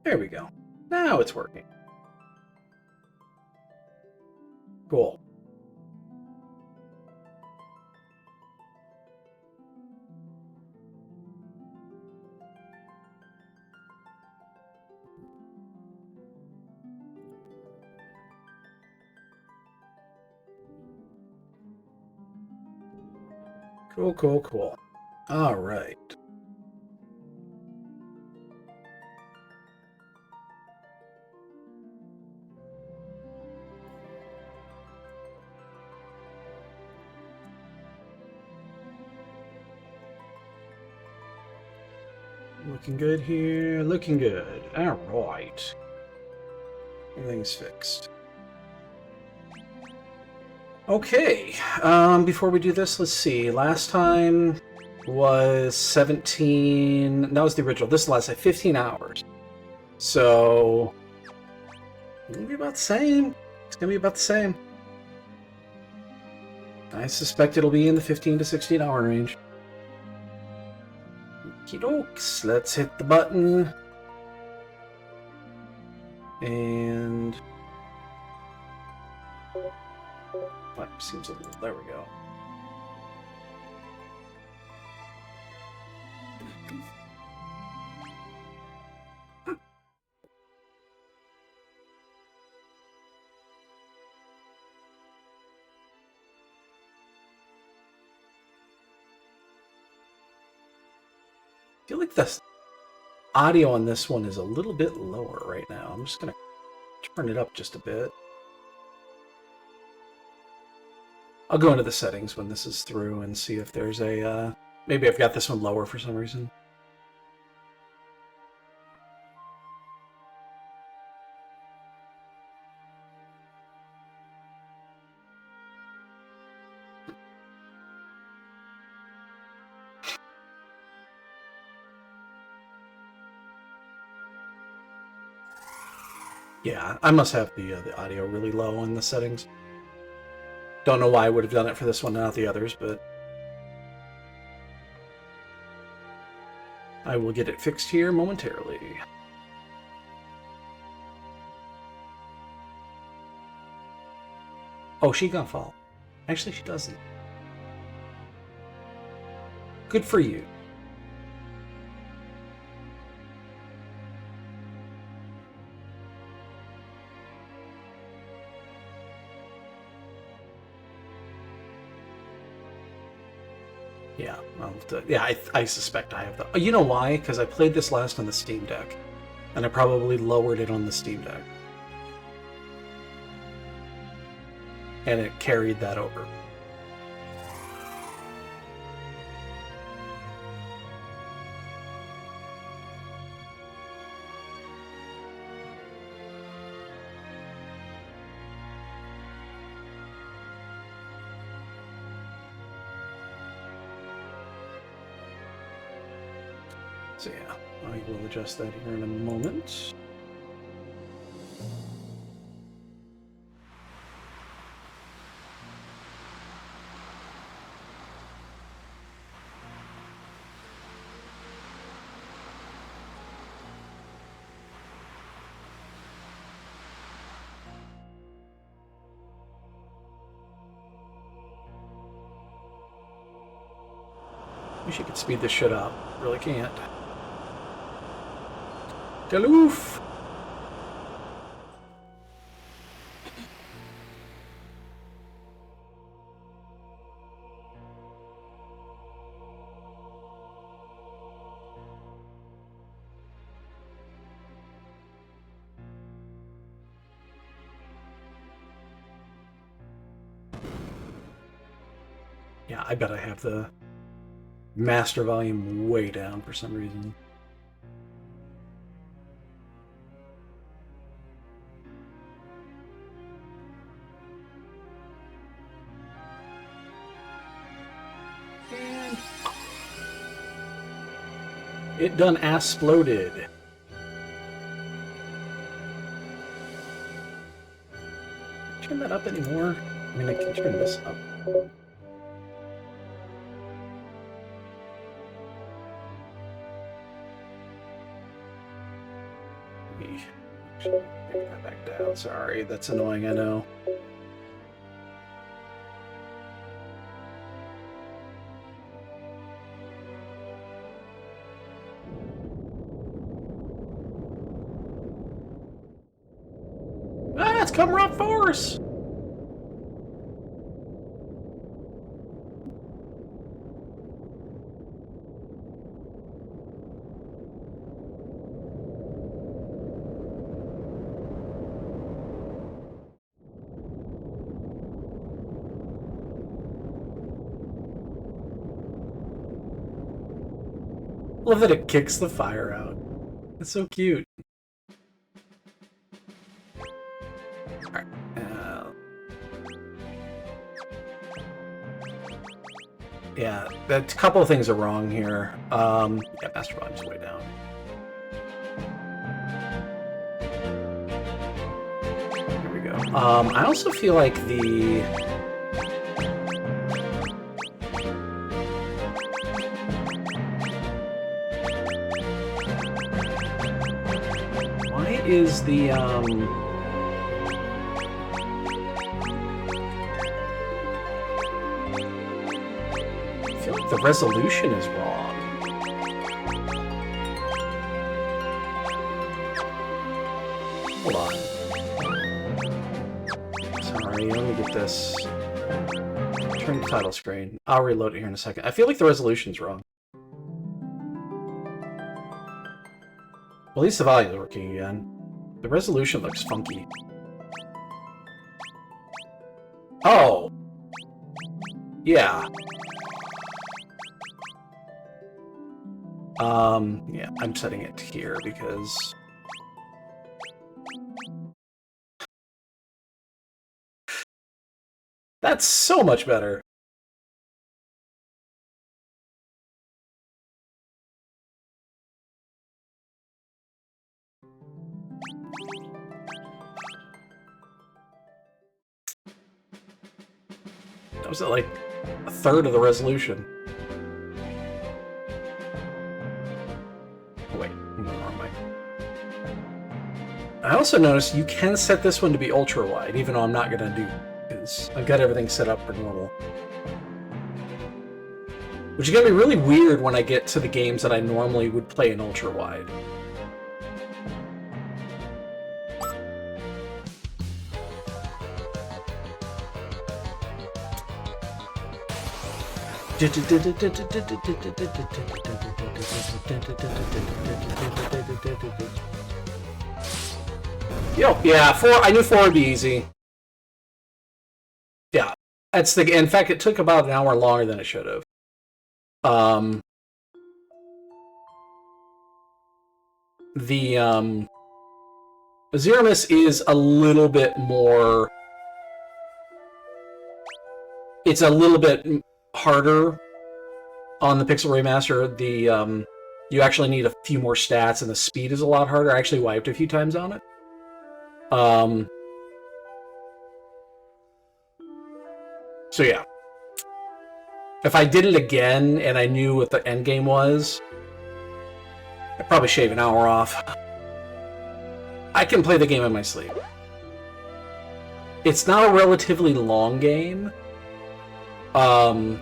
There we go. Now it's working. Cool. Cool, cool, cool. All right. Looking good here. Looking good. All right. Everything's fixed. Okay. Before we do this, let's see. Last time was 17. That was the original. This last 15 hours. So it's gonna be about the same. It's gonna be about the same. I suspect it'll be in the 15 to 16 hour range. Okie dokes. Let's hit the button. And what seems a little. There we go. I feel like the audio on this one is a little bit lower right now. I'm just gonna turn it up just a bit. I'll go into the settings when this is through and see if there's a maybe I've got this one lower for some reason. Yeah, I must have the audio really low in the settings. Don't know why I would have done it for this one, not the others, but I will get it fixed here momentarily. Oh, she gonna fall. Actually, she doesn't. Good for you. Yeah, well, yeah, I suspect I have the. You know why? Because I played this last on the Steam Deck, and I probably lowered it on the Steam Deck, and it carried that over. So yeah, I will adjust that here in a moment. Wish you could speed this shit up. Really can't. Galoof! Yeah, I bet I have the master volume way down for some reason. And it done ass-sploded. Turn that up anymore? I mean, I can turn this up. Take that back down. Sorry, that's annoying, I know. Ah, it's come rough force! Love that it kicks the fire out. It's so cute. Alright. Yeah, a couple of things are wrong here. Yeah, Master Volume's way down. Here we go. I also feel like the... Why is the, I feel like the resolution is wrong. Hold on. Sorry, let me get this. Turn the title screen. I'll reload it here in a second. I feel like the resolution's wrong. Well, at least the volume's working again. The resolution looks funky. Oh! Yeah. Yeah, I'm setting it here because... That's so much better! That was at like a third of the resolution. Oh, wait, I'm going the wrong way. I also noticed you can set this one to be ultra wide, even though I'm not gonna do because I've got everything set up for normal. Which is gonna be really weird when I get to the games that I normally would play in ultra wide. Yo, yeah, I knew 4 would be easy. Yeah, that's the. In fact, it took about an hour longer than it should have. The Zeramis is a little bit more. It's a little bit harder on the Pixel Remaster. The you actually need a few more stats, and the speed is a lot harder. I actually wiped a few times on it. So yeah. If I did it again and I knew what the end game was, I'd probably shave an hour off. I can play the game in my sleep. It's not a relatively long game. And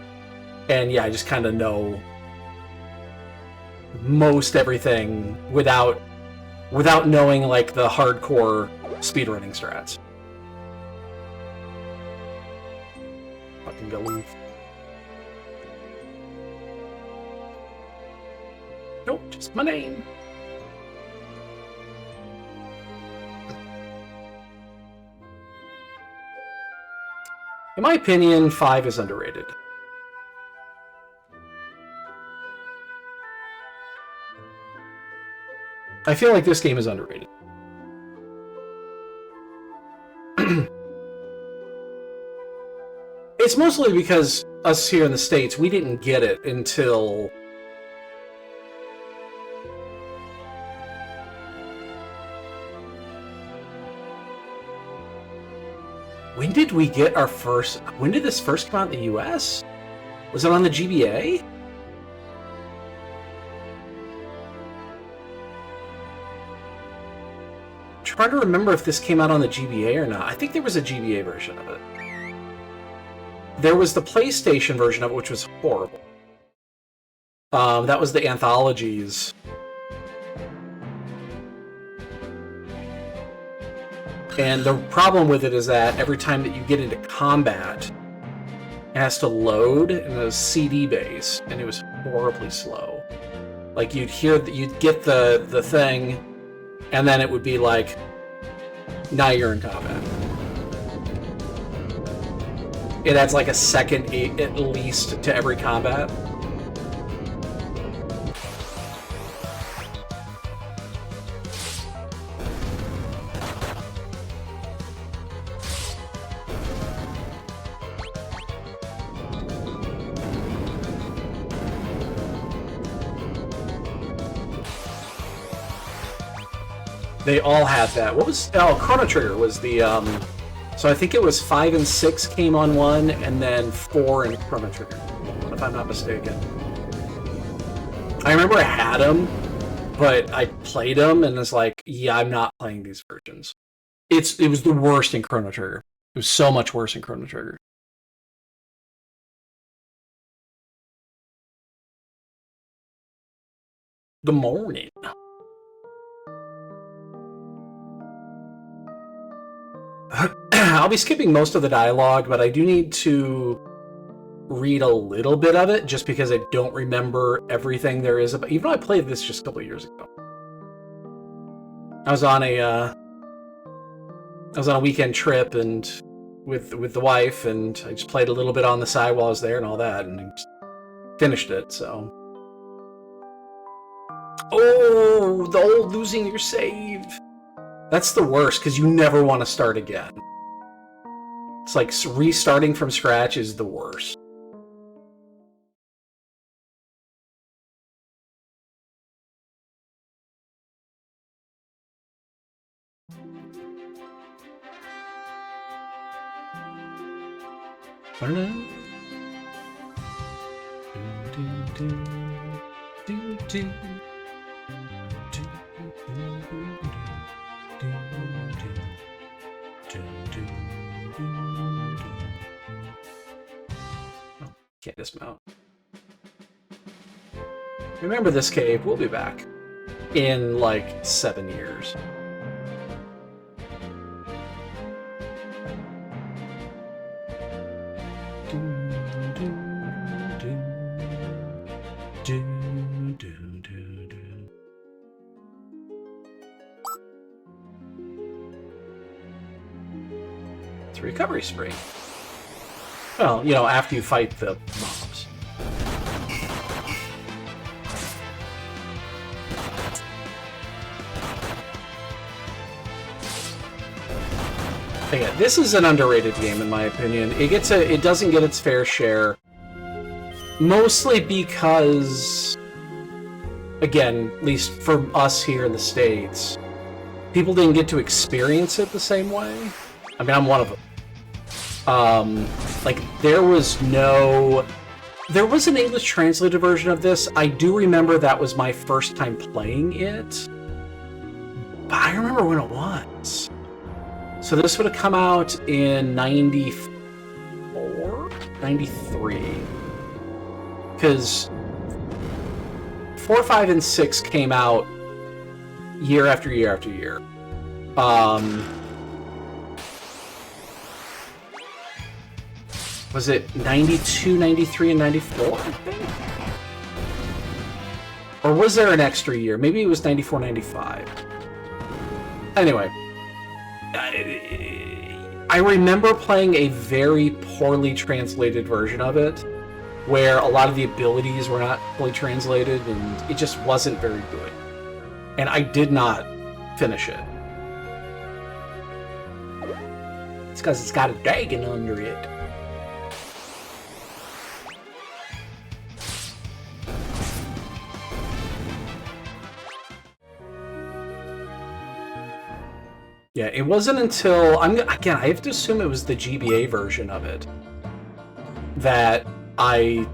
yeah, I just kind of know most everything without knowing like the hardcore speedrunning strats. Fucking go leave. Nope, just my name. In my opinion, 5 is underrated. I feel like this game is underrated. It's mostly because us here in the States, we didn't get it until... When did we get our first... When did this first come out in the US? Was it on the GBA? trying to remember if this came out on the GBA or not. I think there was a GBA version of it. There was the PlayStation version of it, which was horrible. That was the anthologies. And the problem with it is that every time that you get into combat, it has to load, and it was CD-based, and it was horribly slow. Like, you'd get the thing, and then it would be like, now you're in combat. It adds like a second at least to every combat. They all had that. What was... Oh, Chrono Trigger was the... So I think it was 5 and 6 came on one, and then 4 in Chrono Trigger, if I'm not mistaken. I remember I had them, but I played them, and it's like, yeah, I'm not playing these versions. It was the worst in Chrono Trigger. It was so much worse in Chrono Trigger. Good morning. I'll be skipping most of the dialogue, but I do need to read a little bit of it, just because I don't remember everything there is about. Even though I played this just a couple of years ago, I was on a weekend trip and with the wife, and I just played a little bit on the side while I was there and all that, and just finished it. So, oh, the old losing your save. That's the worst, because you never want to start again. It's like restarting from scratch is the worst. I don't know. Can't dismount. Remember this cave, we'll be back in like 7 years. It's a recovery spree. Well, you know, after you fight the mobs. Again, this is an underrated game in my opinion. It doesn't get its fair share, mostly because, again, at least for us here in the States, people didn't get to experience it the same way. I mean, I'm one of them. Like, there was an English translated version of this. I do remember that was my first time playing it, but I remember when it was. So this would have come out in 94? 93. Because 4, 5, and 6 came out year after year after year. Was it 92, 93, and 94, I think? Or was there an extra year? Maybe it was 94, 95. Anyway. I remember playing a very poorly translated version of it, where a lot of the abilities were not fully translated, and it just wasn't very good. And I did not finish it. It's because it's got a dragon under it. Yeah, it wasn't until... Again, I have to assume it was the GBA version of it that I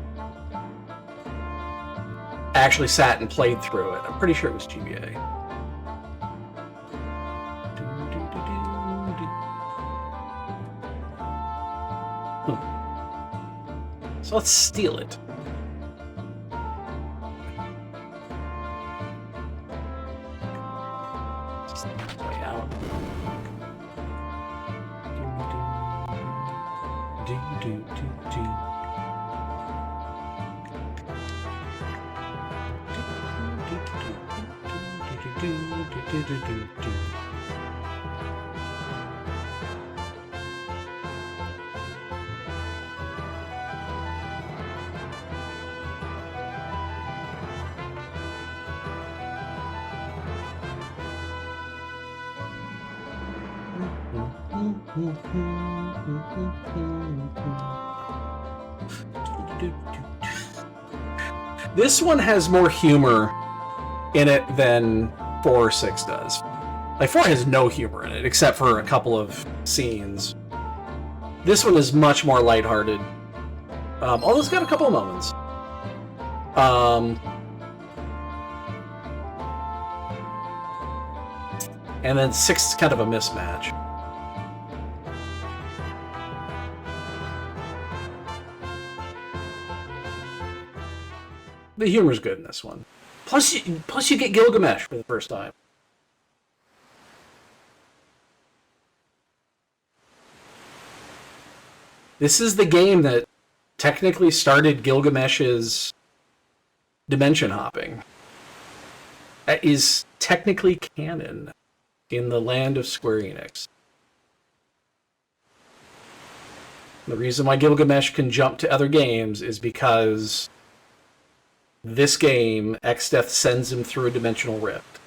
actually sat and played through it. I'm pretty sure it was GBA. So let's steal it. Just way out. This one has more humor in it than 4 or 6 does. Like 4 has no humor in it, except for a couple of scenes. This one is much more lighthearted. Although it's got a couple of moments. And then 6 is kind of a mismatch. The humor's good in this one. Plus you get Gilgamesh for the first time. This is the game that technically started Gilgamesh's dimension hopping. That is technically canon in the land of Square Enix. The reason why Gilgamesh can jump to other games is because this game, Exdeath sends him through a dimensional rift.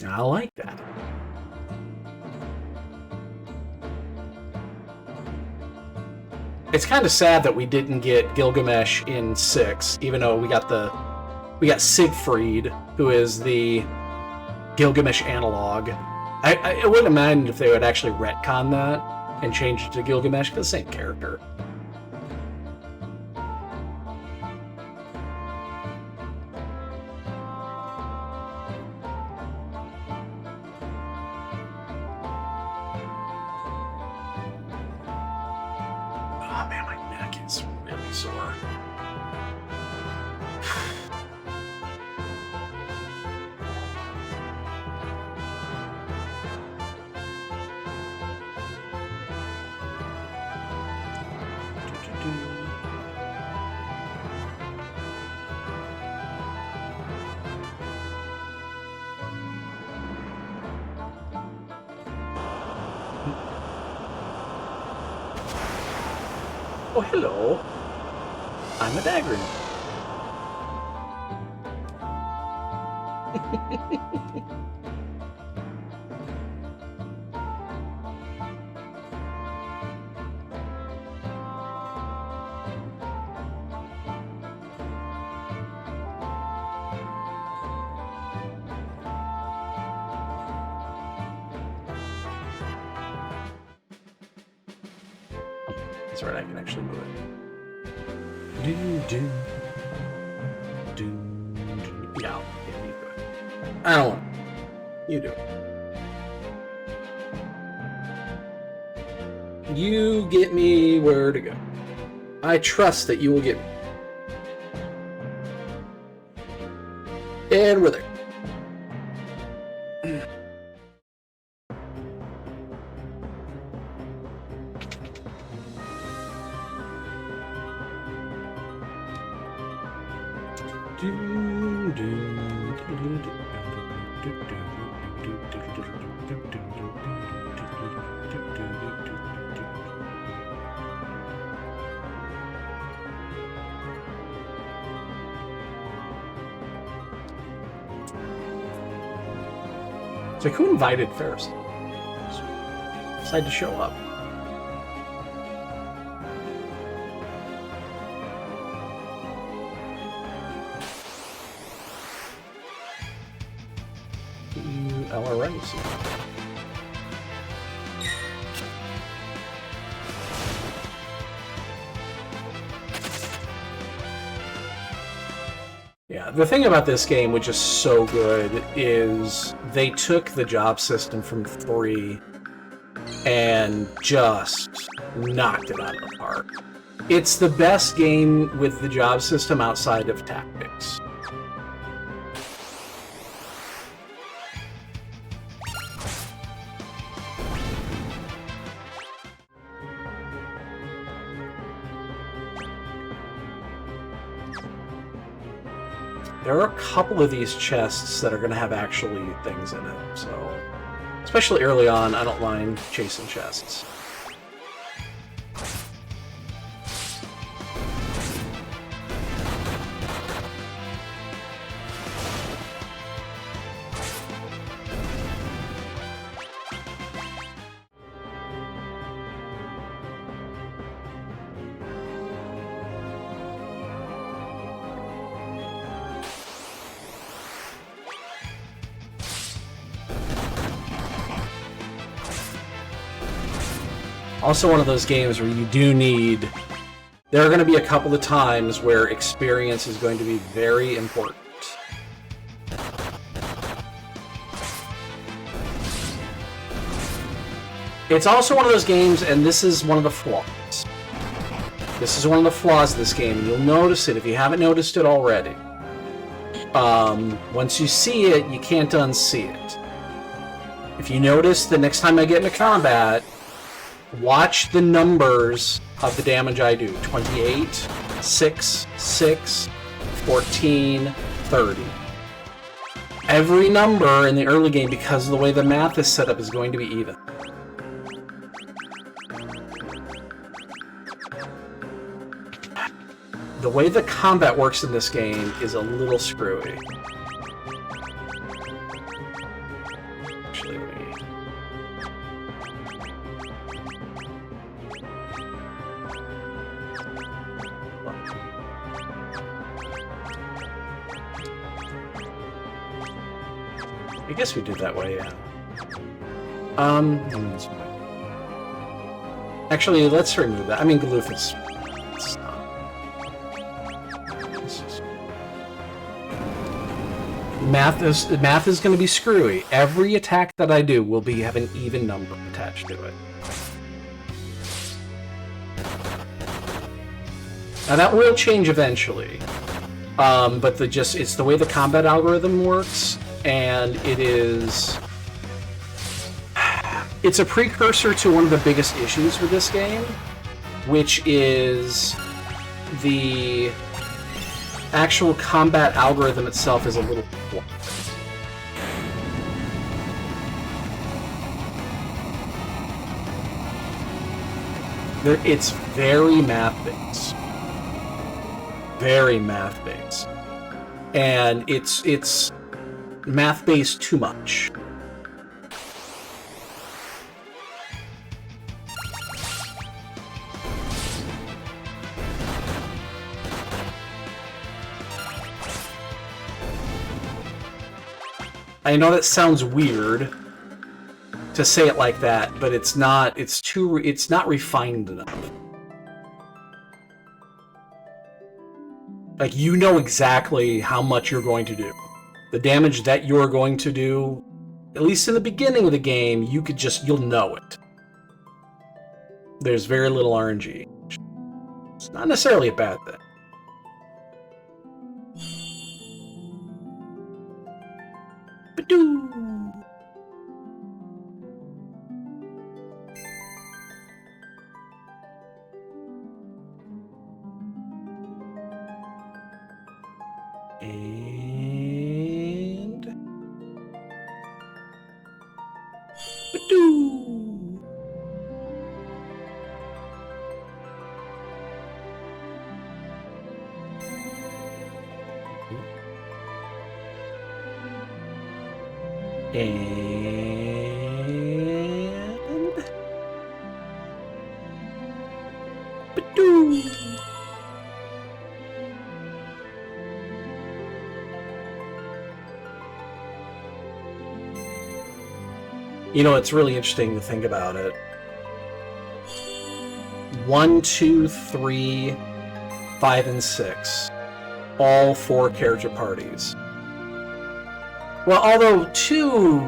I like that. It's kind of sad that we didn't get Gilgamesh in 6, even though we got Siegfried, who is the Gilgamesh analog. I wouldn't mind if they would actually retcon that and change it to Gilgamesh, because same character. Oh, hello. I'm a dagger. That's right, I can actually move it. Yeah, you do it. I don't want it. You do it. You get me where to go. I trust that you will get me. And we're there. So who invited Ferris? Decided to show up. LRS. Yeah, the thing about this game, which is so good, is they took the job system from 3 and just knocked it out of the park. It's the best game with the job system outside of Tactics. There are a couple of these chests that are going to have actually things in it, so... Especially early on, I don't mind chasing chests. Also one of those games where you do need... There are going to be a couple of times where experience is going to be very important. It's also one of those games, and this is one of the flaws. This is one of the flaws of this game, and you'll notice it if you haven't noticed it already. Once you see it, you can't unsee it. If you notice, the next time I get into combat, watch the numbers of the damage I do. 28, 6, 6, 14, 30. Every number in the early game, because of the way the math is set up, is going to be even. The way the combat works in this game is a little screwy. Actually, I guess we did that way, yeah. Actually, let's remove that. I mean, Galoof is... Math is going to be screwy. Every attack that I do will have an even number attached to it. Now that will change eventually, but it's the way the combat algorithm works, and it's a precursor to one of the biggest issues with this game, which is the actual combat algorithm itself is a little flawed. It's very math-based. Very math-based. And it's math-based too much. I know that sounds weird to say it like that, but it's not refined enough. Like, you know exactly how much you're going to do. The damage that you're going to do, at least in the beginning of the game, you'll know it. There's very little RNG. It's not necessarily a bad thing. Ba-doo! And... Ba-doo! And... Ba-doo! You know, it's really interesting to think about it. 1, 2, 3, 5, and 6 all 4 character parties. Well, although 2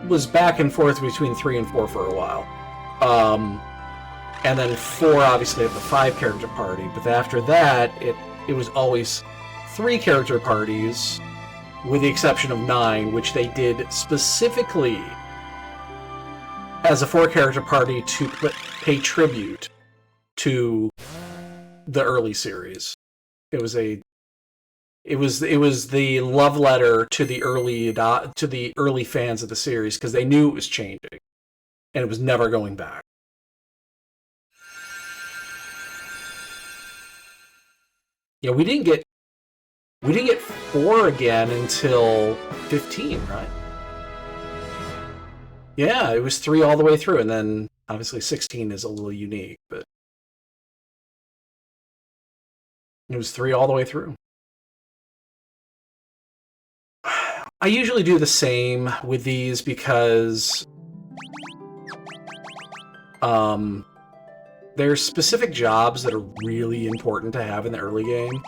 was back and forth between 3 and 4 for a while. And then 4 obviously had the 5 character party, but after that, it was always 3 character parties, with the exception of 9, which they did specifically as a 4 character party to pay tribute to the early series. It was the love letter to the early fans of the series, because they knew it was changing and it was never going back. Yeah, we didn't get 4 again until 15, right? Yeah, it was 3 all the way through, and then obviously 16 is a little unique, but it was 3 all the way through. I usually do the same with these because there's specific jobs that are really important to have in the early game.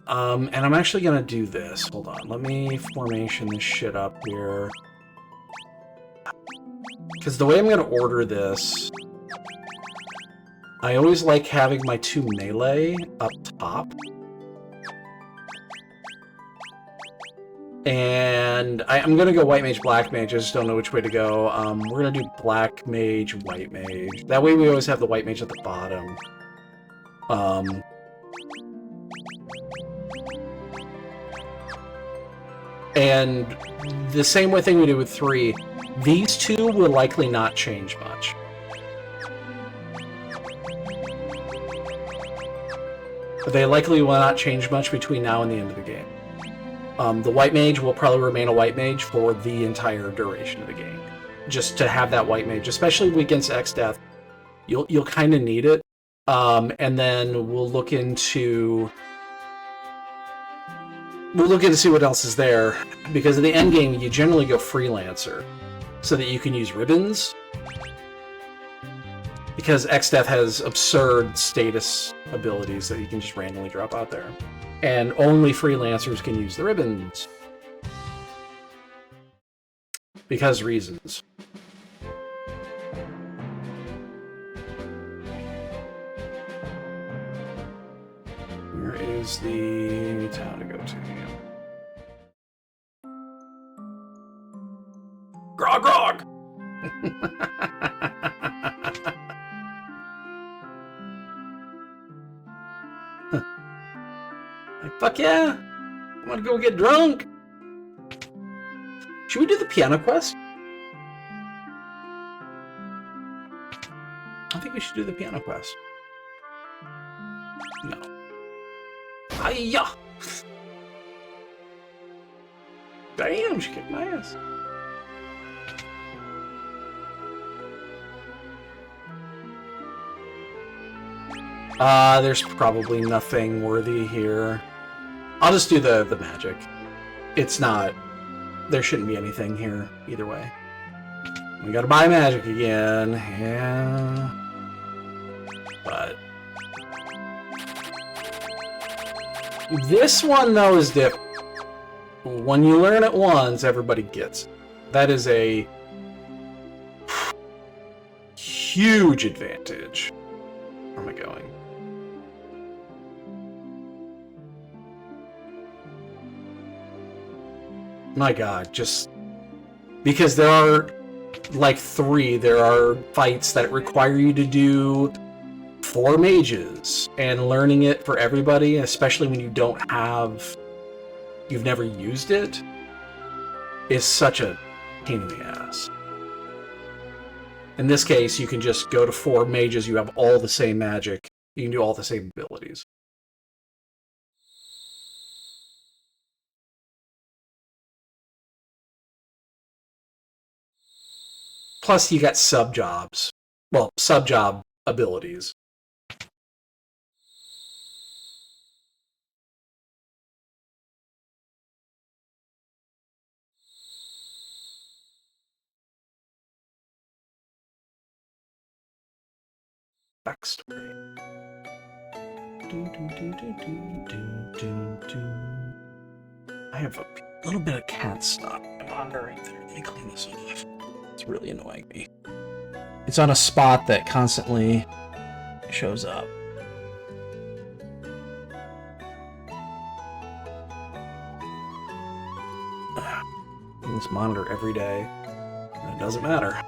And I'm actually going to do this. Hold on. Let me formation this shit up here. Because the way I'm going to order this, I always like having my 2 melee up top. And I'm going to go White Mage, Black Mage. I just don't know which way to go. We're going to do Black Mage, White Mage. That way we always have the White Mage at the bottom. And the same thing we did with 3, these 2 will likely not change much. They likely will not change much between now and the end of the game. The White Mage will probably remain a White Mage for the entire duration of the game. Just to have that White Mage, especially against X-Death, you'll kind of need it. And then we'll look into see what else is there, because in the end game you generally go Freelancer, so that you can use ribbons. Because X-Death has absurd status abilities that you can just randomly drop out there. And only Freelancers can use the ribbons. Because reasons. Where is the town to go to? Grog, grog! Like, fuck yeah! I'm gonna go get drunk! Should we do the piano quest? I think we should do the piano quest. No. Hiya! Damn, she kicked my ass. There's probably nothing worthy here. I'll just do the magic. It's not... There shouldn't be anything here, either way. We gotta buy magic again. Yeah... But... This one, though, is different. When you learn it once, everybody gets it. That is a... huge advantage. Where am I going? My god, just... Because there are, like, 3, there are fights that require you to do 4 mages, and learning it for everybody, especially when you don't have... You've never used it, is such a pain in the ass. In this case, you can just go to 4 mages, you have all the same magic, you can do all the same abilities. Plus, you got sub-jobs. Well, sub-job abilities. Backstory. I have a little bit of cat stuff on right there. Let me clean this off. It's really annoying me. It's on a spot that constantly shows up. This monitor every day, and it doesn't matter.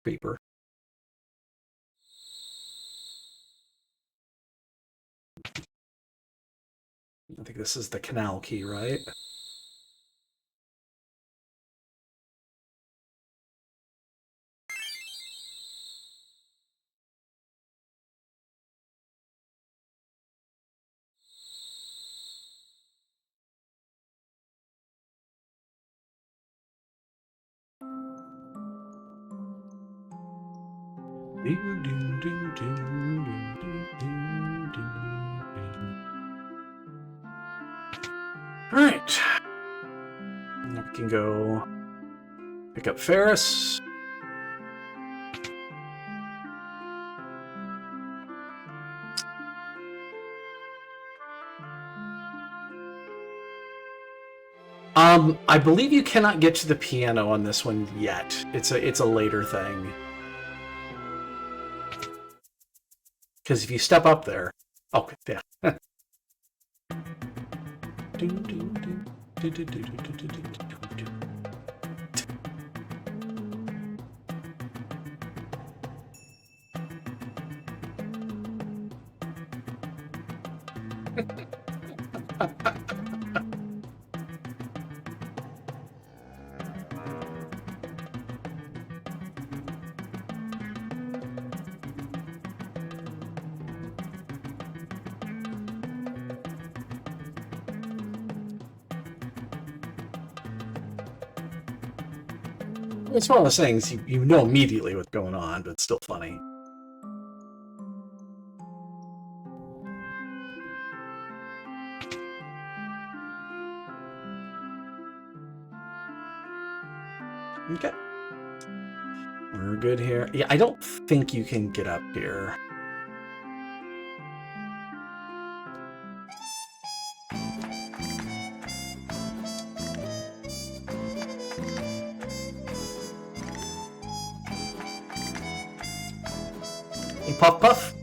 Creeper. I think this is the canal key, right? Alright. Now we can go pick up Ferris. I believe you cannot get to the piano on this one yet. It's a later thing. Because if you step up there... Oh, yeah. It's one of those things, you know immediately what's going on, but it's still funny. Okay. We're good here. Yeah, I don't think you can get up here. Hey, Puff Puff.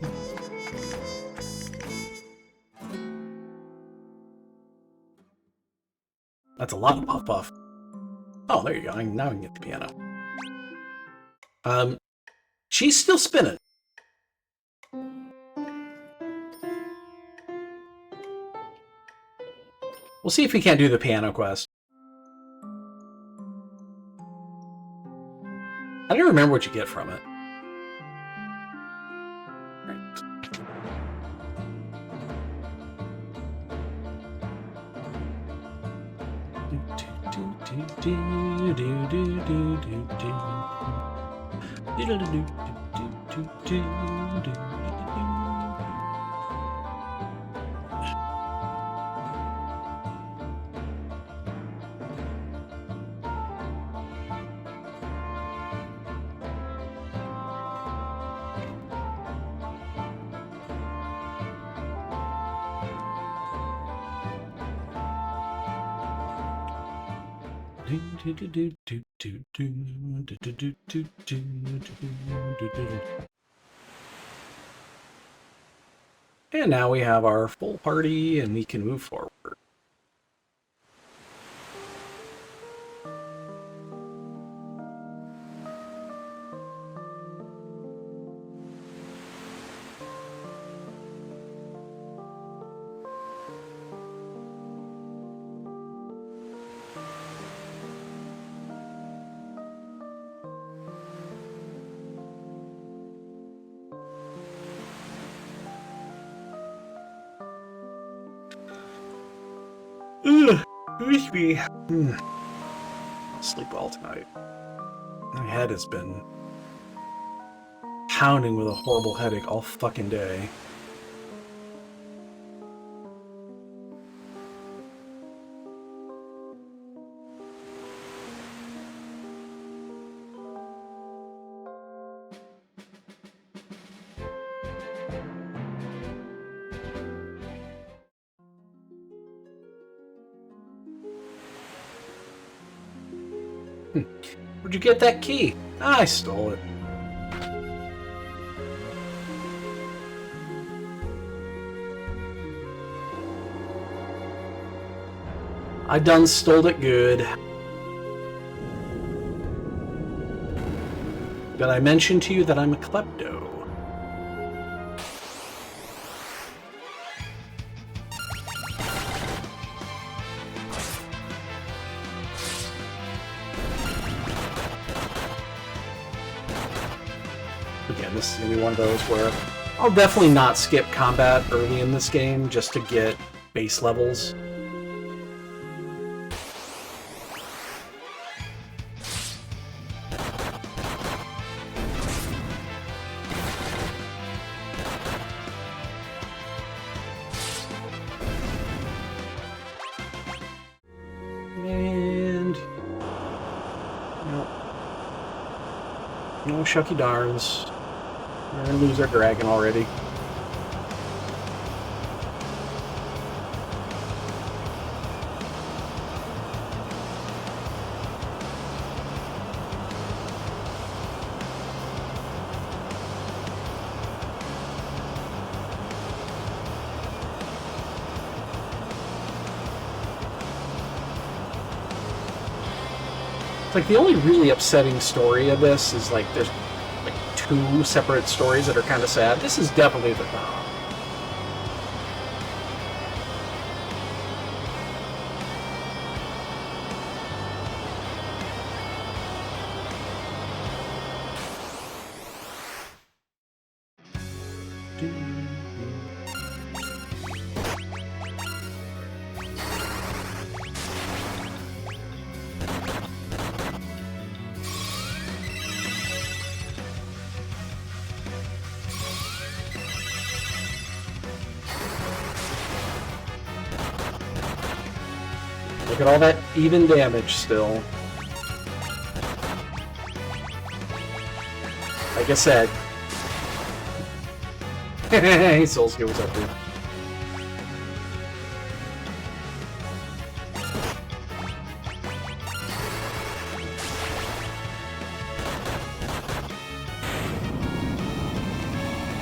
That's a lot of Puff Puff. Oh, there you go. Now I can get the piano. She's still spinning. We'll see if we can't do the piano quest. I don't remember what you get from it. And now we have our full party and we can move forward. Me. I'll sleep well tonight. My head has been pounding with a horrible headache all fucking day. Where'd you get that key? I stole it. I done stole it good. Did I mention to you that I'm a klepto? Again, this is going to be one of those where I'll definitely not skip combat early in this game just to get base levels. No shucky darns. We're gonna lose our dragon already. Like, the only really upsetting story of this is, like, there's, like, 2 separate stories that are kind of sad. This is definitely the top. Look at all that even damage still. Like I said. Hey, Soulsky, what's up, dude?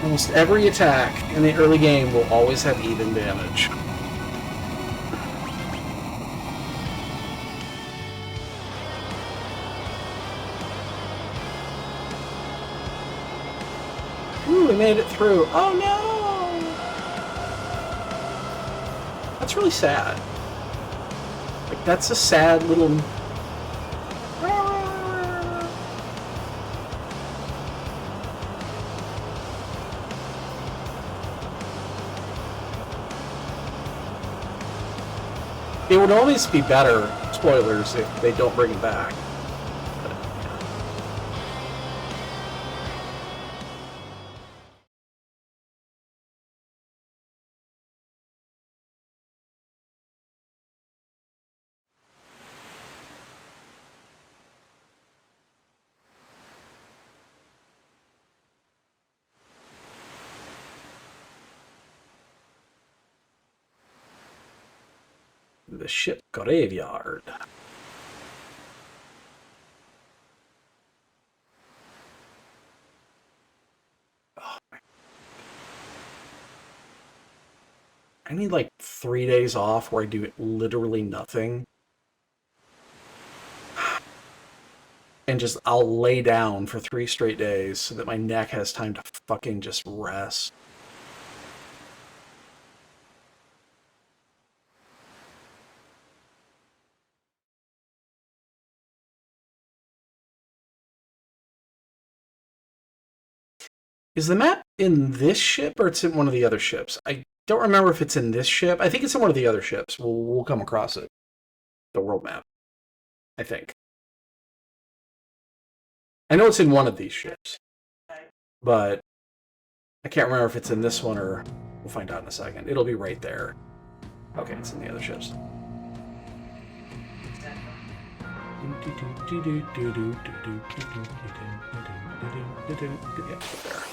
Almost every attack in the early game will always have even damage. Ooh, we made it through. Oh no! That's really sad. Like, that's a sad little... It would always be better, spoilers, if they don't bring it back. But, yeah. The ship graveyard. Oh, I need like 3 days off where I do literally nothing. And just, I'll lay down for 3 straight days so that my neck has time to fucking just rest. Is the map in this ship, or it's in one of the other ships? I don't remember if it's in this ship. I think it's in one of the other ships. We'll come across it. The world map, I think. I know it's in one of these ships, but I can't remember if it's in this one or... We'll find out in a second. It'll be right there. Okay, it's in the other ships. Yeah, it's there.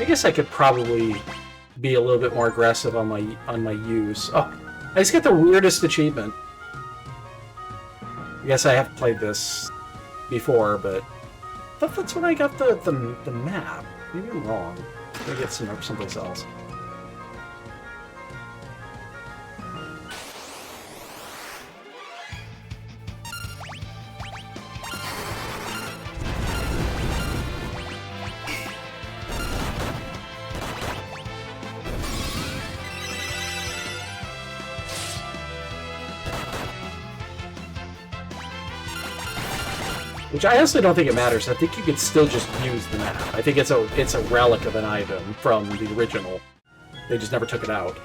I guess I could probably be a little bit more aggressive on my use. Oh, I just got the weirdest achievement. I guess I have played this before, but I thought that's when I got the map. Maybe I'm wrong. Maybe it's someplace else. Which I honestly don't think it matters. I think you could still just use the map. I think it's a relic of an item from the original. They just never took it out.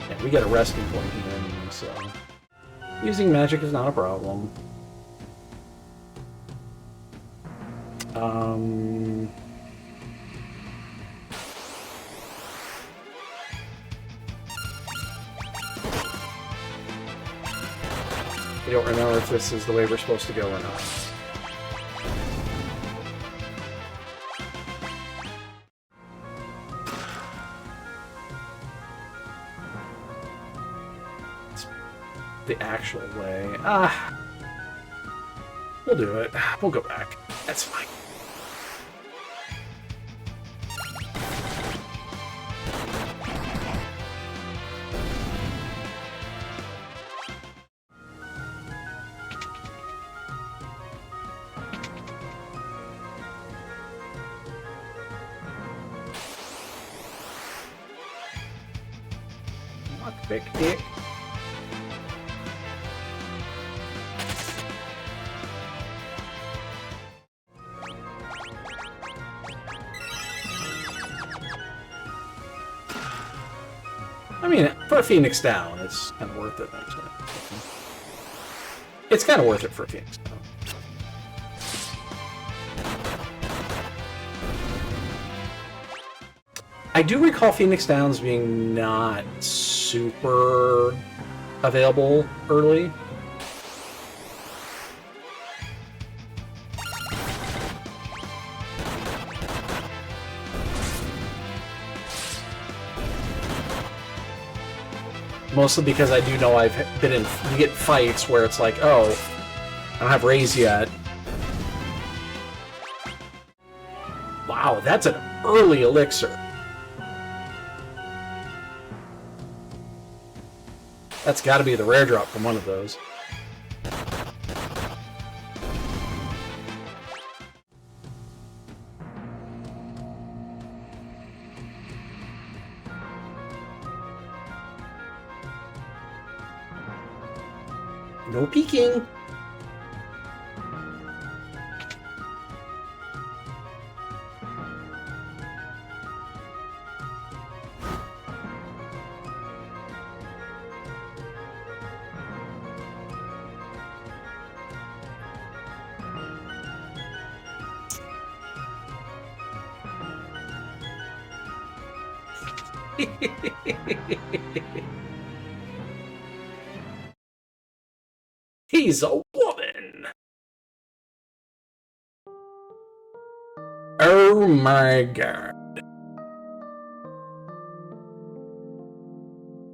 Yeah, we get a resting point here, so using magic is not a problem. I don't remember if this is the way we're supposed to go or not. The actual way. We'll do it. We'll go back. That's fine. Big dick. I mean, for a Phoenix Down, it's kind of worth it. Actually. It's kind of worth it for a Phoenix Down. I do recall Phoenix Downs being not super available early. Mostly because I do know I've been in... You get fights where it's like, oh, I don't have Raise yet. Wow, that's an early elixir. That's got to be the rare drop from one of those. No peeking. He's a woman! Oh my god.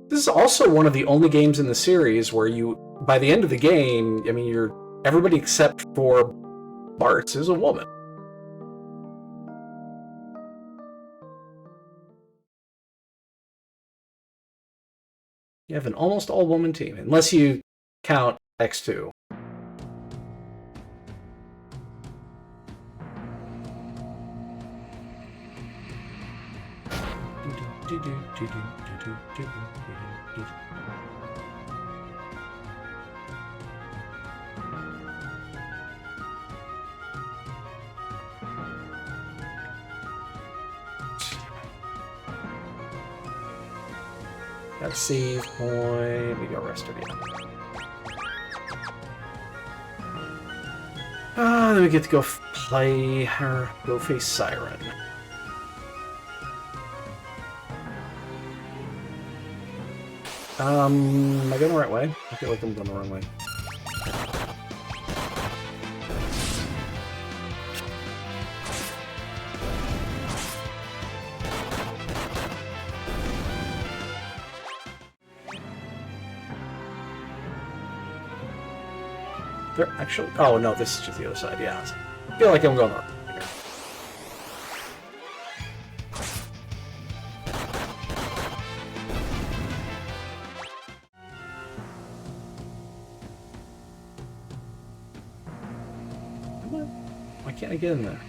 This is also one of the only games in the series where you, by the end of the game, I mean, everybody except for Bartz is a woman. You have an almost all-woman team, unless you count X2. Got a save point. We got rested, yeah. Then we get to go play or go face Siren. Am I going the right way? I feel like I'm going the wrong way. They're actually... Oh, no, this is just the other side, yeah. I feel like I'm going the wrong way. Why can't I get in there?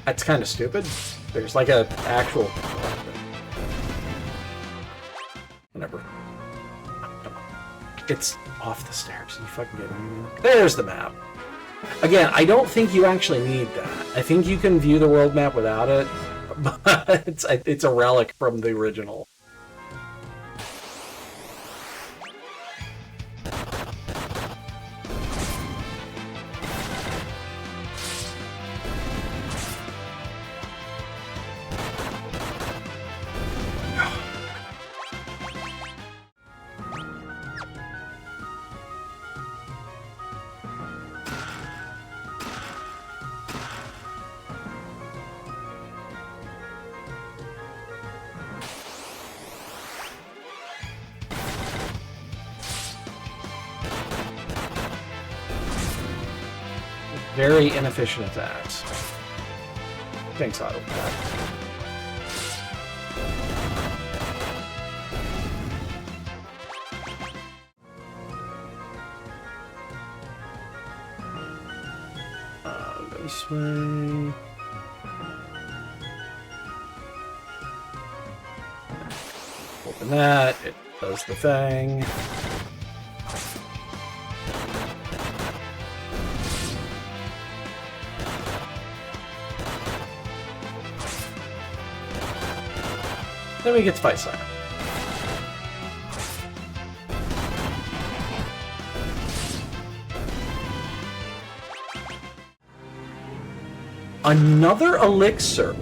That's kind of stupid. There's like an actual... Whatever. It's off the stairs. You fucking get me. There's the map. Again, I don't think you actually need that. I think you can view the world map without it, but it's a relic from the original. Very inefficient attacks. Thanks, Auto. This way. Open that. It does the thing. Then we get to fight Siren. Another elixir.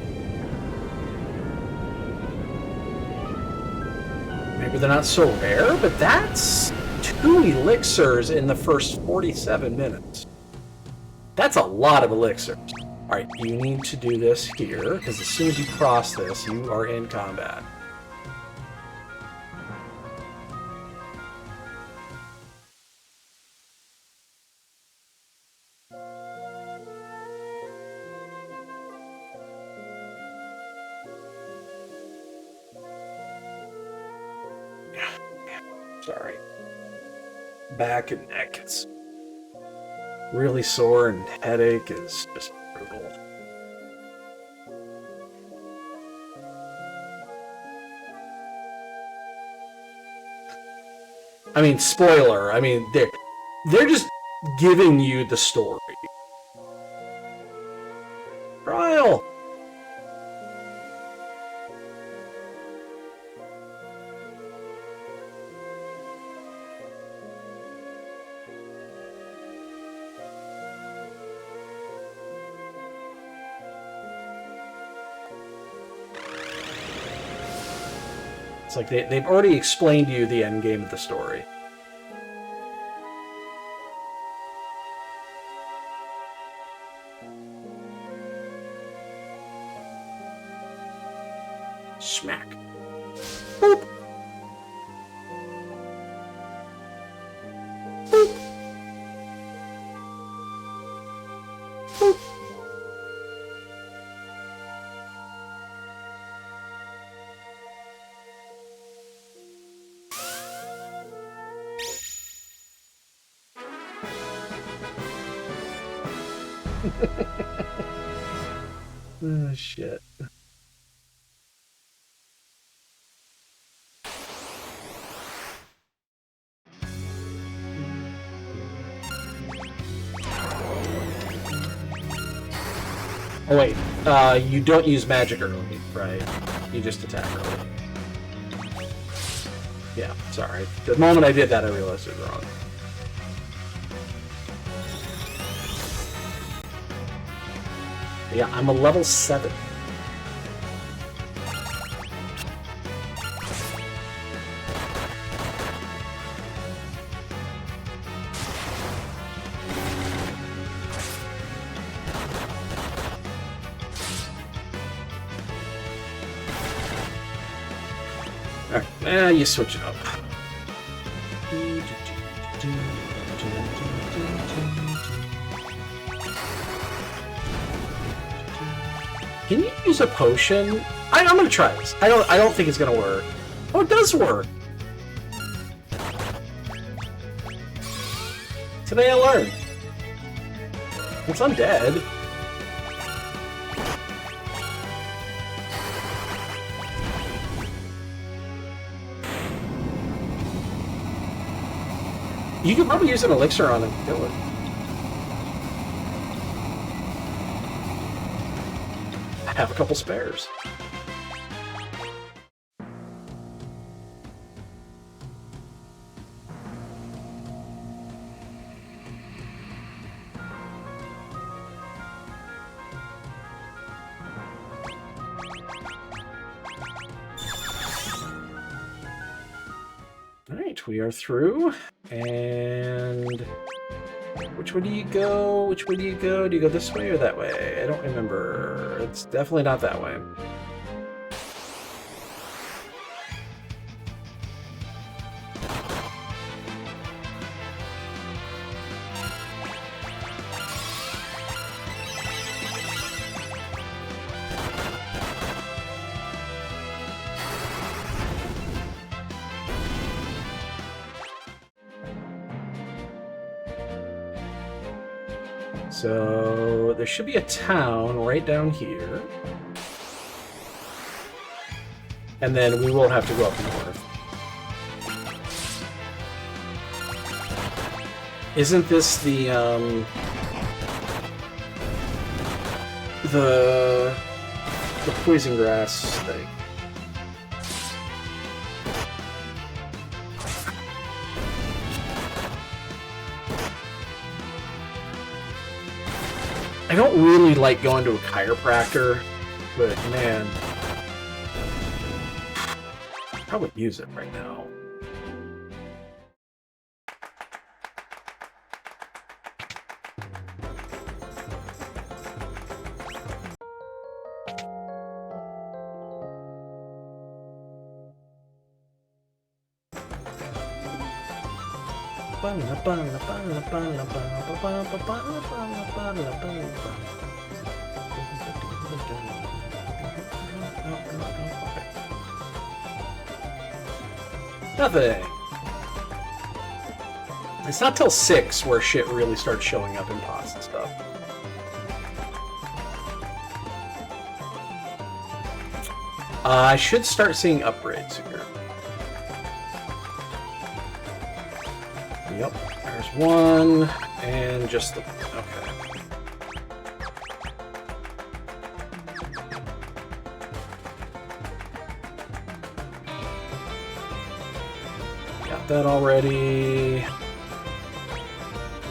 Maybe they're not so rare, but that's 2 elixirs in the first 47 minutes. That's a lot of elixirs. Alright, you need to do this here, because as soon as you cross this, you are in combat. Sorry. Back and neck, it's really sore, and headache is just brutal. I mean, spoiler, I mean, they're just giving you the story. Trial! It's like they've already explained to you the end game of the story. Smack. Boop. Boop. Boop. Oh, shit. Oh, wait. You don't use magic early, right? You just attack early. Yeah, sorry. The moment I did that, I realized it was wrong. Yeah, I'm a level 7. Alright, you switch it up. Can you use a potion? I'm gonna try this. I don't think it's gonna work. Oh, it does work. Today I learned. It's undead. You could probably use an elixir on him. Kill it. I have a couple spares. Alright, we are through. And which way do you go? Which way do you go? Do you go this way or that way? I don't remember. It's definitely not that way. So there should be a town right down here. And then we will have to go up north. Isn't this the poison grass thing? I don't really like going to a chiropractor, but man, I'd probably use it right now. Nothing. It's not till 6 where shit really starts showing up in pots and stuff. I should start seeing upgrades here. Yep, there's one, and just the... okay. Got that already.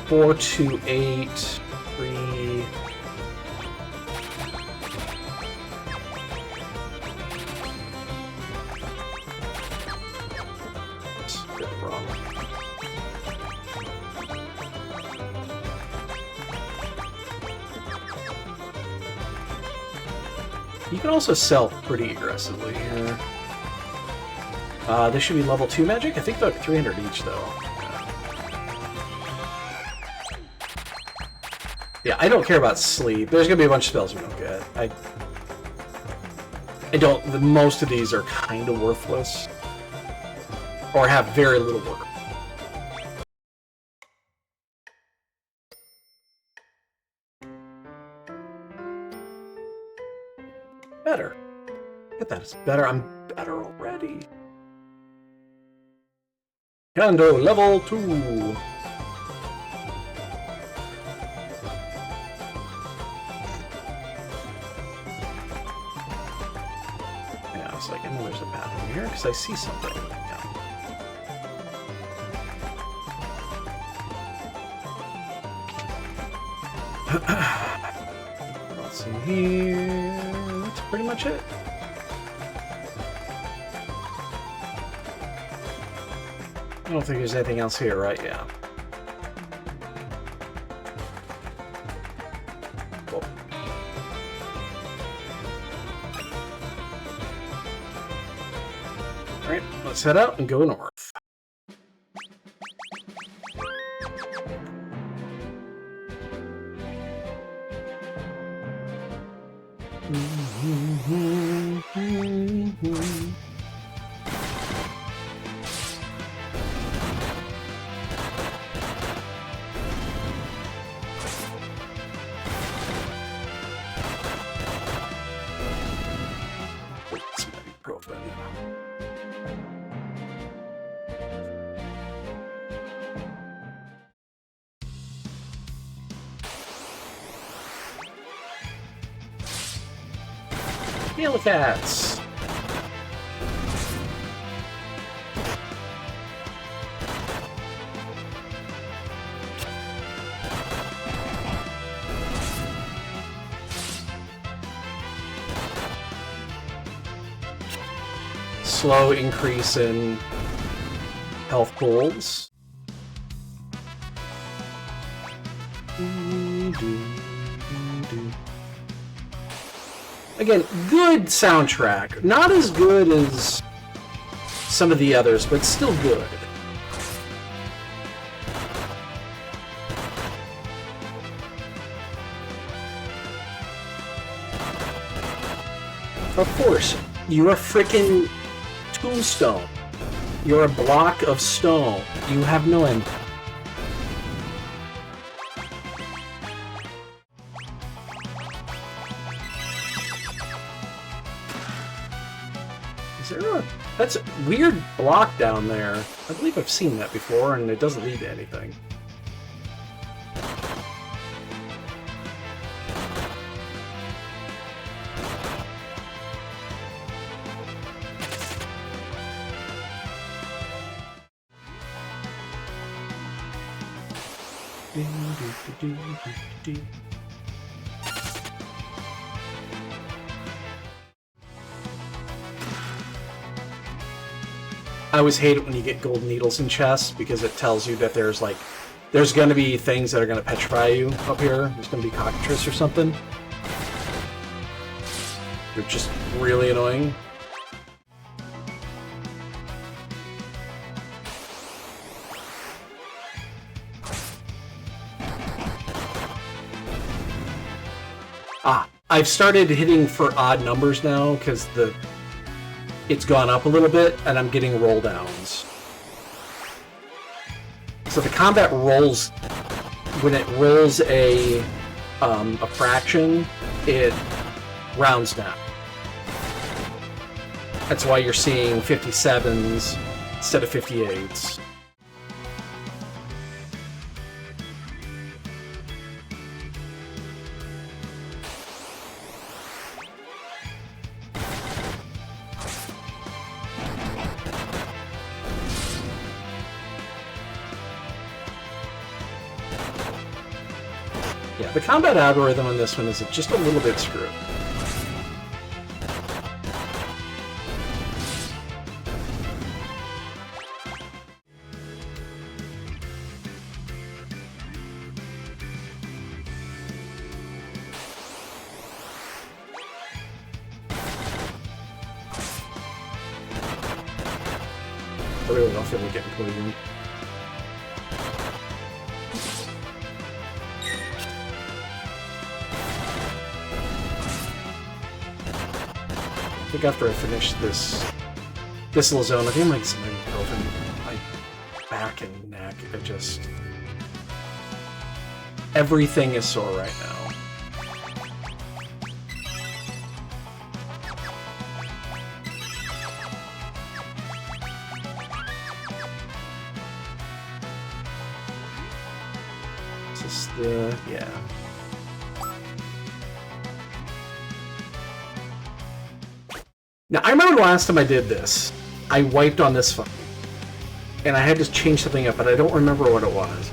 4, 2, 8, 3... You can also sell pretty aggressively here. This should be level 2 magic? I think they're 300 each, though. Yeah, I don't care about sleep. There's gonna be a bunch of spells we don't get. I don't... most of these are kind of worthless. Or have very little work. Better. Look at that, it's better. I'm better already. Kando, level 2. a second. There's a path in here because I see something. What's in here? That's pretty much it. I don't think there's anything else here, right? Yeah. Cool. Alright, let's head out and go north. Cats. Slow increase in health pools. Again, good soundtrack. Not as good as some of the others, but still good. Of course, you're a frickin' tombstone. You're a block of stone. You have no end. That's a weird block down there. I believe I've seen that before, and it doesn't lead to anything. I always hate it when you get gold needles in chests because it tells you that there's going to be things that are going to petrify you up here. There's going to be cockatrice or something. They're just really annoying. I've started hitting for odd numbers now because it's gone up a little bit, and I'm getting roll downs. So the combat rolls, when it rolls a fraction, it rounds down. That's why you're seeing 57s instead of 58s. The combat algorithm on this one is just a little bit screwed. I really don't feel like getting poisoned. I think after I finish this little zone, I think I might get some ibuprofen. My back and neck, it just... everything is sore right now. Just yeah. Now, I remember the last time I did this, I wiped on this phone. And I had to change something up, but I don't remember what it was.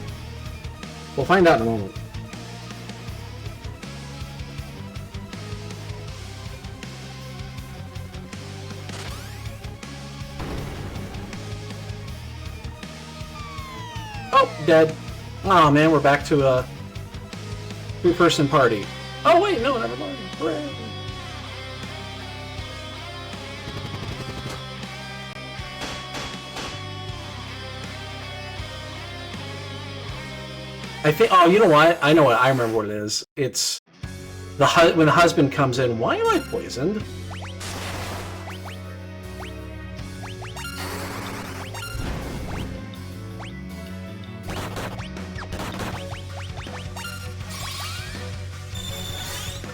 We'll find out in a moment. Oh, dead. Oh man, we're back to a two-person party. Oh wait, no, never mind. Hooray. I think. Oh, you know what? I know what. I remember what it is. It's when the husband comes in. Why am I poisoned?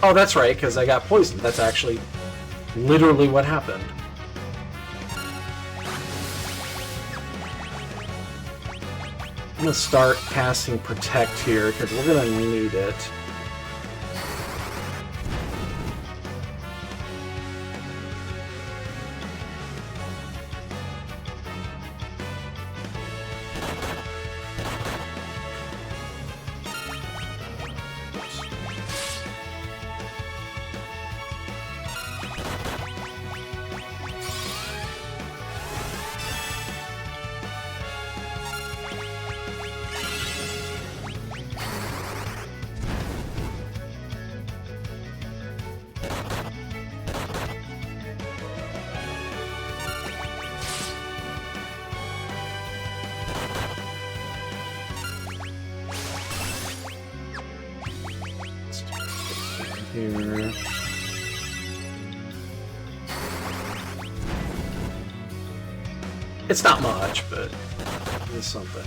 Oh, that's right, because I got poisoned. That's actually literally what happened. I'm gonna start casting Protect here, because we're gonna need it. Here. It's not much, but it's something.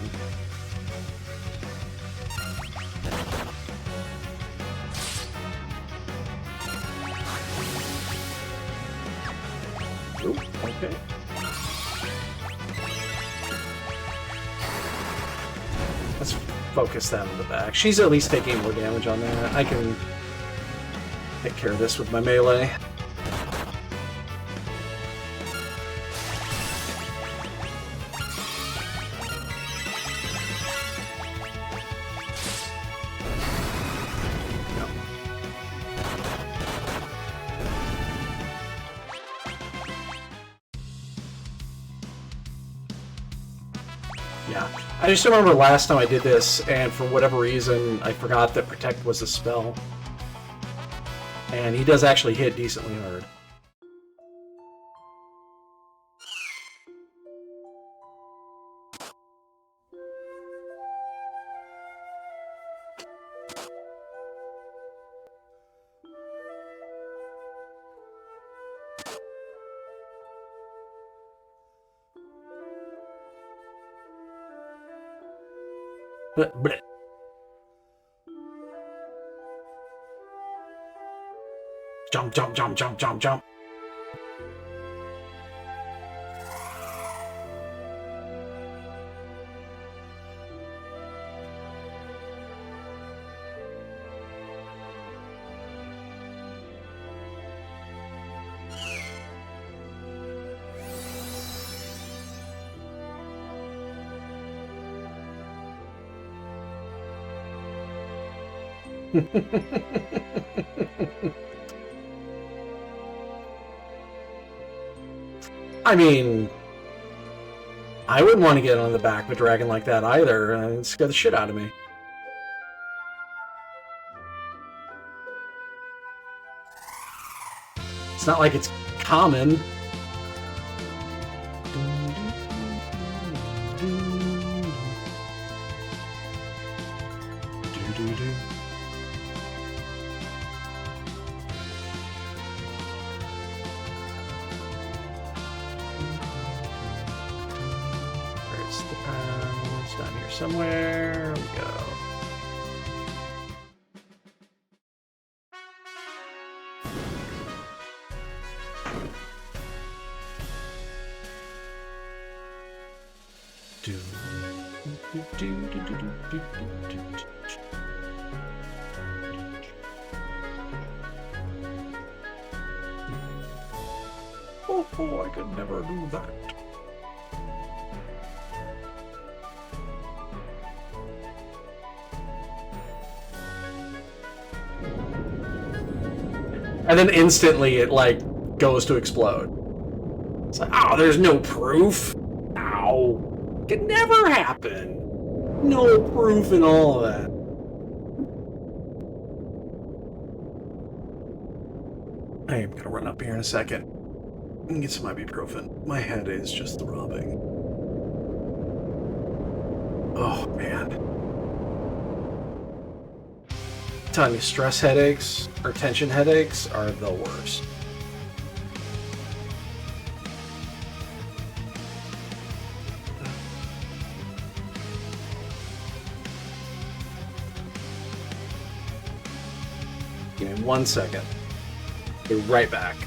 Ooh, okay. Let's focus that on the back. She's at least taking more damage on that. I can take care of this with my melee. Yeah. I just remember last time I did this, and for whatever reason, I forgot that Protect was a spell. And he does actually hit decently hard. Bleh. Jump, jump, jump, jump, jump, jump. I mean, I wouldn't want to get on the back of a dragon like that either. It'd scare the shit out of me. It's not like it's common. Where's the pound? It's down here somewhere. There we go. Oh, I could never do that. And then instantly it, like, goes to explode. It's like, oh, there's no proof. Ow. Could never happen. No proof in all of that. I am gonna run up here in a second and get some ibuprofen. My head is just throbbing. Oh, man. I'm telling you, stress headaches or tension headaches are the worst. Give me 1 second. Be right back.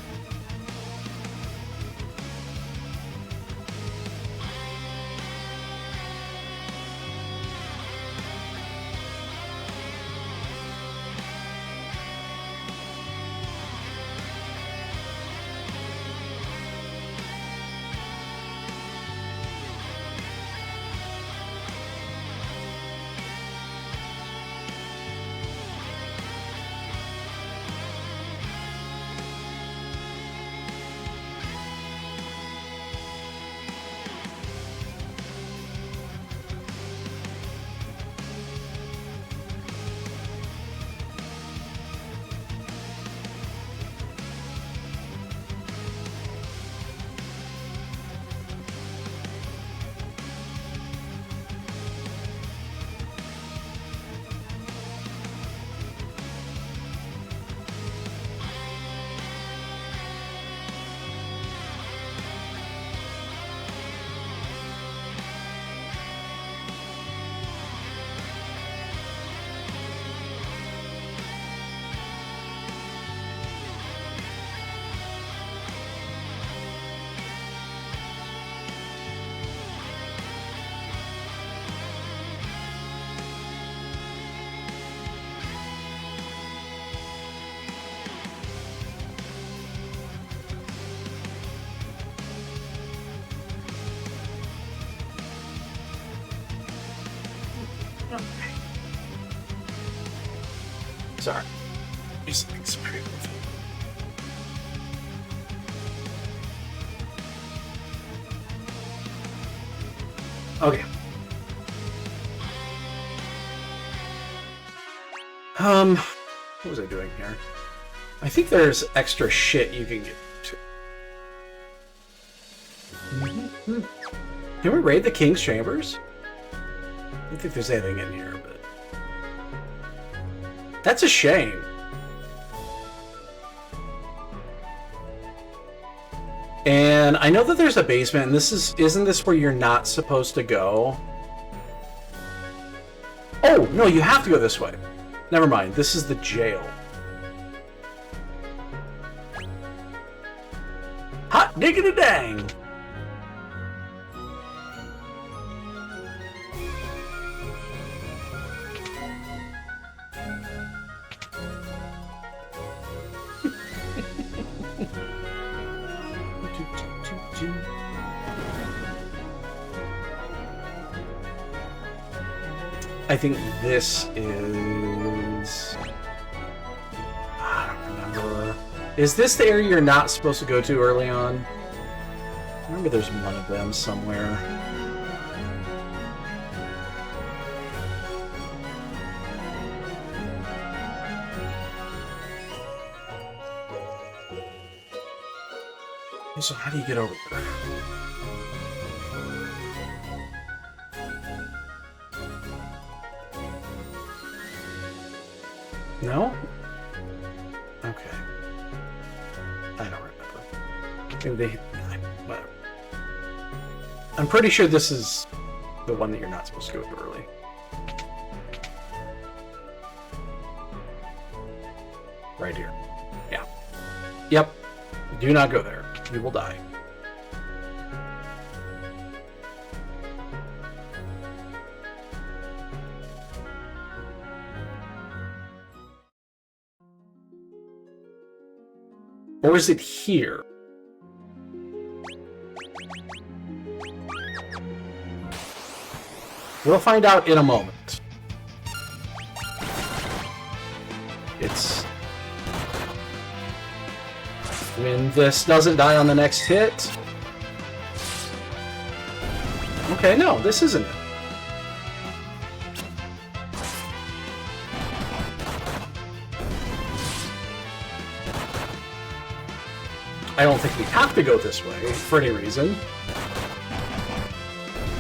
Sorry. Just like some pretty movie. Okay. What was I doing here? I think there's extra shit you can get to. Can we raid the King's Chambers? I don't think there's anything in here, but... That's a shame. And I know that there's a basement, and isn't this where you're not supposed to go? Oh, no, you have to go this way. Never mind, this is the jail. Hot diggity dang! I think this is... I don't remember. Is this the area you're not supposed to go to early on? I remember there's one of them somewhere. So how do you get over there? No? Okay. I don't remember. Maybe they... Whatever. I'm pretty sure this is the one that you're not supposed to go to early. Right here. Yeah. Yep. Do not go there. You will die. Or is it here? We'll find out in a moment. It's... when this doesn't die on the next hit... Okay, no, this isn't it. I don't think we have to go this way for any reason.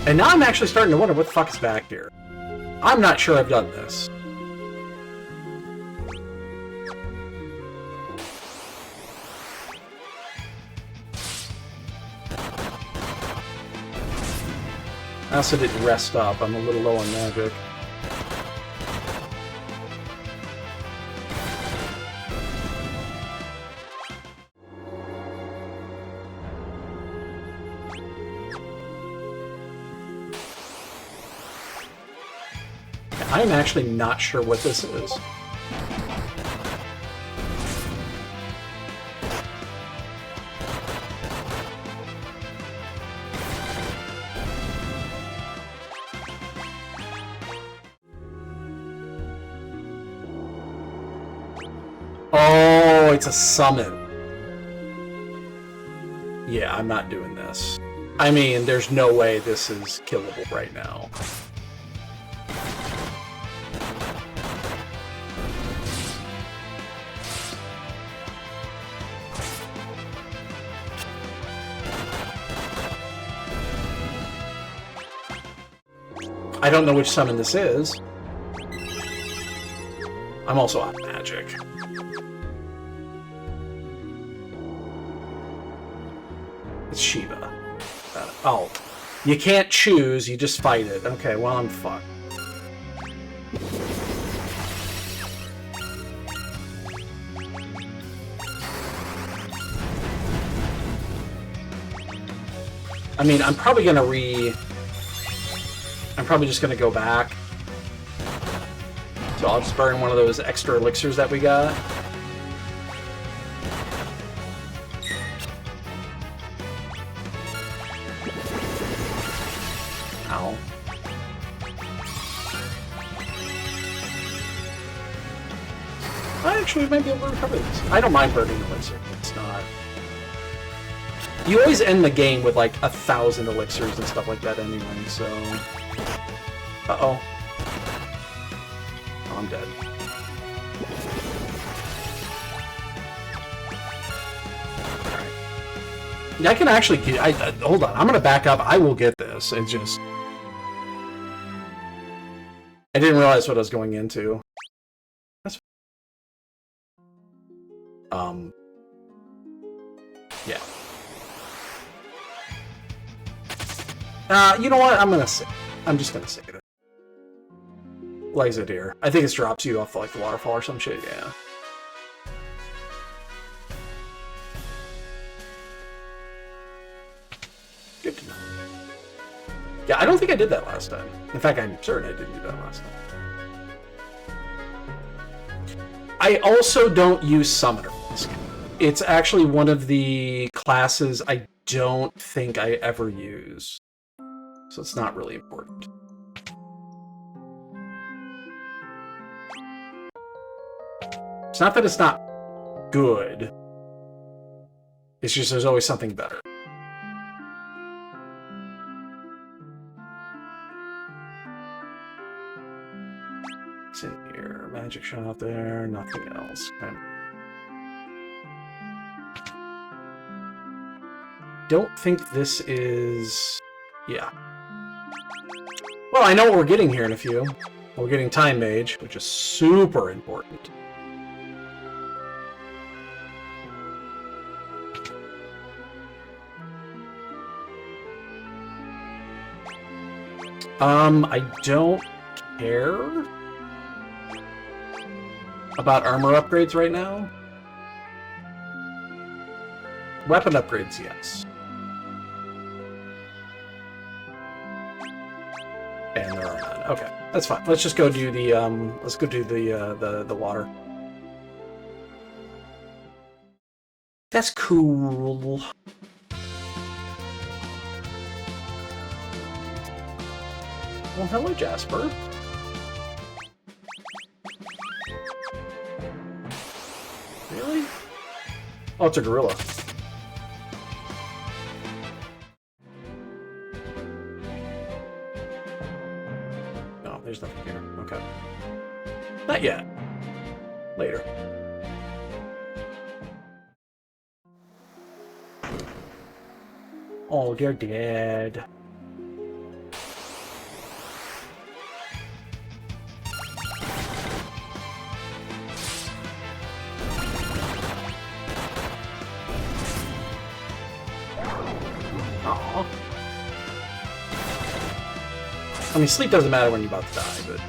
And now I'm actually starting to wonder what the fuck is back here. I'm not sure I've done this. I also didn't rest up. I'm a little low on magic. I'm actually not sure what this is. Oh, it's a summon. Yeah, I'm not doing this. I mean, there's no way this is killable right now. I don't know which summon this is. I'm also out of magic. It's Shiva. Oh. You can't choose, you just fight it. Okay, well, I'm fucked. I mean, I'm probably gonna I'm probably just gonna go back. So I'll just burn one of those extra elixirs that we got. Ow. I actually might be able to recover this. I don't mind burning elixir. It's not... You always end the game with like 1,000 elixirs and stuff like that anyway, so... Uh-oh. Oh, I'm dead. Alright. I can actually get... hold on, I'm gonna back up. I will get this. It's just... I didn't realize what I was going into. That's... Yeah. You know what? I'm just gonna save it. Laser deer. I think it drops you off like the waterfall or some shit, yeah. Good to know. Yeah, I don't think I did that last time. In fact, I'm certain I didn't do that last time. I also don't use Summoners. It's actually one of the classes I don't think I ever use. So it's not really important. It's not that it's not good. It's just there's always something better. What's in here? Magic shot there, nothing else. Okay. Don't think this is... Yeah. Well, I know what we're getting here in a few. We're getting Time Mage, which is super important. I don't care about armor upgrades right now. Weapon upgrades, yes. And there are none. Okay, that's fine. Let's just go do the let's go do the water. That's cool. Well, hello, Jasper. Really? Oh, it's a gorilla. No, there's nothing here. Okay. Not yet. Later. Oh, they're dead. Aww. I mean, sleep doesn't matter when you're about to die, but...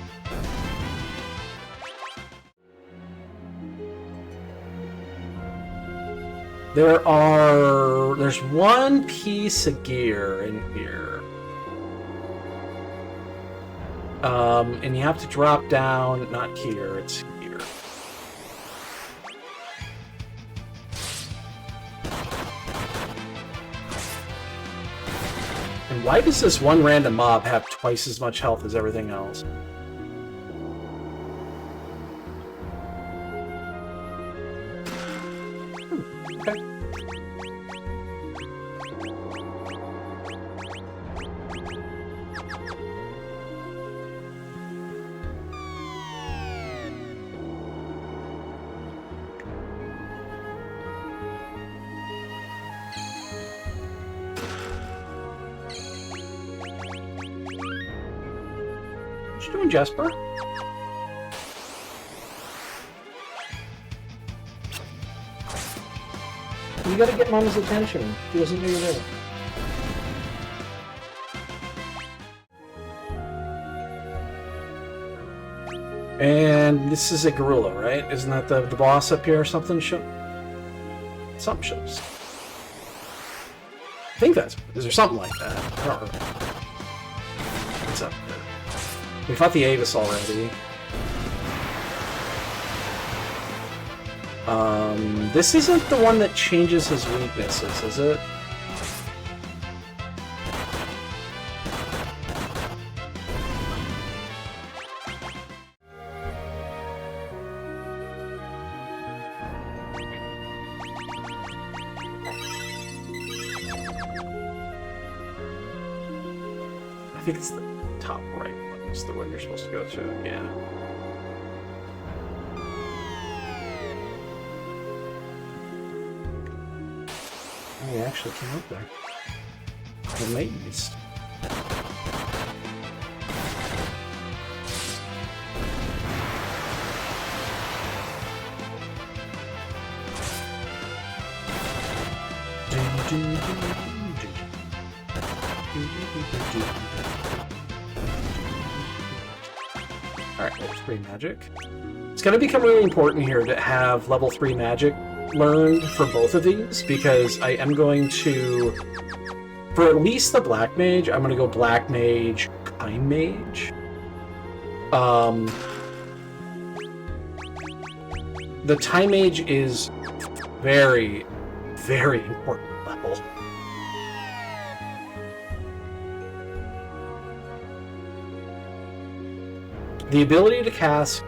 There's one piece of gear in here. And you have to drop down, not here, it's here. And why does this one random mob have twice as much health as everything else? Okay. What you doing, Jasper? You gotta get Mama's attention. She doesn't know you're there. And this is a gorilla, right? Isn't that the boss up here or something? Something shows. I think that's... Is there something like that? I don't remember. What's up there? We fought the Avis already. This isn't the one that changes his weaknesses, is it? I think it's the top right one. It's the one you're supposed to go to, yeah. Oh, we actually came up there. The maze. Alright, level 3 magic. It's going to become really important here to have level 3 magic learned for both of these, because I am going to, for at least the Black Mage, I'm going to go Black Mage, Kind Mage. The Time Mage is very, very important level. The ability to cast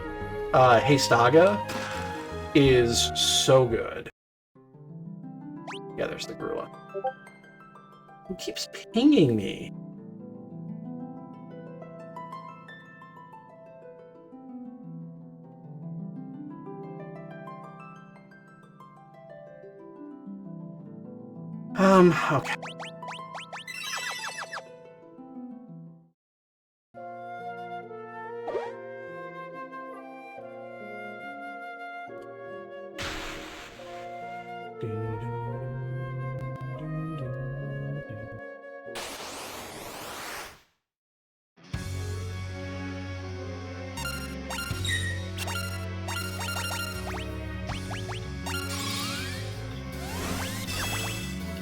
Hastaga is so good. Yeah, there's the gorilla. Who keeps pinging me? Okay.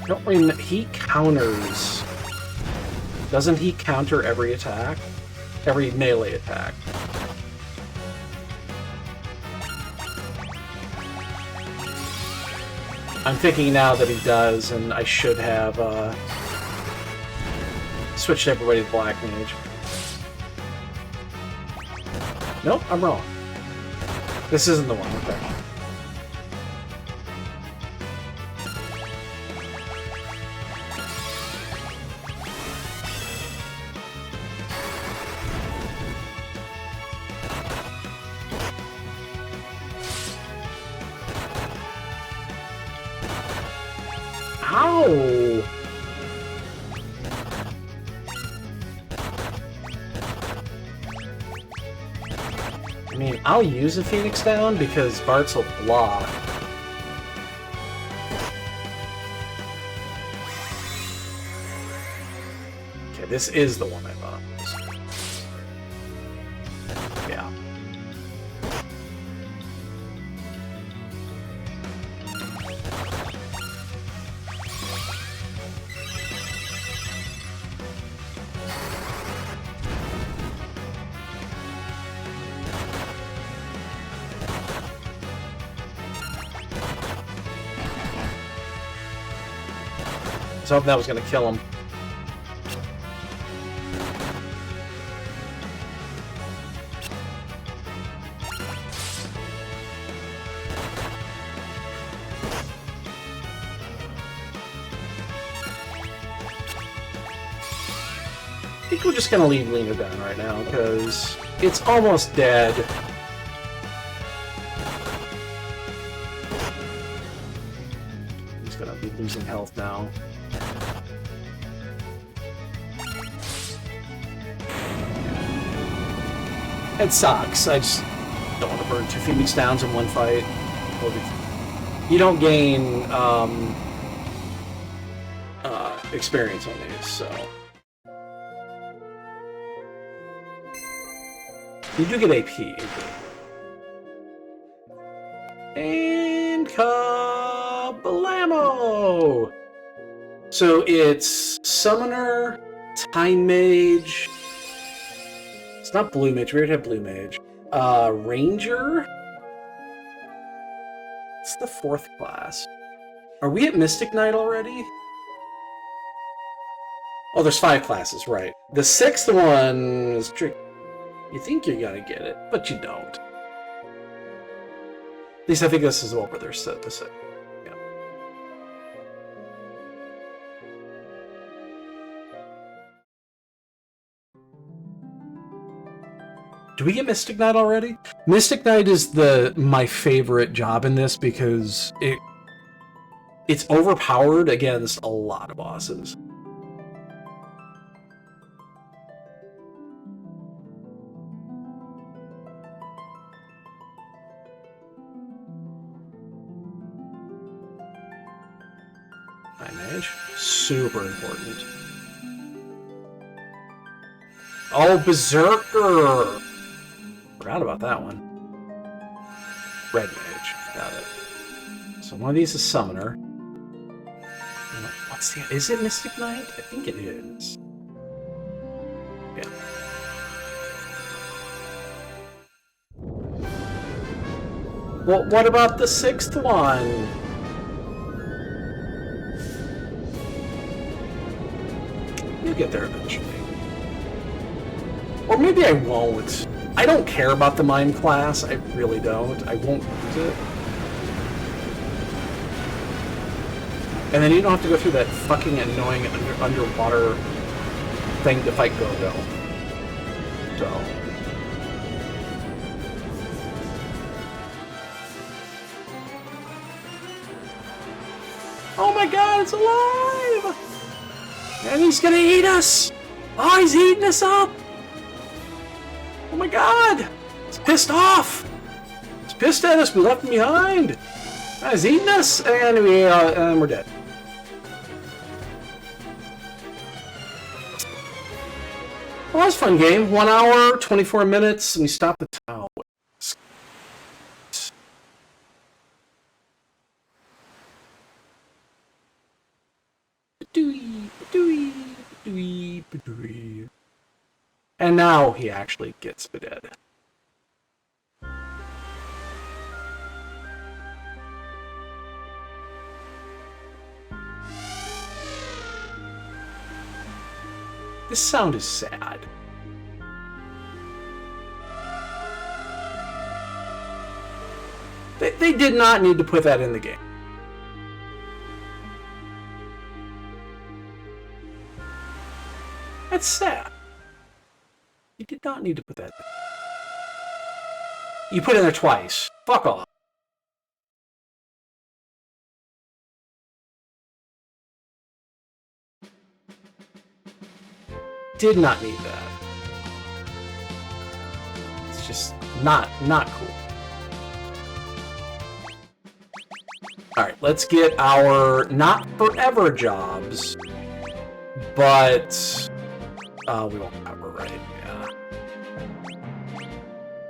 Don't remember. He counters. Doesn't he counter every attack? Every melee attack? I'm thinking now that he does, and I should have switched everybody to Black Mage. Nope, I'm wrong. This isn't the one. Okay. Ow! I mean, I'll use a Phoenix Down because Bartz will block. Okay, this is the one I thought it was. Yeah. I was hoping that was going to kill him. I think we're just going to leave Lena down right now, because it's almost dead. He's going to be losing health now. It sucks. I just don't want to burn 2 Phoenix Downs in one fight. You don't gain experience on these, so... You do get AP. And Kablamo! So it's Summoner, Time Mage... It's not Blue Mage, we already have Blue Mage. Ranger? It's the 4th class. Are we at Mystic Knight already? Oh, there's 5 classes, right. The 6th one is tricky. You think you're gonna get it, but you don't. At least I think this is what they're set to say. Yeah. Do we get Mystic Knight already? Mystic Knight is my favorite job in this because it's overpowered against a lot of bosses. Time Mage, super important. Oh, Berserker! Forgot about that one. Red Mage, got it. So one of these is Summoner. What's the... Is it Mystic Knight? I think it is. Yeah. Well, what about the 6th one? You'll get there eventually. Or maybe I won't. I don't care about the Mime class. I really don't. I won't use it. And then you don't have to go through that fucking annoying underwater thing to fight Go-Go. So... Oh my god, it's alive! And he's gonna eat us! Oh, he's eating us up! Oh my god! He's pissed off! He's pissed at us, we left him behind! He's eating us, and we're dead. Well, that was a fun game. 1 hour, 24 minutes, and we stopped the town. And now he actually gets dead. This sound is sad. They did not need to put that in the game. That's sad. You did not need to put that in. You put it in there twice. Fuck off. Did not need that. It's just not cool. Alright, let's get our not forever jobs, but we won't cover, right? Yeah.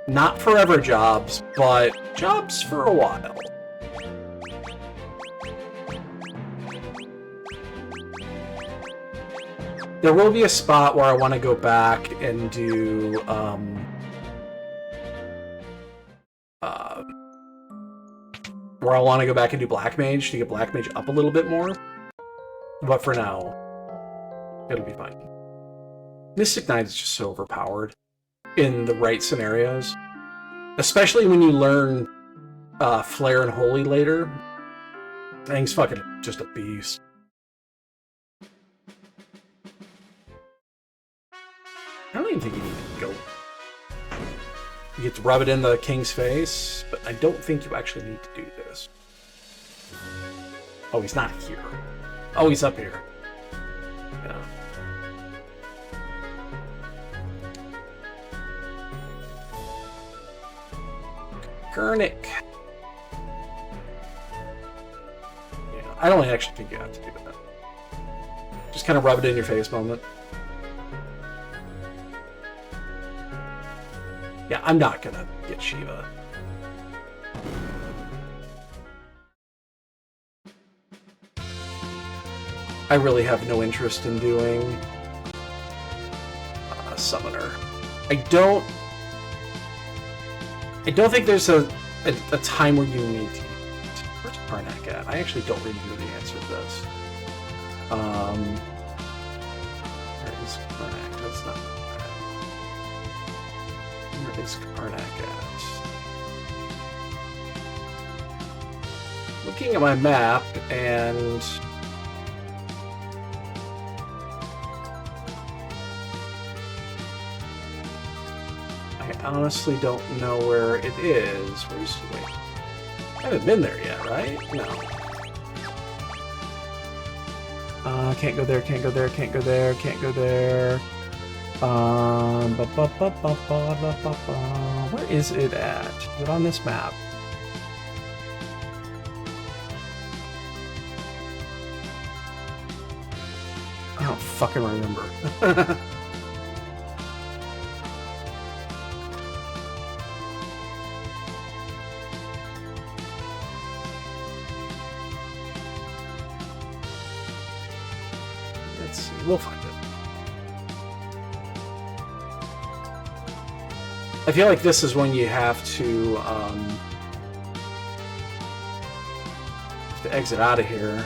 Not forever jobs, but jobs for a while. There will be a spot where I want to go back and do, where I want to go back and do Black Mage to get Black Mage up a little bit more. But for now, it'll be fine. Mystic Knight is just so overpowered in the right scenarios. Especially when you learn Flare and Holy later. That thing's fucking just a beast. I don't even think you need to go. You get to rub it in the king's face, but I don't think you actually need to do this. Oh, he's not here. Oh, he's up here. Yeah. Gurnik. Yeah, I don't actually think you have to do that. Just kind of rub it in your face moment. Yeah, I'm not gonna get Shiva. I really have no interest in doing Summoner. I don't think there's a time where you need to. Where's Karnak at? I actually don't really know the answer to this. Where is Karnak? That's not. Where is Karnak at? Looking at my map, and I honestly don't know where it is. Where's he? Wait. I haven't been there yet, right? No. Can't go there, can't go there, can't go there, can't go there. Where is it at? Is it on this map? I don't fucking remember. Let's see, we'll find it. I feel like this is when you have to exit out of here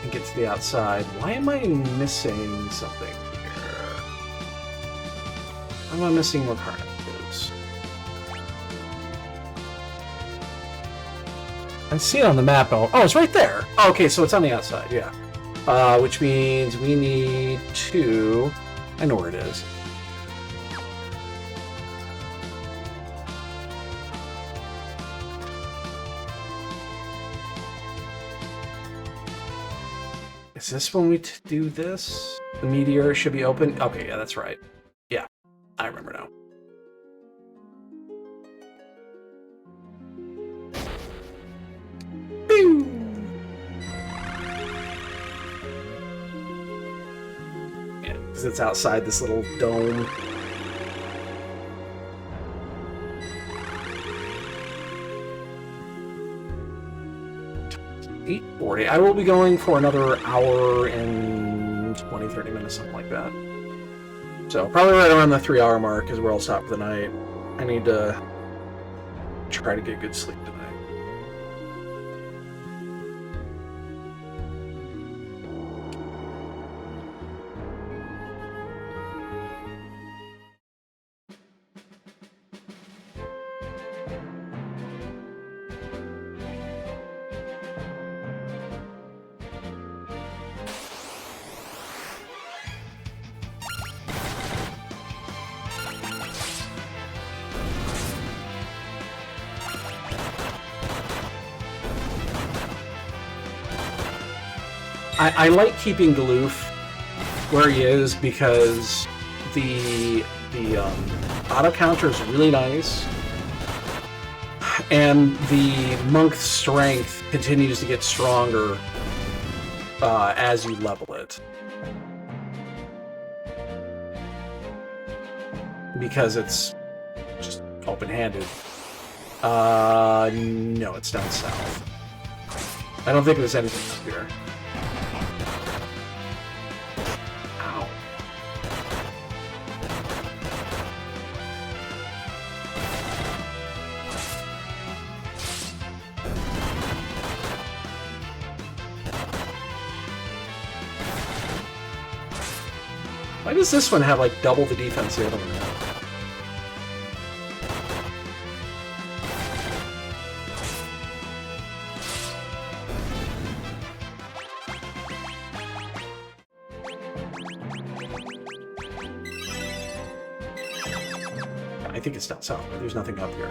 and get to the outside. Why am I missing something here? Why am I missing where Karnak is? I see it on the map. Oh, it's right there. Oh, okay, so it's on the outside, yeah. Which means we need to... I know where it is. Is this when we do this? The meteor should be open? Okay, yeah, that's right. Yeah, I remember now. Pew! Yeah, because it's outside this little dome. .40. I will be going for another hour and 20-30 minutes, something like that. So probably right around the 3-hour mark is where I'll stop for the night. I need to try to get good sleep tonight. I like keeping Galoof where he is because the auto counter is really nice, and the monk's strength continues to get stronger as you level it. Because it's just open-handed. No, it's down south. I don't think there's anything up here. Ow. Why does this one have, like, double the defense the other one has? I think it's down south, but there's nothing up here.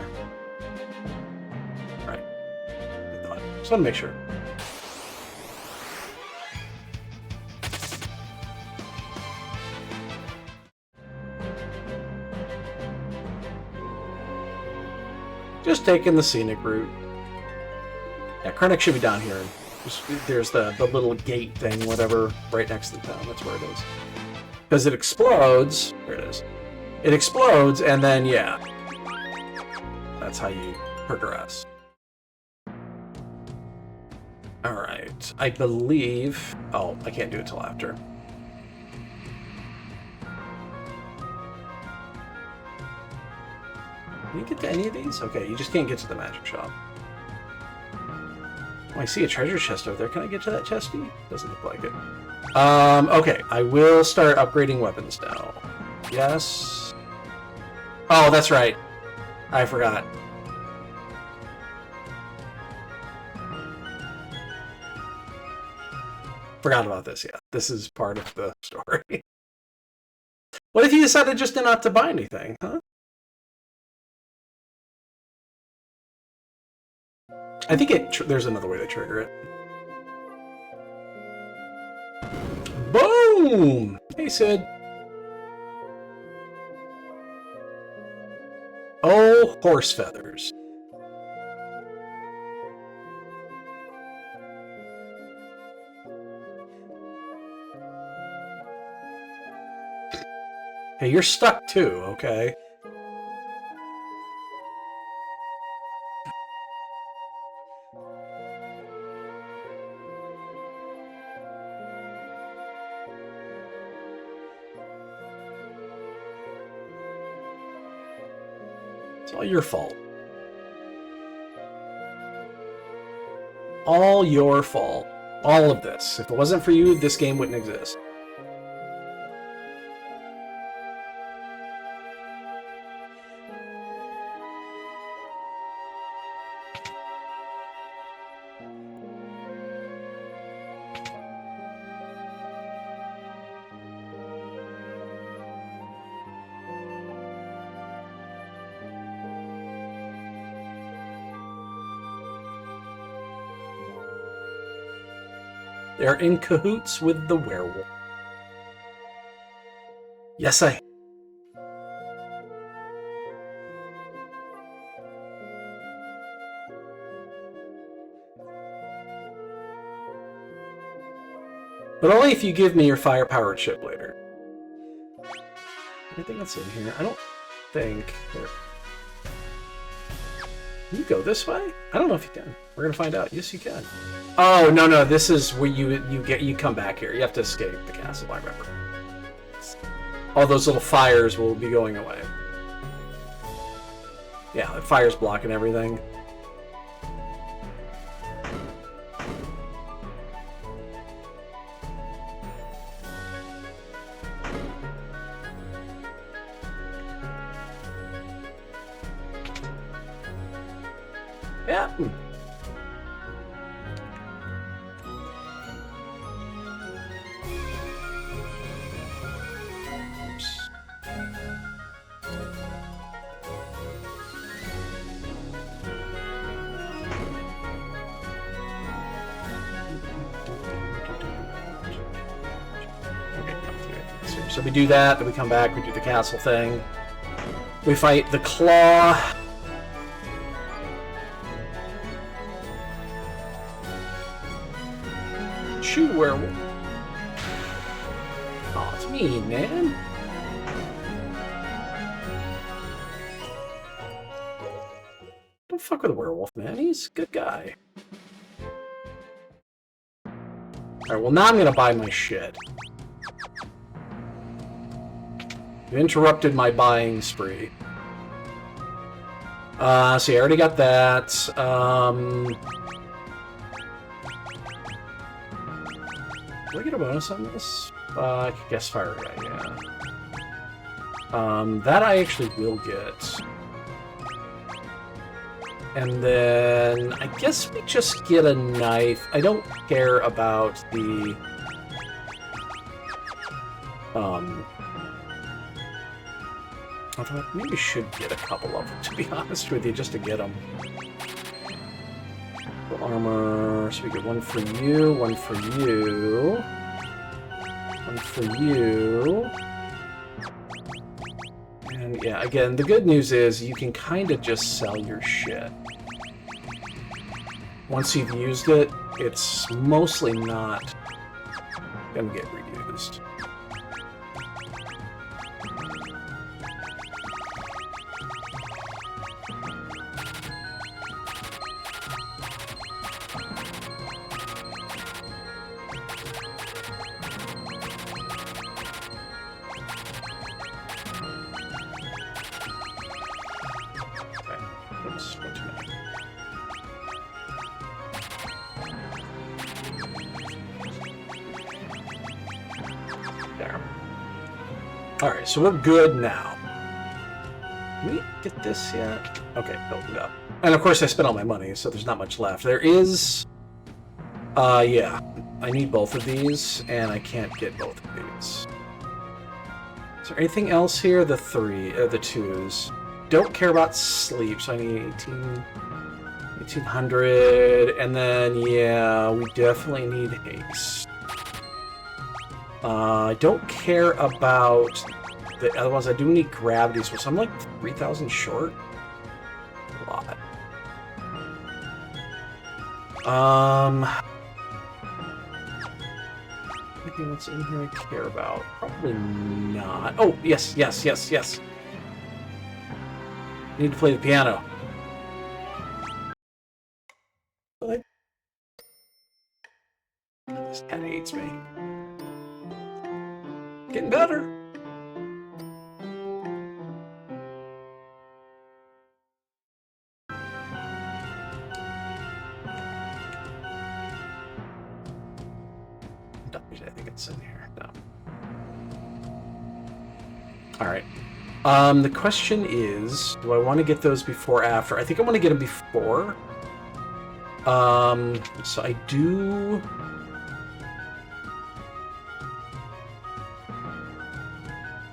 Right. I thought. Just want to make sure. Just taking the scenic route. Yeah, Krennic should be down here. There's the little gate thing, whatever, right next to the town. That's where it is. Because it explodes. There it is. It explodes, and then, yeah. That's how you progress. Alright. I believe... Oh, I can't do it till after. Can you get to any of these? Okay, you just can't get to the magic shop. Oh, I see a treasure chest over there. Can I get to that chesty? Doesn't look like it. Okay. I will start upgrading weapons now. Yes. Oh, that's right. I forgot. Forgot about this, yeah. This is part of the story. What if you decided just not to buy anything, huh? I think there's another way to trigger it. Boom! Hey, Sid. Oh, horse feathers. Hey, you're stuck too, okay? It's all your fault. All your fault. All of this. If it wasn't for you, this game wouldn't exist. They're in cahoots with the werewolf. Yes, I... But only if you give me your fire-powered ship later. Anything else in here? I don't think... There. Can you go this way? I don't know if you can. We're gonna find out. Yes, you can. Oh, no, this is where you come back here. You have to escape the castle, I remember. All those little fires will be going away. Yeah, the fire's blocking everything. Yeah. things here. So we do that, then we come back, we do the castle thing. We fight the Claw. Shoot, werewolf. Oh, it's mean, man. Don't fuck with a werewolf, man. He's a good guy. Alright, well now I'm gonna buy my shit. You interrupted my buying spree. So I already got that. Do I get a bonus on this? I could guess fire guy, yeah. That I actually will get. And then I guess we just get a knife. I don't care about the although I maybe should get a couple of them, to be honest with you, just to get them. Armor, so we get one for you, one for you, one for you. And yeah, again, the good news is you can kind of just sell your shit. Once you've used it, it's mostly not gonna get reused. Alright, so we're good now. Can we get this yet? Okay, building up. And of course I spent all my money, so there's not much left. There is... yeah. I need both of these, and I can't get both of these. Is there anything else here? The the twos. Don't care about sleep, so I need 1800, and then, yeah, we definitely need haste. I don't care about the other ones. I do need gravity, so I'm like 3,000 short. A lot. Anything that's in here I care about? Probably not. Oh, yes, yes, yes, yes. I need to play the piano. This cat hates me. Getting better. I think it's in here. No. Alright. The question is, do I want to get those before or after? I think I want to get them before. So I do...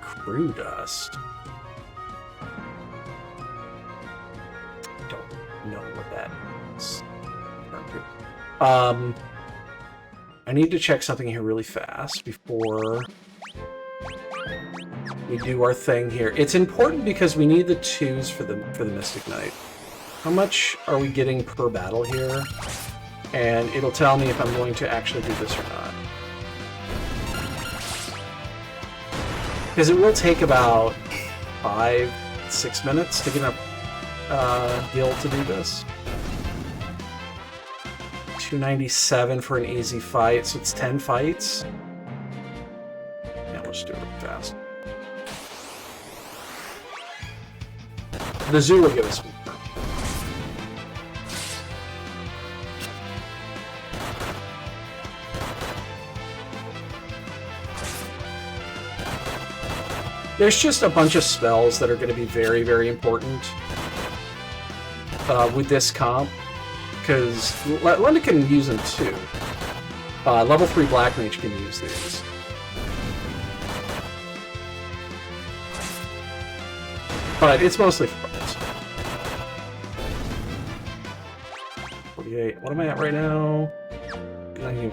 Crew dust. Don't know what that is. I need to check something here really fast before we do our thing here. It's important because we need the twos for the Mystic Knight. How much are we getting per battle here? And it'll tell me if I'm going to actually do this or not. Because it will take about 5-6 minutes to get a guild to do this. 297 for an easy fight, so it's 10 fights. Yeah, we'll just do it really fast. The zoo will give us... There's just a bunch of spells that are going to be very, very important with this comp. Because Linda can use them too. Level 3 Black Mage can use these. But it's mostly for us. 48. What am I at right now?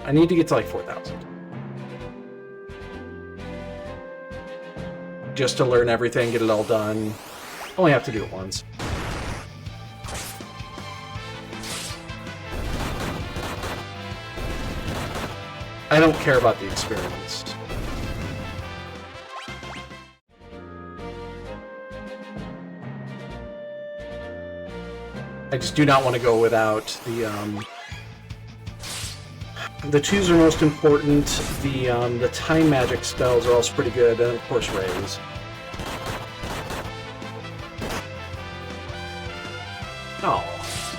I need to get to like 4,000. just to learn everything, get it all done. Only have to do it once. I don't care about the experience. I just do not want to go without the twos are most important. The time magic spells are also pretty good, and of course raise. Oh,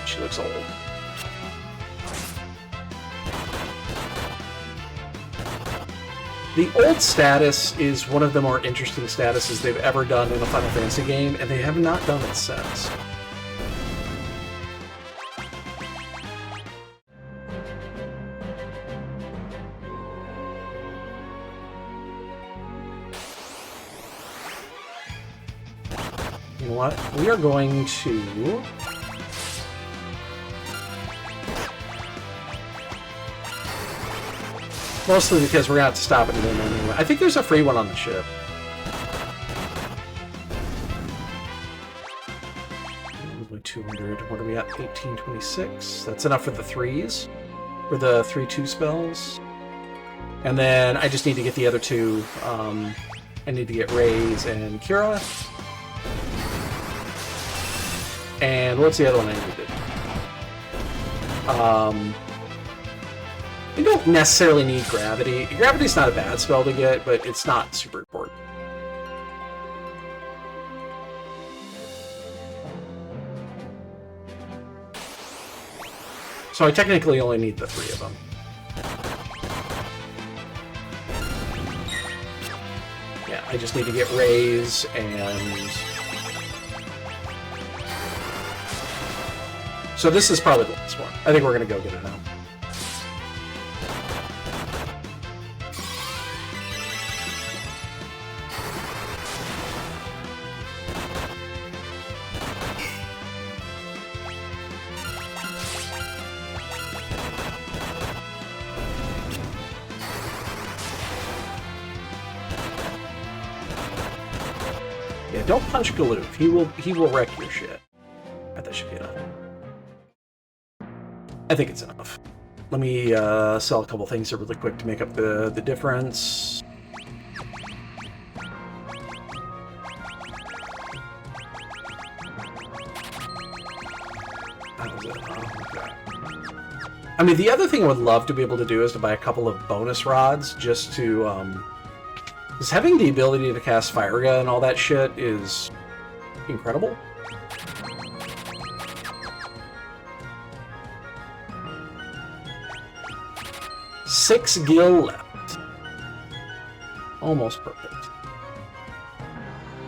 she looks old. The old status is one of the more interesting statuses they've ever done in a Final Fantasy game, and they have not done it since. You know what? We are going to... Mostly because we're going to have to stop it in anyway. I think there's a free one on the ship. Probably 200. What are we at? 1826. That's enough for the threes. For the 3-2 spells. And then I just need to get the other two. I need to get Raze and Kira. And what's the other one I needed? You don't necessarily need Gravity. Gravity's not a bad spell to get, but it's not super important. So I technically only need the 3 of them. Yeah, I just need to get Raze and... So this is probably the last one. I think we're going to go get it now. Yeah, don't punch Galoof. He will wreck your shit. That should be enough. I think it's enough. Let me sell a couple things here really quick to make up the difference. How was it? Oh, okay. I mean, the other thing I would love to be able to do is to buy a couple of bonus rods just to, because having the ability to cast Fire Gun and all that shit is incredible. Six gil left. Almost perfect.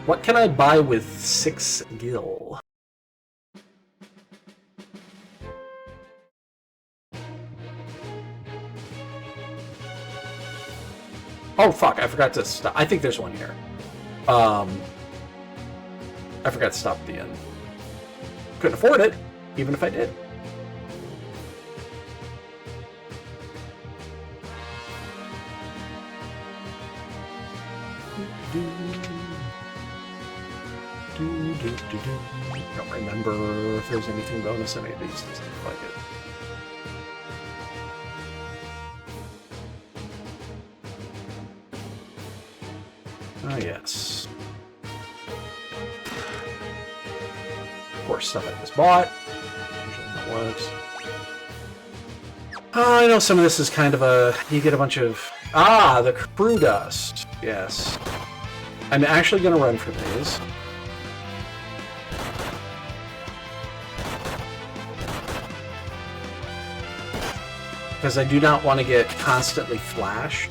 What can I buy with 6 gil? Oh fuck, I forgot to stop. I think there's one here. I forgot to stop at the end. Couldn't afford it, even if I did. Don't remember if there's anything bonus in any of these. Doesn't look like it. Ah, yes. Of course, stuff I just bought. Usually that works. I know some of this is kind of a... You get a bunch of... Ah, the crew dust. Yes. I'm actually going to run for these. Because I do not want to get constantly flashed.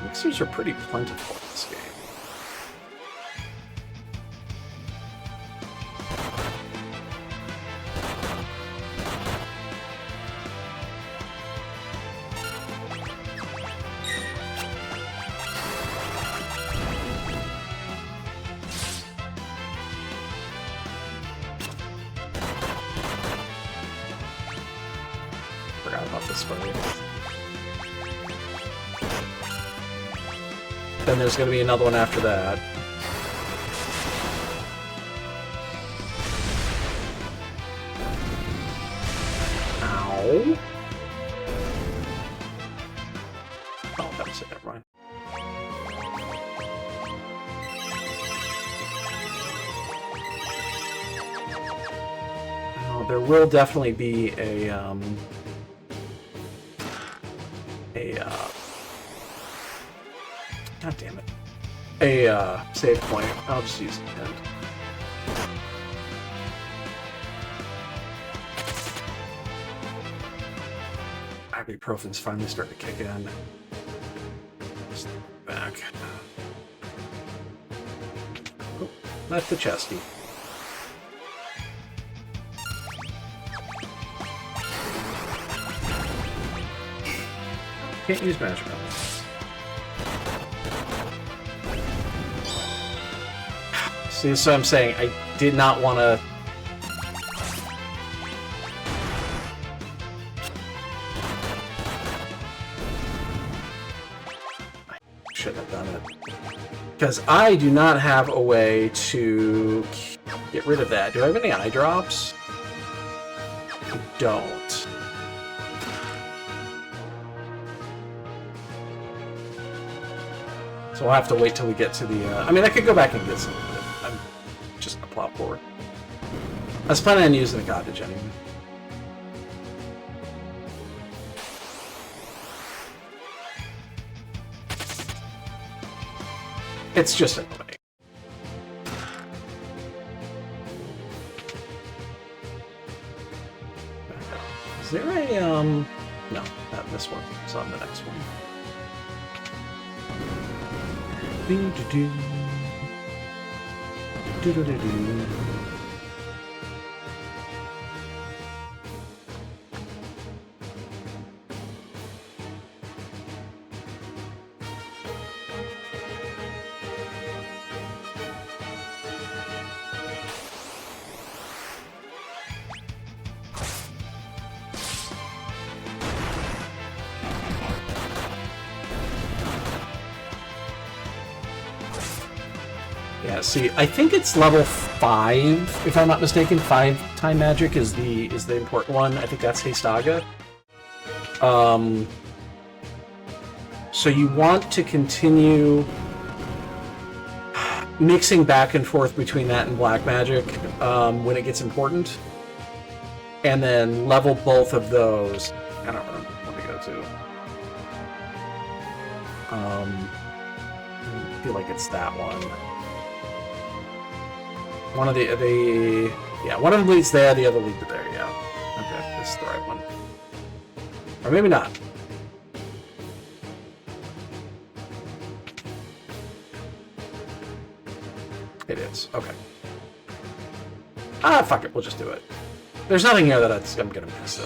Mixers are pretty plentiful in this game. this fight. Then there's going to be another one after that. Ow. Oh, that was it. Never mind. Oh, there will definitely be a God damn it. A save point. I'll just use the end. Ibuprofen's finally starting to kick in. Just back. Oh, left the chesty. Can't use magic on this. See, so I'm saying I did not want to. I shouldn't have done it. Because I do not have a way to get rid of that. Do I have any eye drops? I don't. So we'll have to wait till we get to the. I mean, I could go back and get some. I'm just gonna plow forward. I was planning on using the cottage anyway. It's just annoying. Is there a no, not this one. It's on the next one. Do-do-do. Do-do-do-do. Yeah, see, I think it's level 5, if I'm not mistaken. 5 time magic is the important one. I think that's Heistaga. So you want to continue mixing back and forth between that and black magic when it gets important, and then level both of those. I don't remember what to go to. I feel like it's that one. One of the yeah, one of them leads there, the other leads there. Yeah, okay, this is the right one, or maybe not. It is. Okay. Ah, fuck it. We'll just do it. There's nothing here that I'm gonna miss.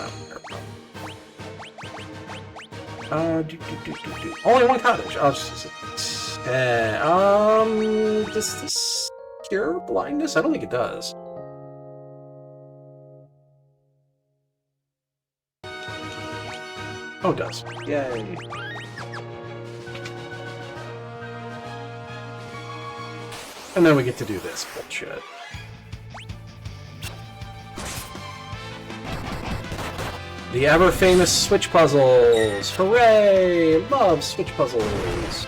Only one cottage. I'll just use it. Does this cure blindness? I don't think it does. Oh, it does. Yay. And then we get to do this bullshit. The ever-famous switch puzzles! Hooray! Love switch puzzles!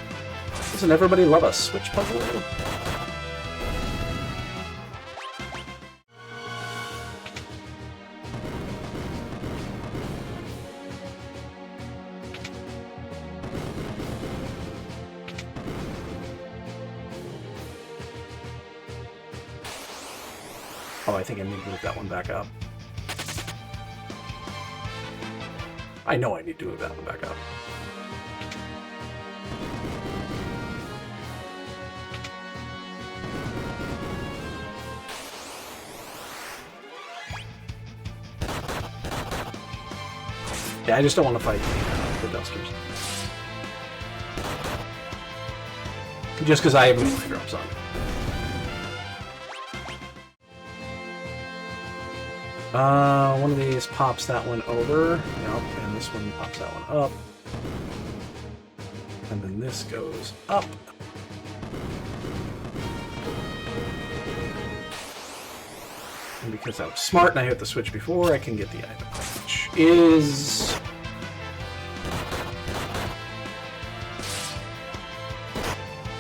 Doesn't everybody love a switch puzzle? Oh, I think I need to move that one back up. I know I need to move that one back up. Yeah, I just don't want to fight the dusters. Just because I have no drops on. One of these pops that one over. Yep, and this one pops that one up. And then this goes up. And because I was smart and I hit the switch before, I can get the item, which is...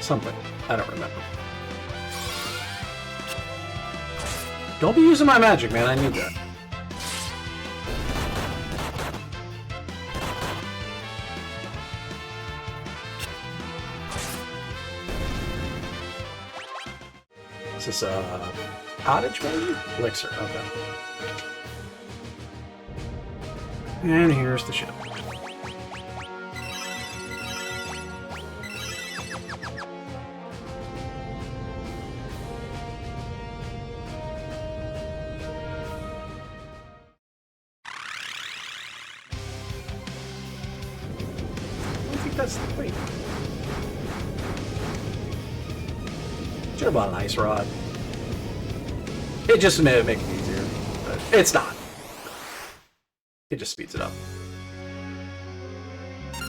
something. I don't remember. Don't be using my magic, man. I need that. Is this a cottage, maybe? Elixir, okay. And here's the ship. Wait. Should have bought an ice rod. It just made it make it easier, but it's not. It just speeds it up.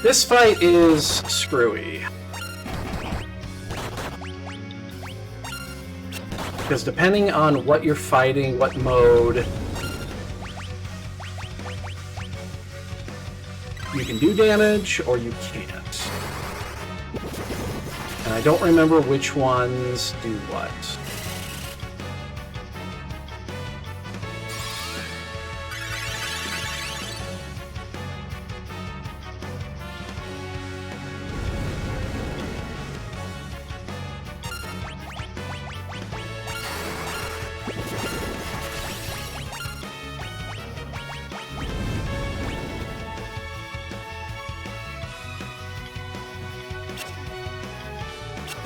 This fight is screwy. Because depending on what you're fighting, what mode, you can do damage or you can't. And I don't remember which ones do what.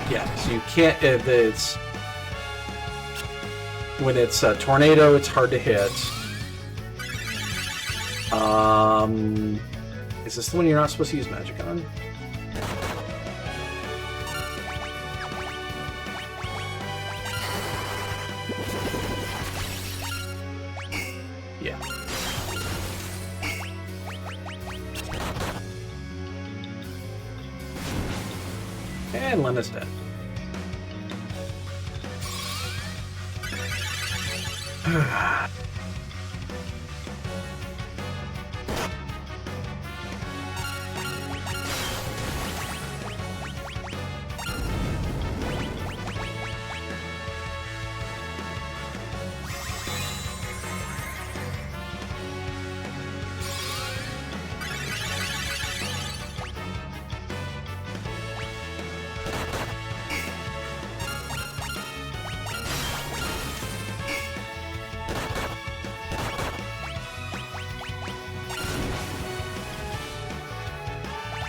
Yeah, so you can't, when it's a tornado, it's hard to hit. Is this the one you're not supposed to use magic on? Yeah. And Lena's dead.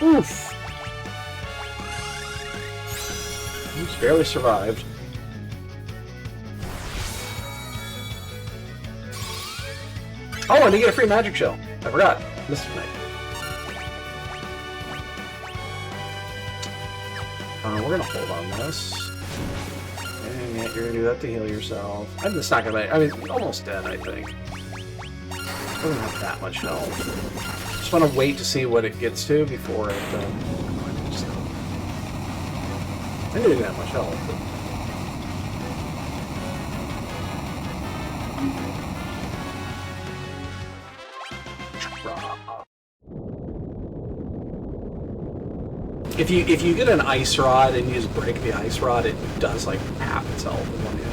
Oof! He's barely survived. Oh, and you get a free magic shell. I forgot. Missed it tonight. We're gonna hold on this. And yeah, you're gonna do that to heal yourself. I'm just not gonna. I mean, almost dead, I think. Doesn't have that much health. Just want to wait to see what it gets to before it. I didn't have much health. But... If you get an ice rod and you just break the ice rod, it does like half its health in one hit.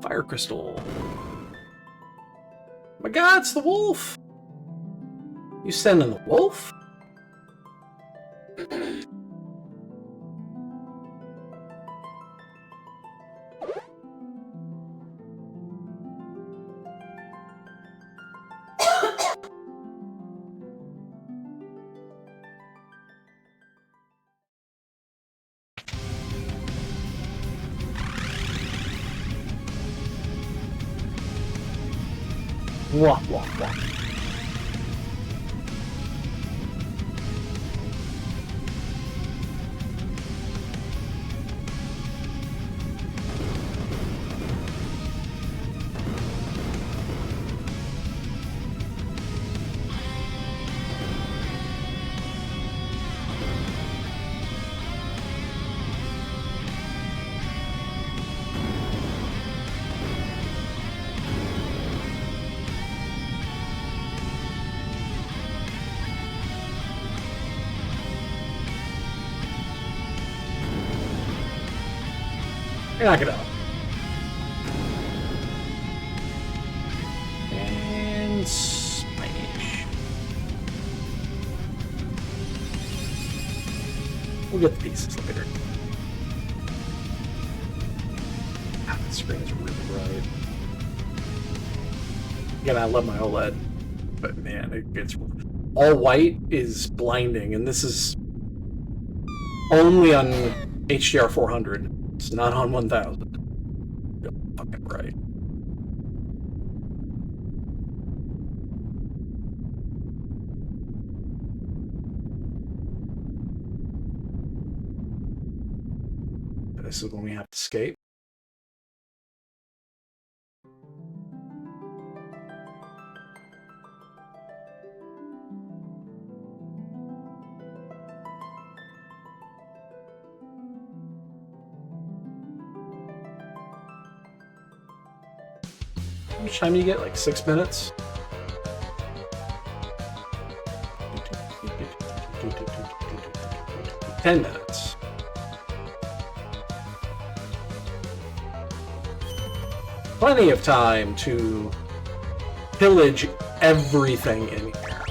Fire crystal. My God, it's the wolf! You sending the wolf? Wah, wah, wah. Knock it out. And smash. We'll get the pieces later. Ah, the screen is really bright. Again, I love my OLED, but man, it gets all white is blinding, and this is only on HDR 400. It's not on 1000. Real fucking bright. This is when we have to escape. How much time do you get? Like 6 minutes? $10 minutes. Plenty of time to pillage everything in here.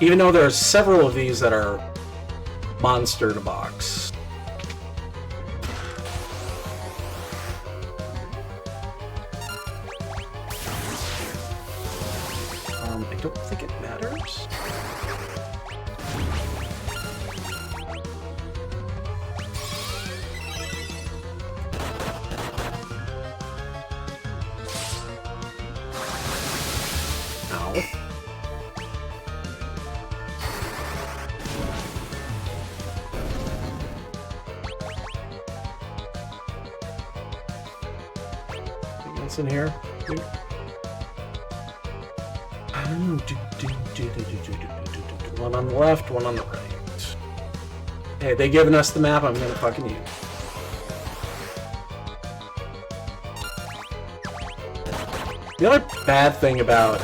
Even though there are several of these that are monster to box. I don't think it matters. Ow. In here. One on the left, one on the right. Hey, they giving us the map, I'm gonna fucking use. The other bad thing about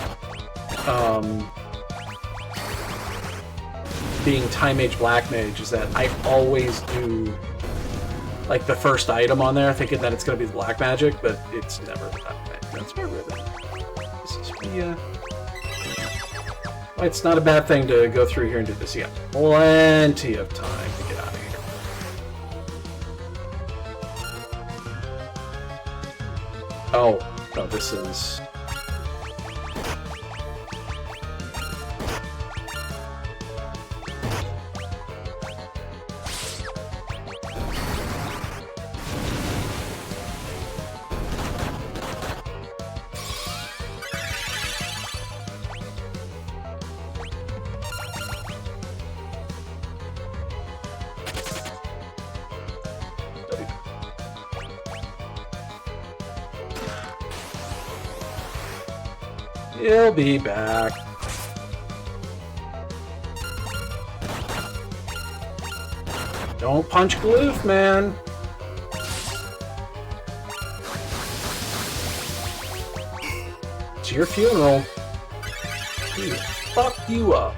being Time Age Black Mage is that I always do like the first item on there, thinking that it's going to be the black magic, but it's never that. That's my ribbon. This is the, it's not a bad thing to go through here and do this. Yeah, plenty of time to get out of here. Oh, no, this is... He'll be back. Don't punch Gloof, man. It's your funeral. He fucked you up.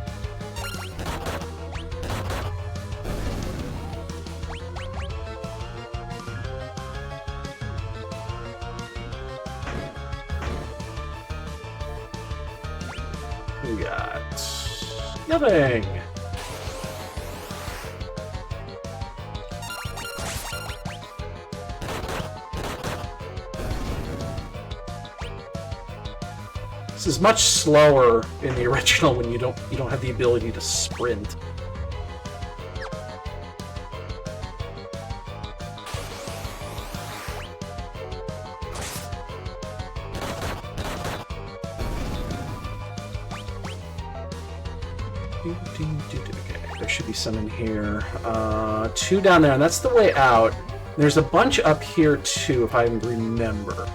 We got nothing. This is much slower in the original when you don't have the ability to sprint. Okay, there should be some in here. 2 down there, and that's the way out. There's a bunch up here, too, if I remember.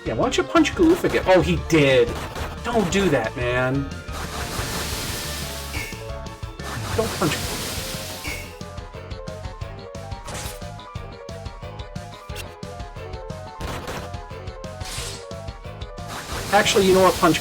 Yeah, why don't you punch Galoof again? Oh, he did! Don't do that, man. Don't punch Galoof. Actually, you know what? Punch.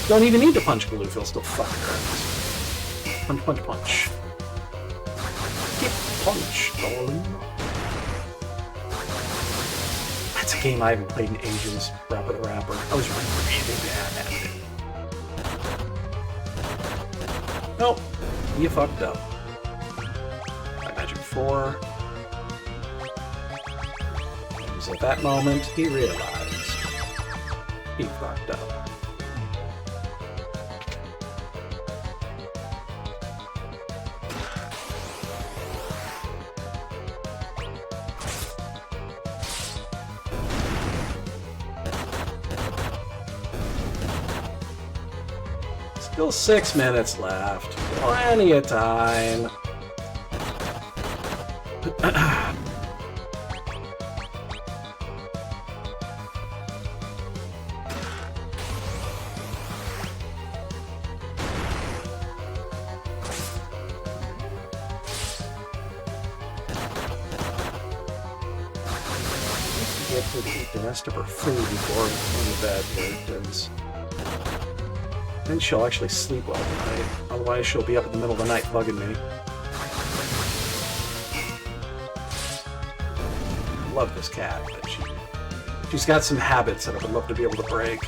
Don't even need to punch Galoof, he'll still fuck your ass. Punch, punch, punch. Get punched, darling. That's a game I haven't played in ages. Rapper the Rapper. I was really bad at it. Nope. You fucked up. My magic 4. It was at that moment he realized he fucked up. Still 6 minutes left. Plenty of time. Get her to eat the rest of her food before going to bed here, because then she'll actually sleep well tonight. Otherwise, she'll be up in the middle of the night bugging me. I love this cat, but she's got some habits that I would love to be able to break.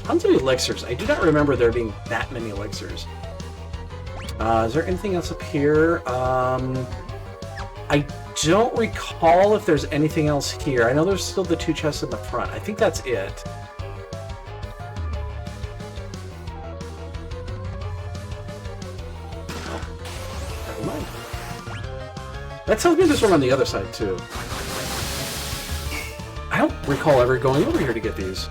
Tons of elixirs. I do not remember there being that many elixirs. Is there anything else up here? I don't recall if there's anything else here. I know there's still the 2 chests in the front. I think that's it. Oh, never mind. That tells me there's one on the other side, too. I don't recall ever going over here to get these.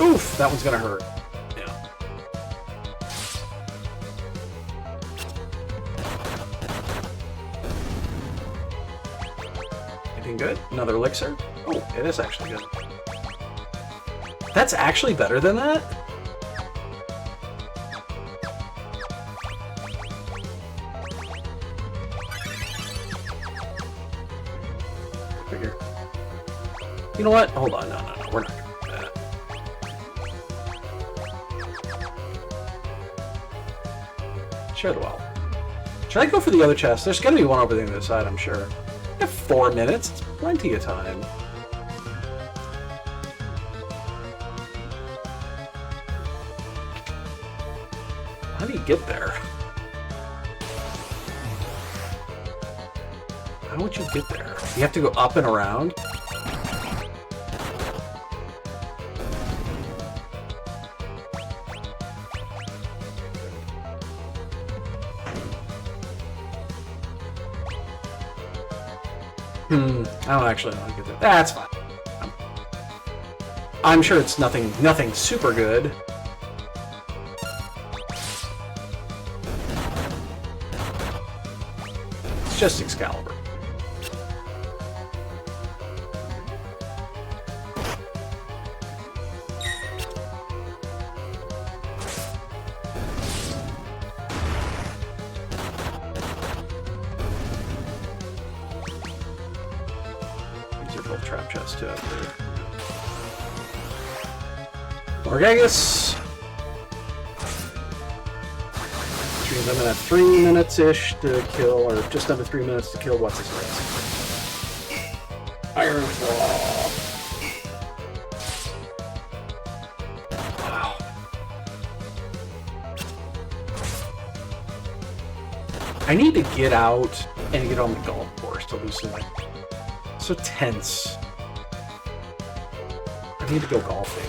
Oof, that one's gonna hurt. Yeah. Anything good? Another elixir? Oh, it is actually good. That's actually better than that? Figure. You know what? Hold on, no, we're not. Share the well. Should I go for the other chest? There's gonna be one over the other side, I'm sure. I have 4 minutes. It's plenty of time. How do you get there? How would you get there? You have to go up and around? I don't actually know how to get there. That's fine. I'm sure it's nothing super good. It's just Excalibur. chest too, I believe. Morgagus. I'm gonna have 3 minutes-ish to kill, or just under 3 minutes to kill what's his face. Iron Claw. Wow. I need to get out and get on the golf course to loosen my... So tense. I need to go golfing.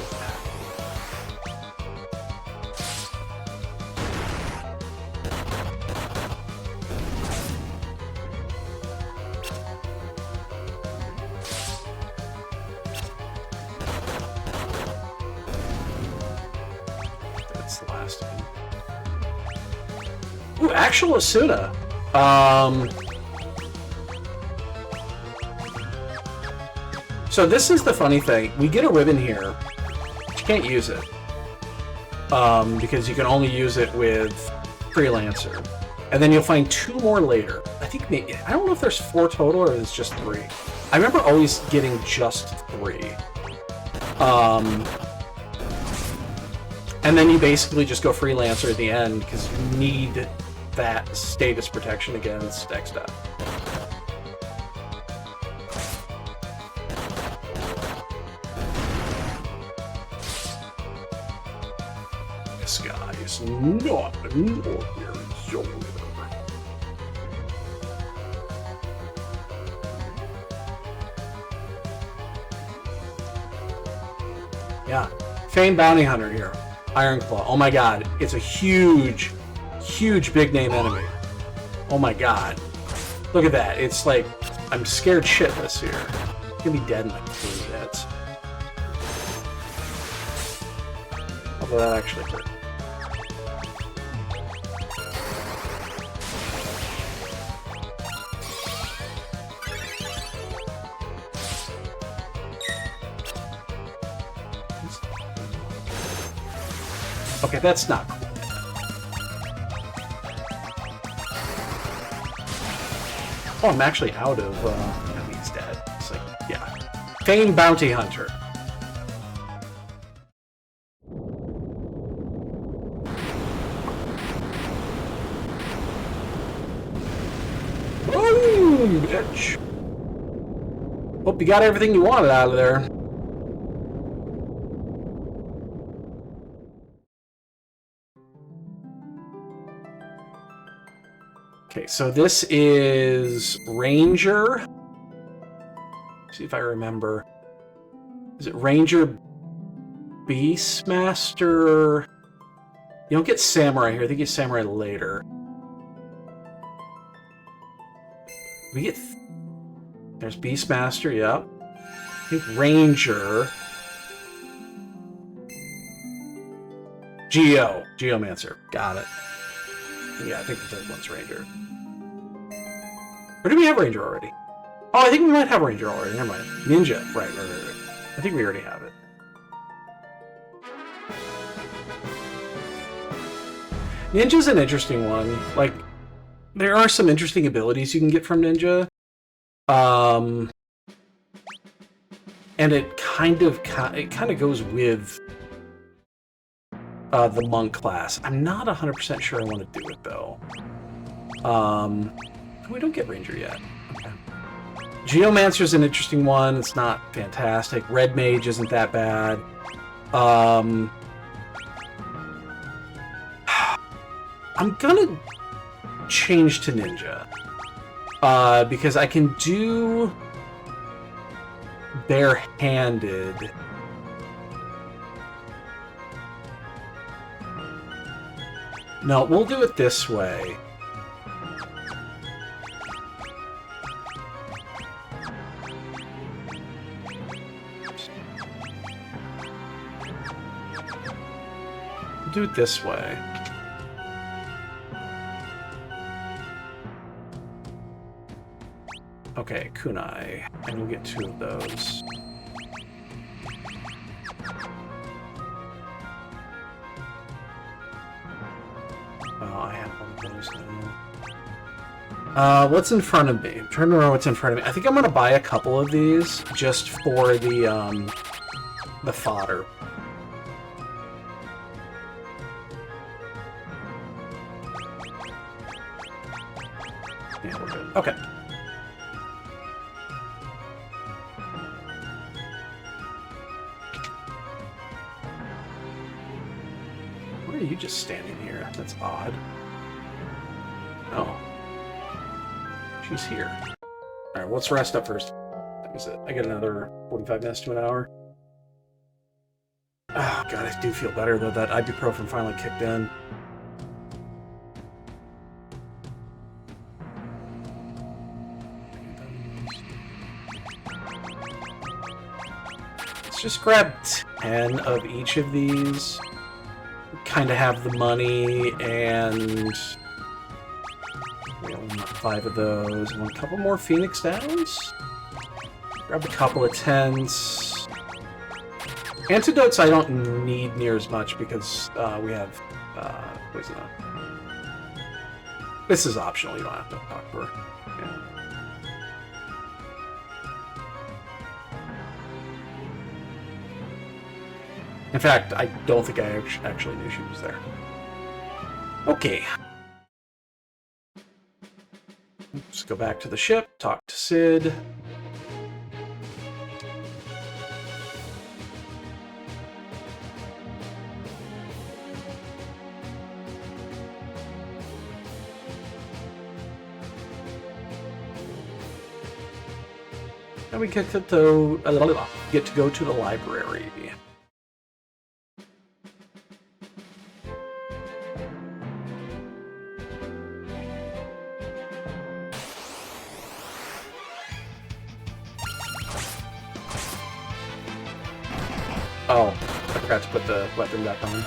Ooh, actual Asuna. So this is the funny thing. We get a ribbon here, but you can't use it. Because you can only use it with Freelancer. And then you'll find 2 more later. I think maybe, I don't know if there's 4 total or it's just 3. I remember always getting just 3. And then you basically just go Freelancer at the end because you need that status protection against X-Dot. This guy is not an ordinary soldier. Yeah, famed bounty hunter here. Iron Claw. Oh my god, it's a huge, huge big name enemy. Oh my god. Look at that. It's like, I'm scared shitless here. I'm gonna be dead in like 3 minutes. Although that actually hurt. Okay, that's not cool. Oh, I'm actually out of, he's dead. It's like, yeah. Famed bounty hunter. Boom, bitch. Hope you got everything you wanted out of there. Okay, so this is Ranger. Let's see if I remember. Is it Ranger Beastmaster? You don't get Samurai here. I think you get Samurai later. We get... There's Beastmaster, yep. I think Ranger. Geomancer. Got it. Yeah, I think the third one's Ranger. Or do we have Ranger already? Oh, I think we might have Ranger already. Never mind. Ninja. Right. I think we already have it. Ninja's an interesting one. Like, there are some interesting abilities you can get from Ninja. And it kind of goes with the monk class. I'm not 100% sure I want to do it though. We don't get Ranger yet. Okay. Geomancer's an interesting one. It's not fantastic. Red Mage isn't that bad. I'm gonna change to Ninja. Because I can do bare-handed. No, we'll do it this way. We'll do it this way. Okay, kunai. And we'll get 2 of those. Oh, I have one of those now. What's in front of me? I'm trying to remember what's in front of me. I think I'm gonna buy a couple of these just for the fodder. Yeah, we're good. Okay. Why are you just standing here? That's odd. Oh. She's here. Alright, let's rest up first. That was it. I get another 45 minutes to an hour. Oh, God, I do feel better, though. That ibuprofen finally kicked in. Let's just grab 10 of each of these. Kind of have the money, and... we only want 5 of those. And a couple more Phoenix Downs. Grab a couple of 10s. Antidotes I don't need near as much because we have poison up. This is optional, you don't have to talk for. Yeah. In fact, I don't think I actually knew she was there. Okay. Let's go back to the ship, talk to Sid. And we get to go to the library. Oh, I forgot to put the weapon back on.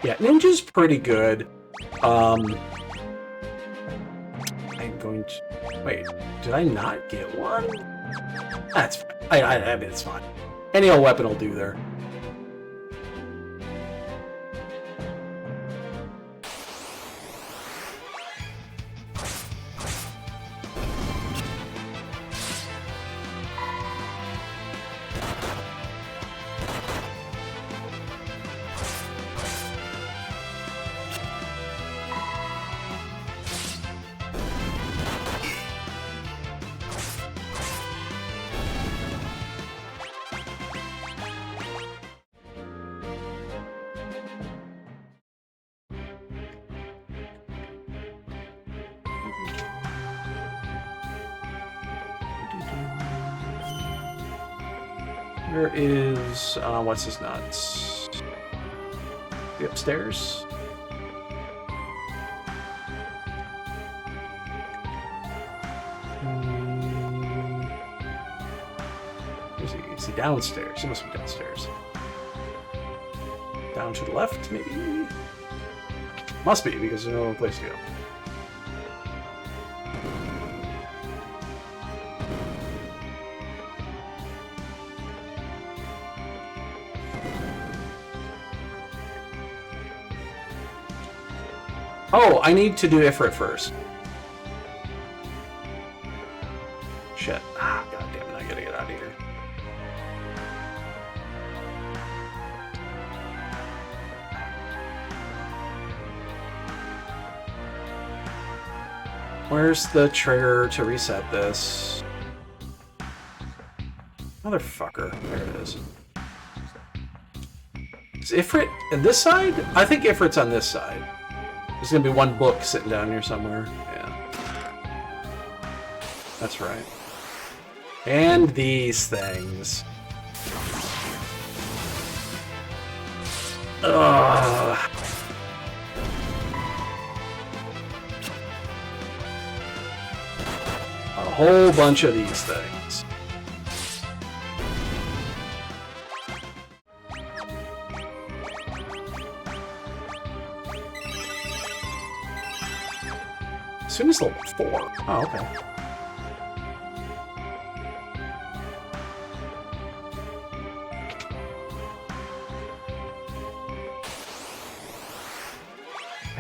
Yeah, Ninja's pretty good. I'm going to... Wait, did I not get one? That's fine. I mean, it's fine. Any old weapon will do there. Where is, what's his nuts? Be upstairs? Where's he? Is he downstairs? He must be downstairs. Down to the left, maybe? Must be, because there's no place to go. Oh, I need to do Ifrit first. Shit. Ah, god damn it, I gotta get out of here. Where's the trigger to reset this? Motherfucker. There it is. Is Ifrit on this side? I think Ifrit's on this side. There's gonna be one book sitting down here somewhere. Yeah. That's right. And these things. Ugh. A whole bunch of these things. As soon as level 4. Oh, okay.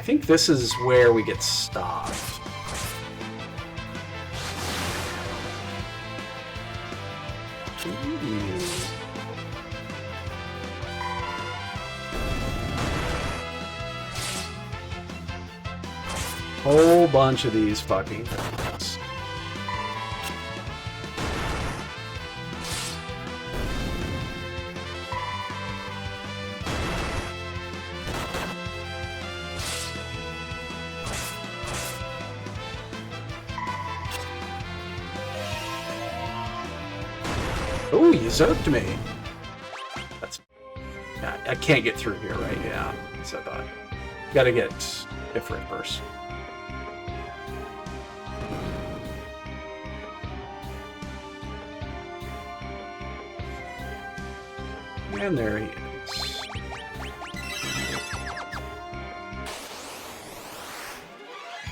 think this is where we get stopped. Ooh. Whole bunch of these fucking things. Oh, you zerked me. That's... Yeah, I can't get through here, right? Yeah, that's what I thought. Gotta get different first. And there he is.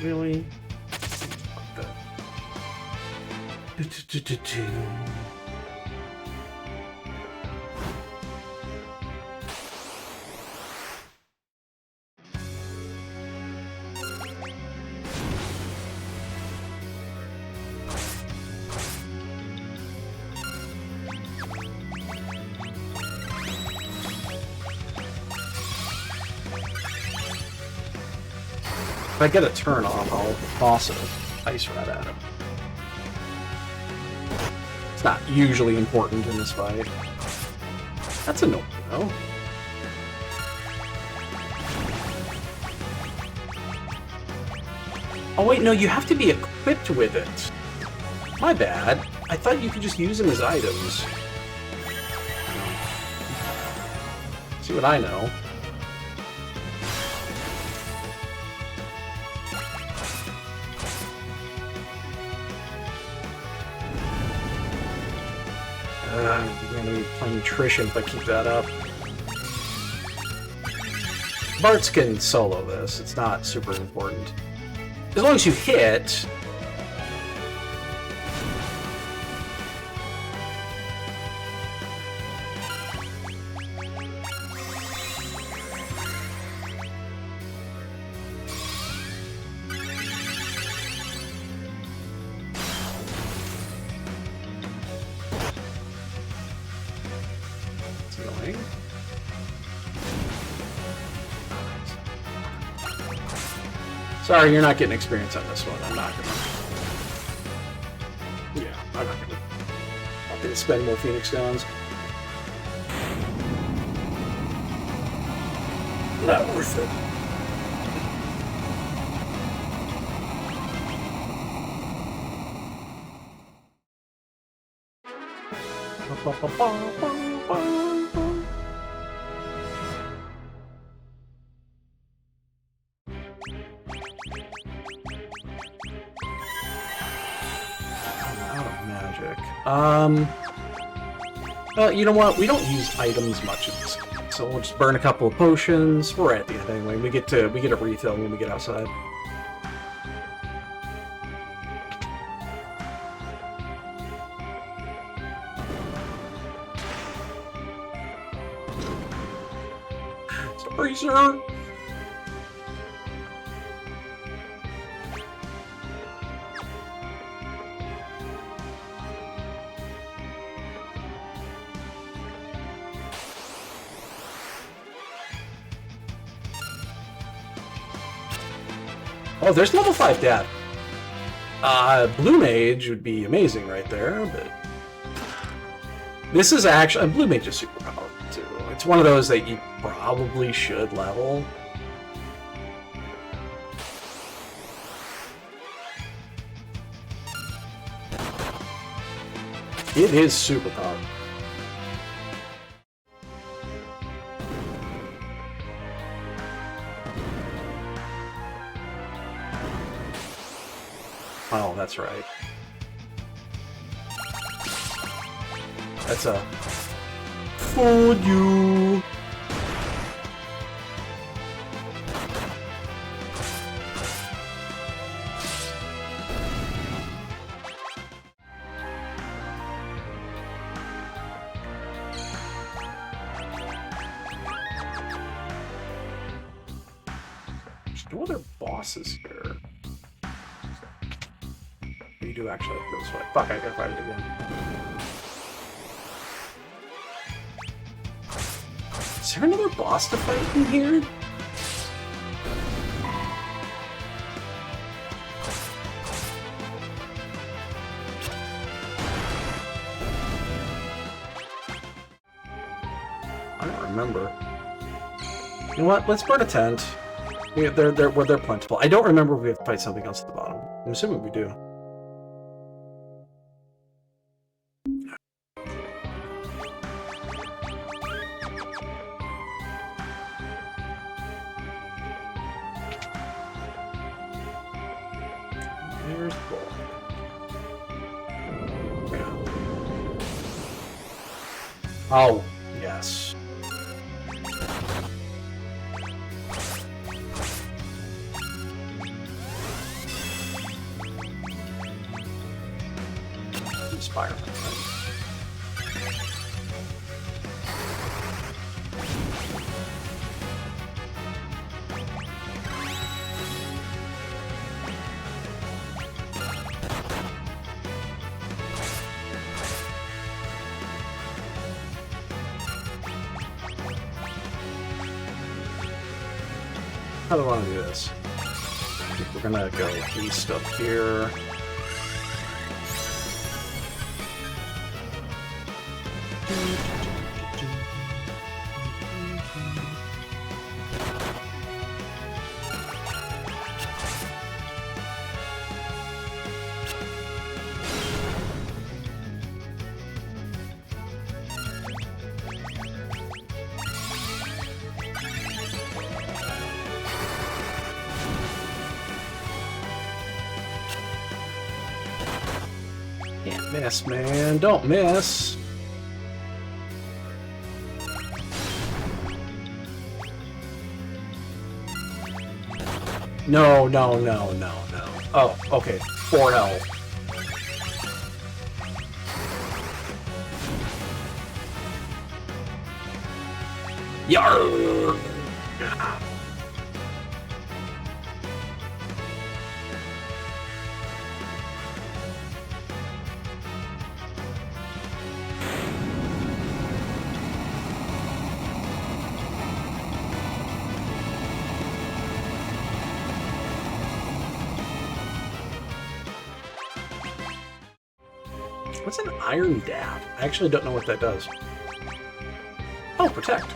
Really? What the... If I get a turn off, I'll toss a ice rat at him. It's not usually important in this fight. That's annoying, though. Oh wait, no, you have to be equipped with it. My bad. I thought you could just use them as items. See what I know. I'm gonna be playing attrition if I keep that up. Bart's can solo this, it's not super important. As long as you hit... Sorry, you're not getting experience on this one. I'm not gonna... Yeah, I'm not gonna spend more Phoenix Stones. Not worth it. You know what? We don't use items much in this game, so we'll just burn a couple of potions. We're at the end anyway. We get a refill when we get outside. Sorry, sir. Oh, there's level 5 data. Blue Mage would be amazing right there, but... This is actually... Blue Mage is super powerful, too. It's one of those that you probably should level. It is super powerful. Oh, that's right. That's a... For you! No other bosses here. You do actually have to go this way. Fuck, I gotta fight it again. Is there another boss to fight in here? I don't remember. You know what? Let's burn a tent. They're plentiful. I don't remember if we have to fight something else at the bottom. I'm assuming we do. There's the ball. Oh, yes. Inspire. How do I want to do this? I think we're gonna go east up here. Can't miss, man. Don't miss. No, no, no, no, no. Oh, okay. 4 health. Yarr! What's an iron dab? I actually don't know what that does. Oh, protect.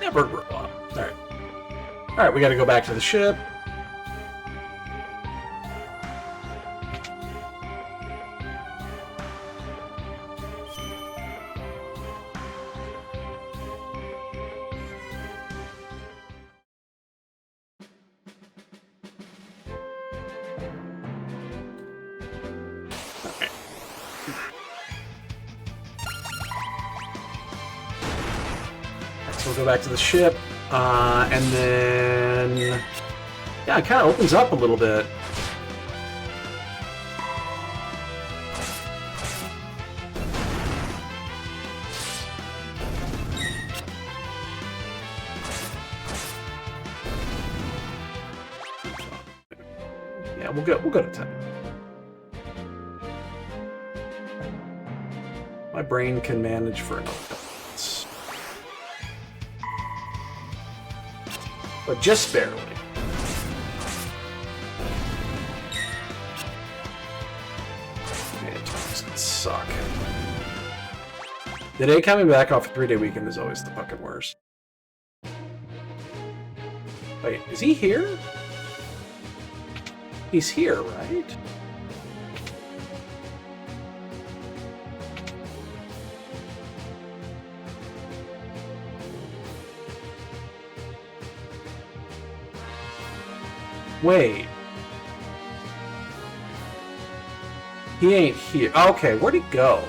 Never grow up. Alright. Alright, we gotta go back to the ship. So we'll go back to the ship, and then... Yeah, it kind of opens up a little bit. Yeah, we'll go to 10. My brain can manage for another couple minutes. But just barely. Man, it's gonna suck. The day coming back off a 3-day weekend is always the fucking worst. Wait, is he here? He's here, right? Wait. He ain't here. Okay, where'd he go?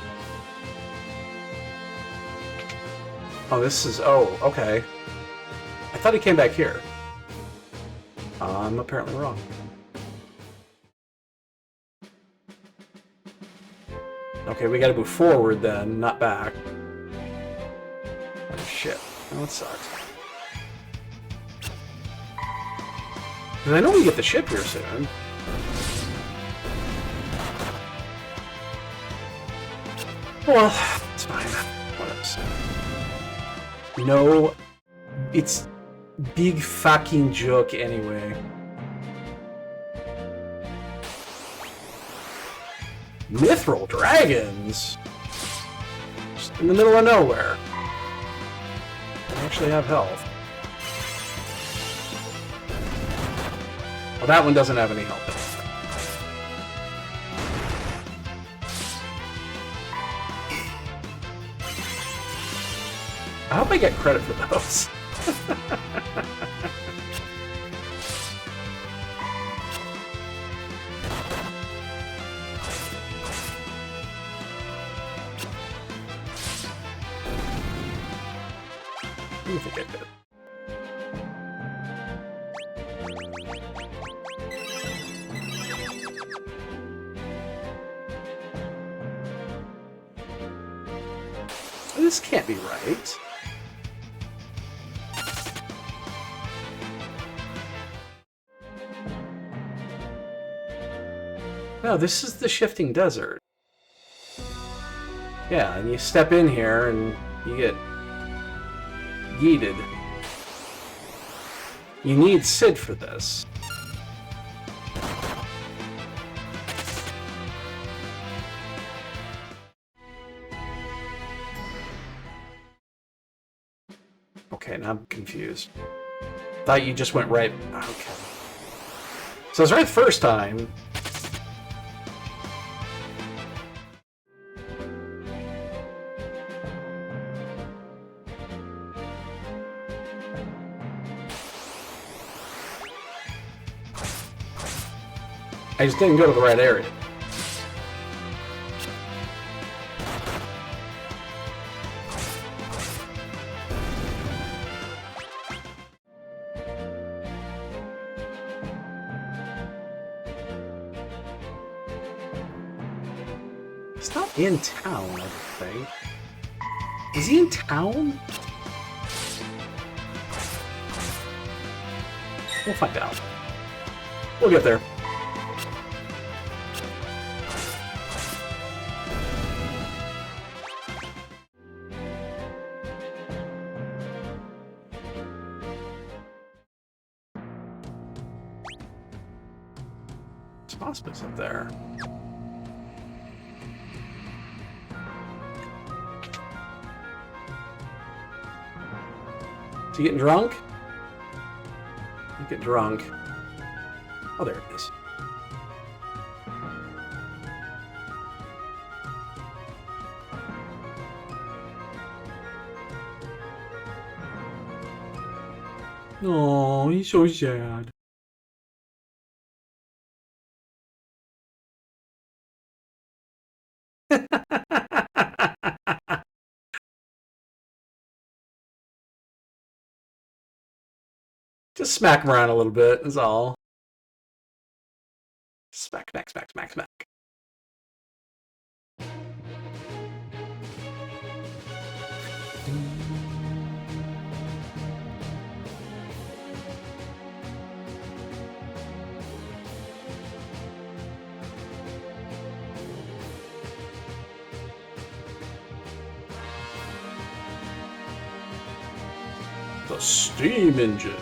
Oh, this is... Oh, okay. I thought he came back here. I'm apparently wrong. Okay, we gotta move forward then, not back. Oh, shit. Oh, that sucks. I know we get the ship here soon. Well, it's fine. Whatever. No, it's big fucking joke anyway. Mithril dragons? Just in the middle of nowhere. They actually have health. Well, that one doesn't have any health. I hope I get credit for those. I don't think I did. This can't be right. No, this is the shifting desert. Yeah, and you step in here and you get yeeted. You need Sid for this. Okay, now I'm confused. Thought you just went right... Okay. So I was right the first time. I just didn't go to the right area. He's not in town, I don't think. Is he in town? We'll find out. We'll get there. There's hospice up there. Is he getting drunk? You get drunk. Oh, there it is. Oh, he's so sad. Just smack him around a little bit, is all. Smack, smack, smack, smack, smack. The steam engine.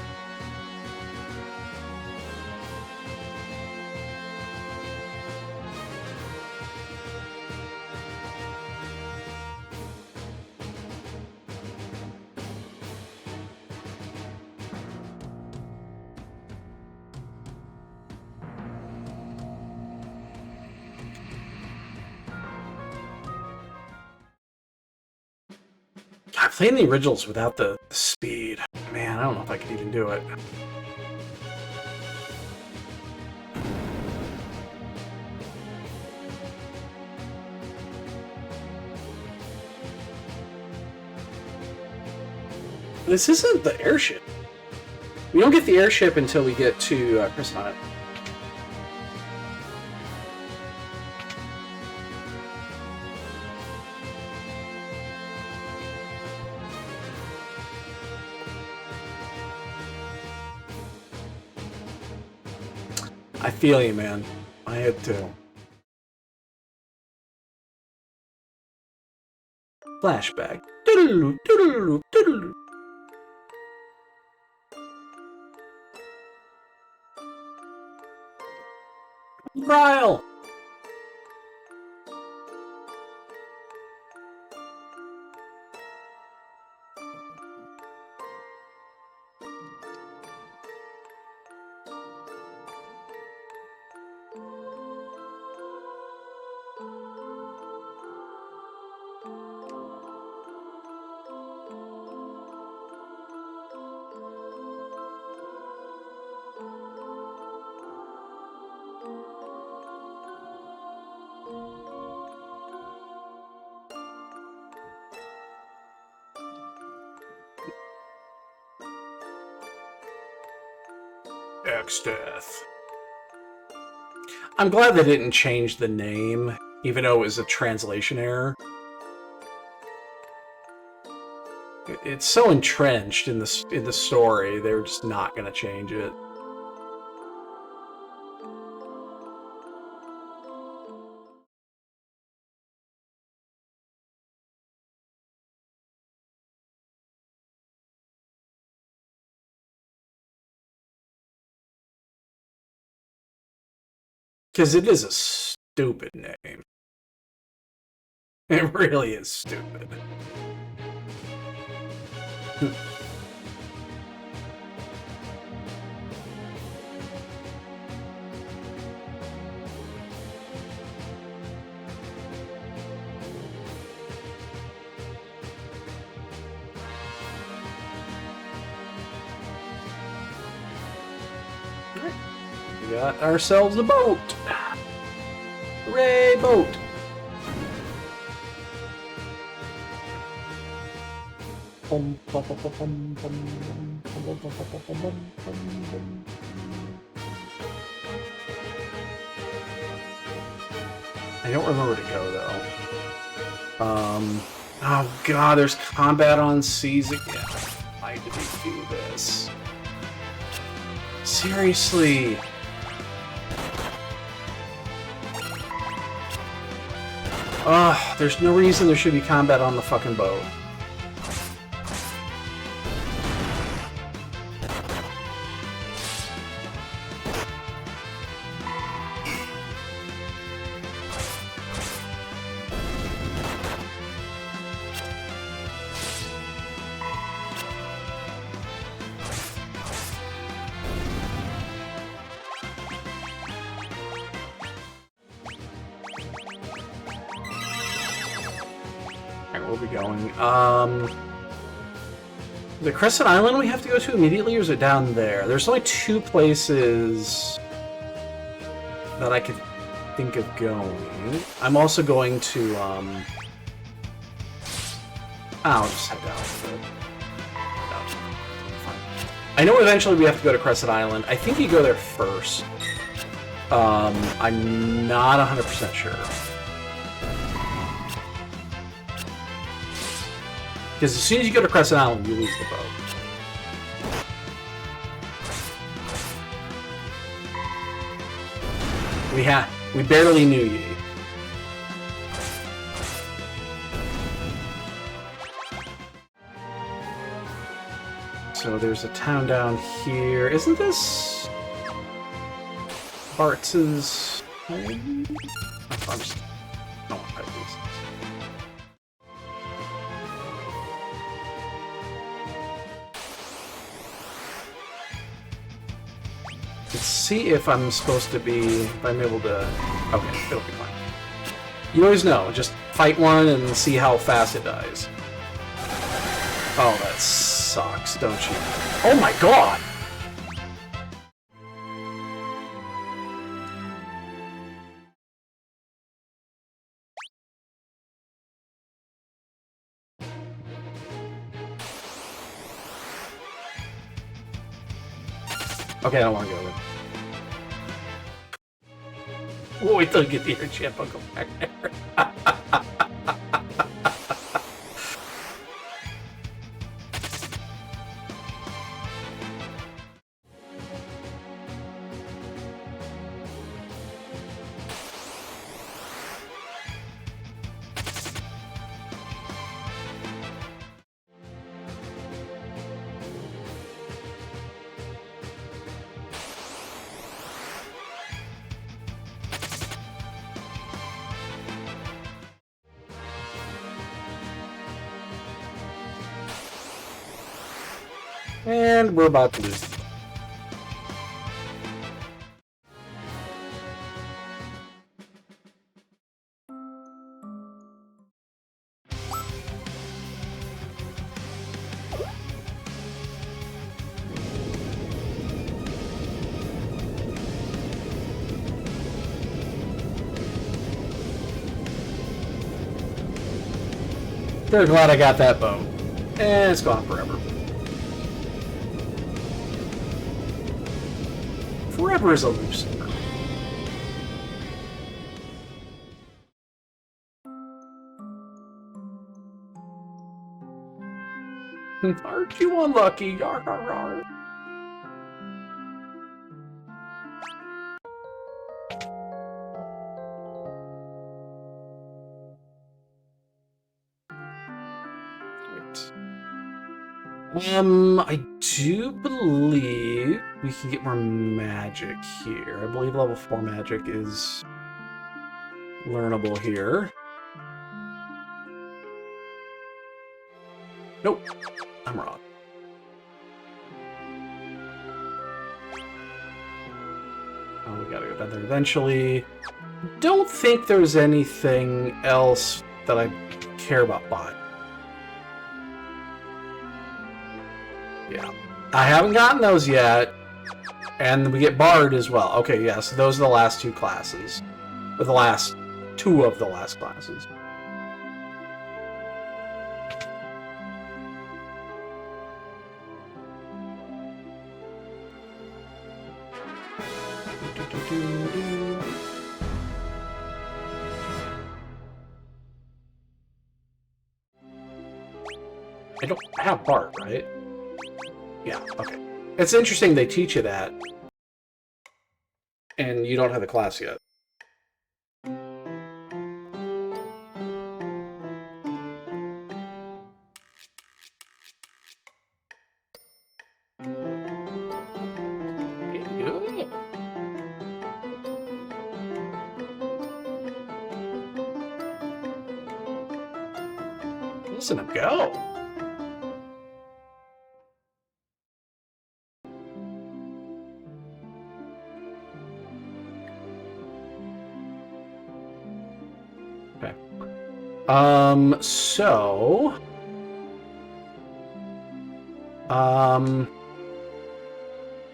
Playing the originals without the speed. Man, I don't know if I could even do it. This isn't the airship. We don't get the airship until we get to Crescent Island. I feel you, man. I had to. Flashback. Doodaloo, doodaloo, doodaloo. Ryle! X-Death. I'm glad they didn't change the name, even though it was a translation error. It's so entrenched in the story, they were just not going to change it. Because it is a stupid name. It really is stupid. We got ourselves a boat. Hooray, boat. I don't remember where to go though. Oh god, there's combat on seas again. Why did we do this? Seriously. Ugh, there's no reason there should be combat on the fucking boat. The Crescent Island we have to go to immediately, or is it down there? There's only two places that I could think of going. I'm also going to, I'll just head down a bit. I know eventually we have to go to Crescent Island. I think you go there first. I'm not 100% sure. Because as soon as you go to Crescent Island, you lose the boat. We barely knew you. So there's a town down here. Isn't this Bartz's home? I'm just, I don't want to type these. Let's see if I'm supposed to be, if I'm able to, okay, it'll be fine. You always know, just fight one and see how fast it dies. Oh, that sucks, don't you? Oh my god! Okay, I don't want to go there. We'll wait till you get the air champ. I'll go back there. And we're about to lose. They're glad I got that bone. And it's gone forever. Forever is a loose number. Aren't you unlucky? Yar, yar, yar. I do believe we can get more magic here. I believe level 4 magic is learnable here. Nope, I'm wrong. Oh, we gotta go down there eventually. Don't think there's anything else that I care about buying. Yeah. I haven't gotten those yet. And we get Bard as well. Okay, yeah, so those are the last two classes. Or the last two of the last classes. I don't have Bard, right? Yeah, okay. It's interesting they teach you that, and you don't have the class yet. Listen to go. Okay. So... I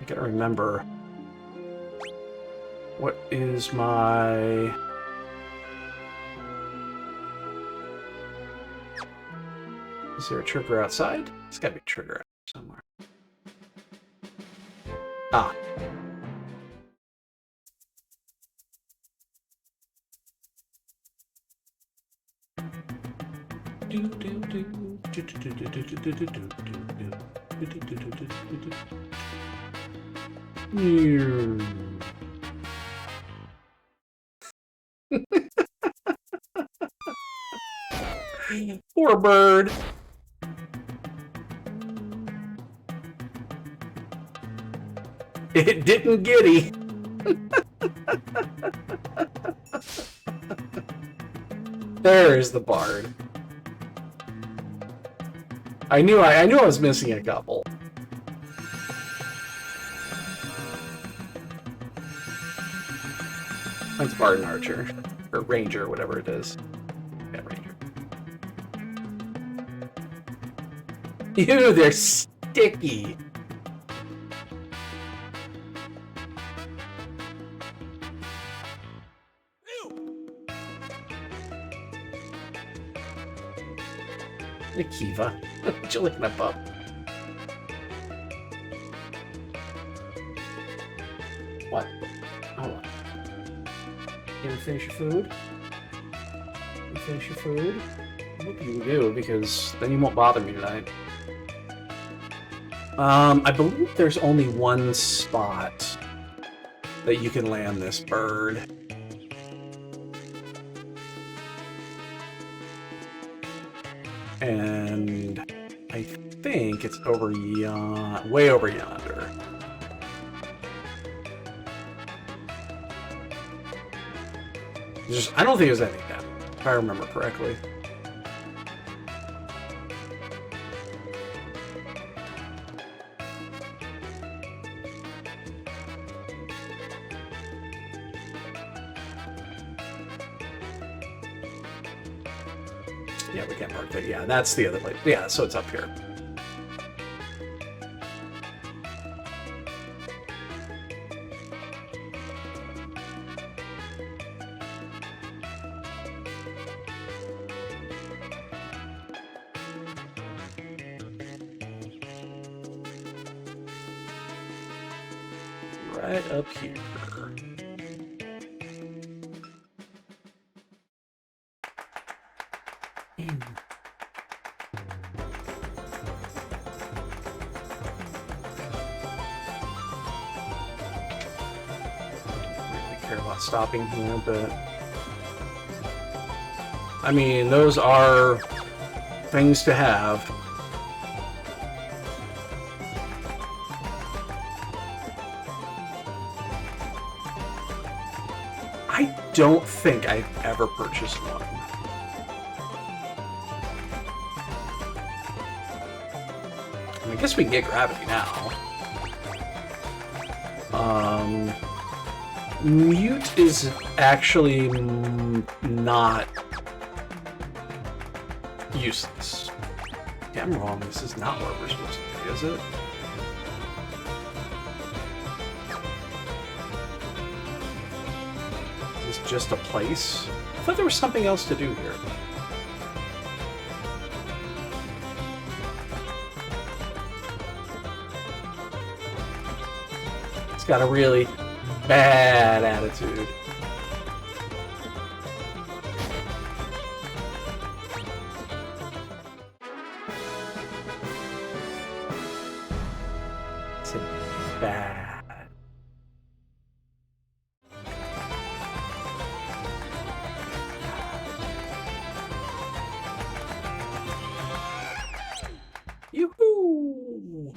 gotta remember... What is my... Is there a trigger outside? There's gotta be a trigger out somewhere. Ah. Poor bird. It didn't giddy. There's the Bard. I knew I was missing a couple. That's Bard and Archer. Or Ranger, whatever it is. Yeah, Ranger. Ew, they're sticky. Akiva, what you looking up? What? Oh. You gonna finish your food? You finish your food? I hope you do, because then you won't bother me tonight. I believe there's only one spot that you can land this bird. And I think it's over way over yonder. I don't think there's anything down, if I remember correctly. Yeah, we can't park there. Yeah, that's the other place. Yeah, so it's up here. Right up here. Care about stopping here, but I mean, those are things to have. I don't think I've ever purchased one. I guess we can get gravity now. Mute is actually not useless. Yeah, I'm wrong. This is not where we're supposed to be, is it? Is this just a place? I thought there was something else to do here. It's got a really bad attitude. It's bad. Yoo-hoo!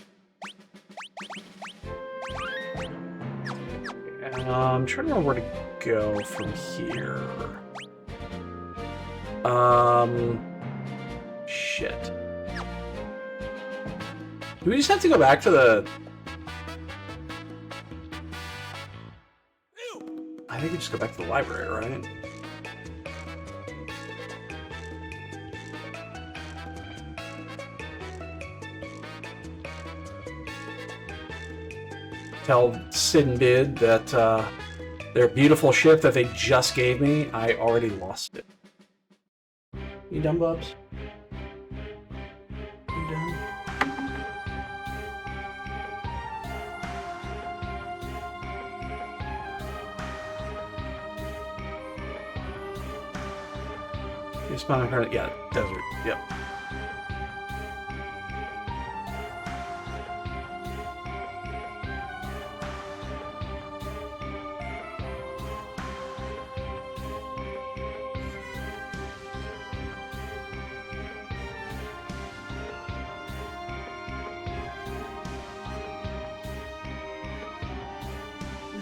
I'm trying to remember where to go from here. Shit. Do we just have to go back to the... I think we just go back to the library, right? Tell Sid and Bid that their beautiful ship that they just gave me, I already lost it. You dumb bubs? You dumb? You spawn her, yeah, desert, yep.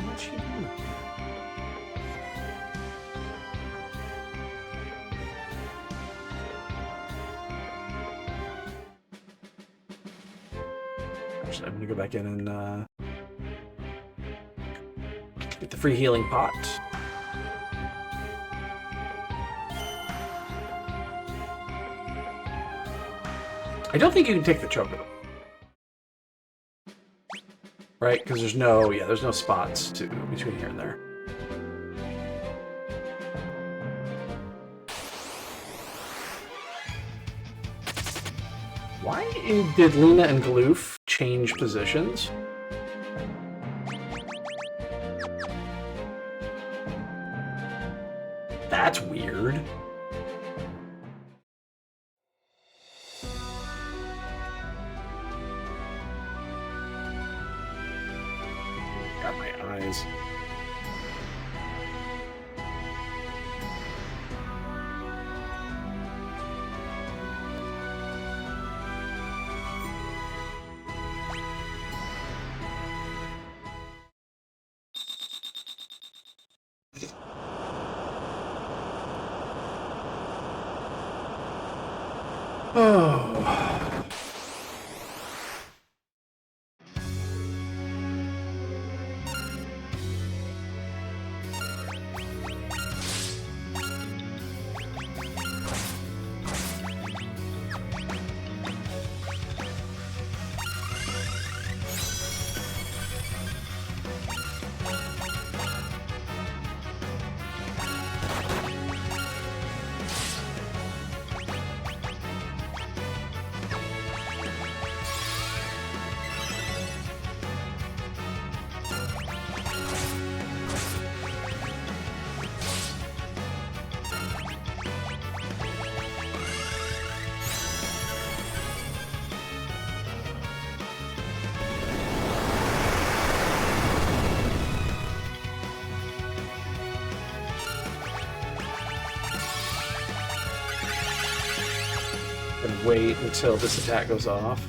What's she doing? Actually, I'm gonna go back in and get the free healing pot. I don't think you can take the chocobo. Right? Because there's no spots between here and there. Why did Lena and Gloof change positions? That's weird. Got my eyes. Oh. And wait until this attack goes off.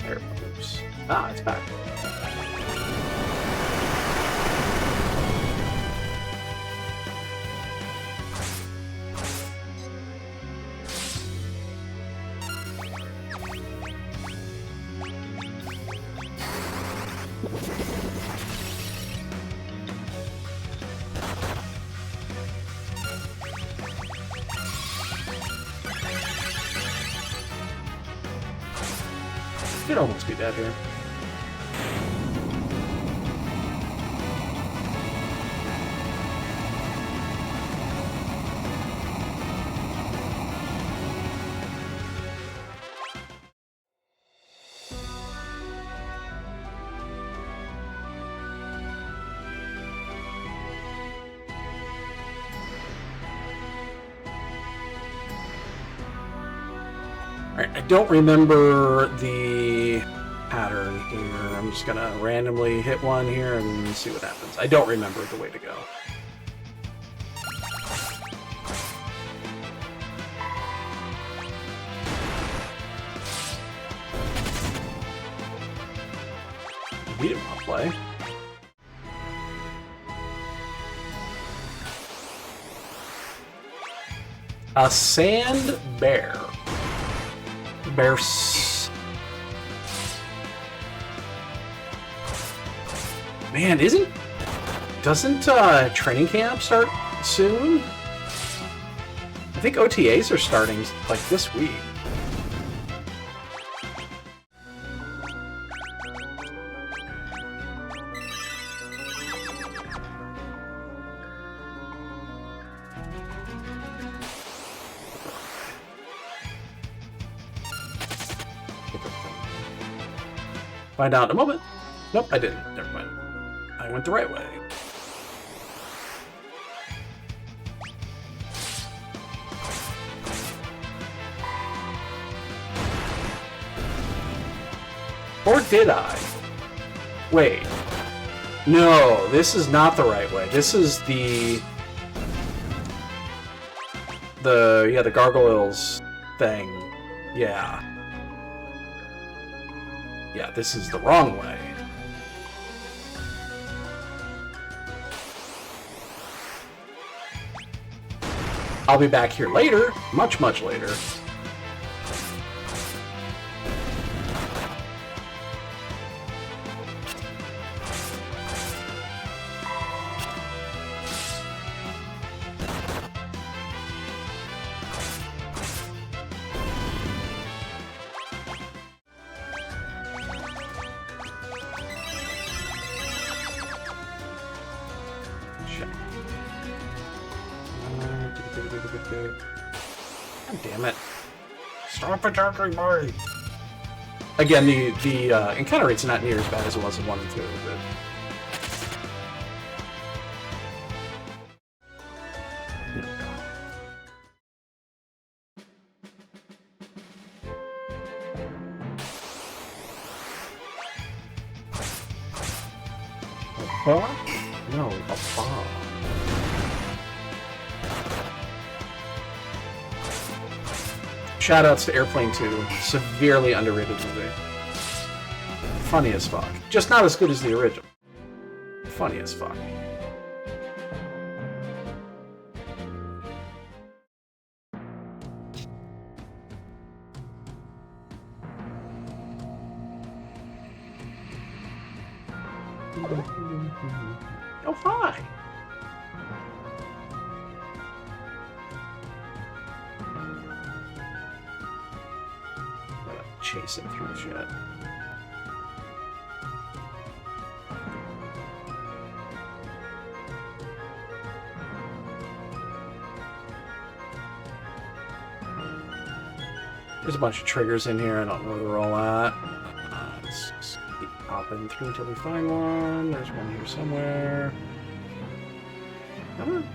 There it moves. Ah, it's back. Could almost be dead here. Alright, I don't remember the pattern here. I'm just gonna randomly hit one here and see what happens. I don't remember the way to go. We didn't want to play. A sand bear. Man, doesn't training camp start soon? I think OTAs are starting like this week. Find out in a moment. Nope, I didn't. Never mind. I went the right way. Or did I? Wait. No, this is not the right way. This is the gargoyles thing. Yeah. Yeah, this is the wrong way. I'll be back here later. Much, much later. God damn it. Stop attacking me! Again, the encounter rate's not near as bad as it was in 1 and 2, but... No, a bomb. Shoutouts to Airplane 2. Severely underrated movie. Funny as fuck. Just not as good as the original. Funny as fuck. Oh, hi! Chasing through shit. There's a bunch of triggers in here. I don't know where they're all at. Let's just keep popping through until we find one. There's one here somewhere. Come on.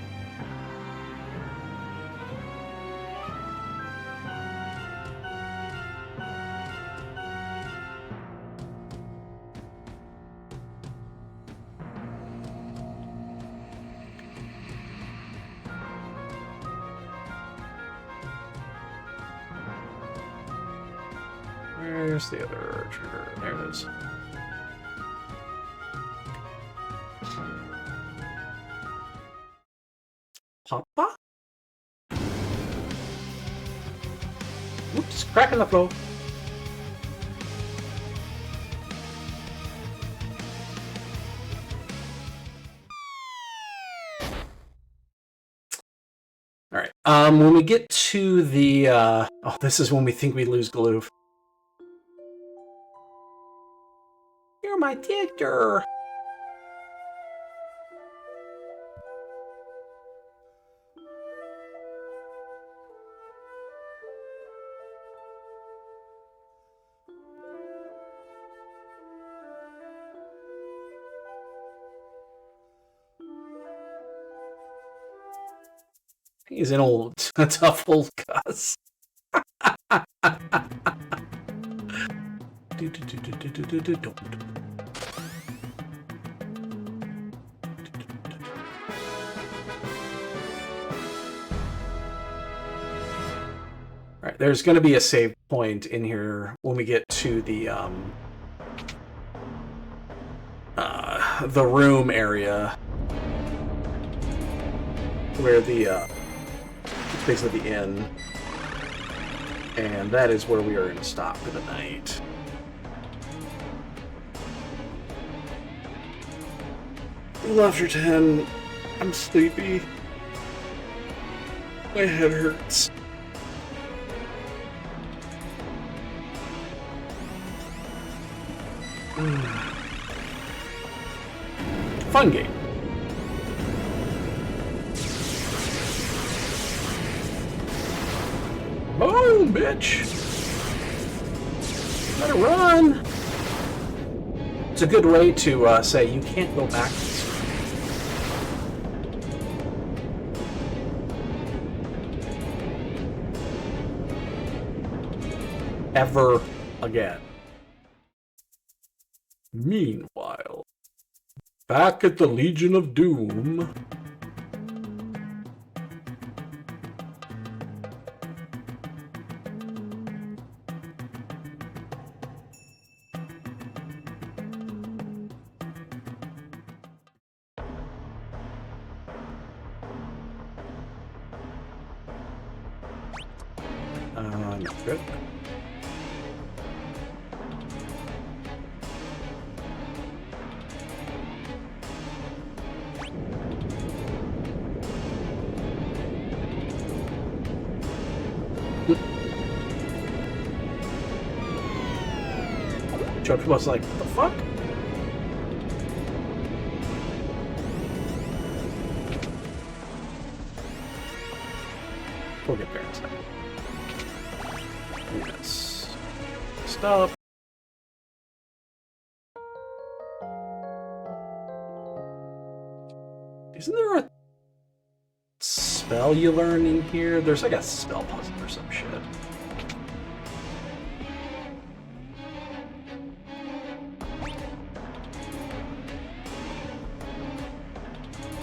Where's the other trigger? There it is. Papa? Oops, crack in the floor. Alright, when we get to the, oh, this is when we think we lose Galoof. You're my Victor! He's an old, tough old cuss. Alright, there's going to be a save point in here when we get to the room area where the basically the inn, and that is where we are going to stop for the night. After 10, I'm sleepy. My head hurts. Fun game. Boom, bitch! Better run! It's a good way to say you can't go backwards. Ever again. Meanwhile, back at the Legion of Doom. Not good. Chuck was like, what the fuck? up. Isn't there a spell you learn in here? There's like a spell puzzle or some shit.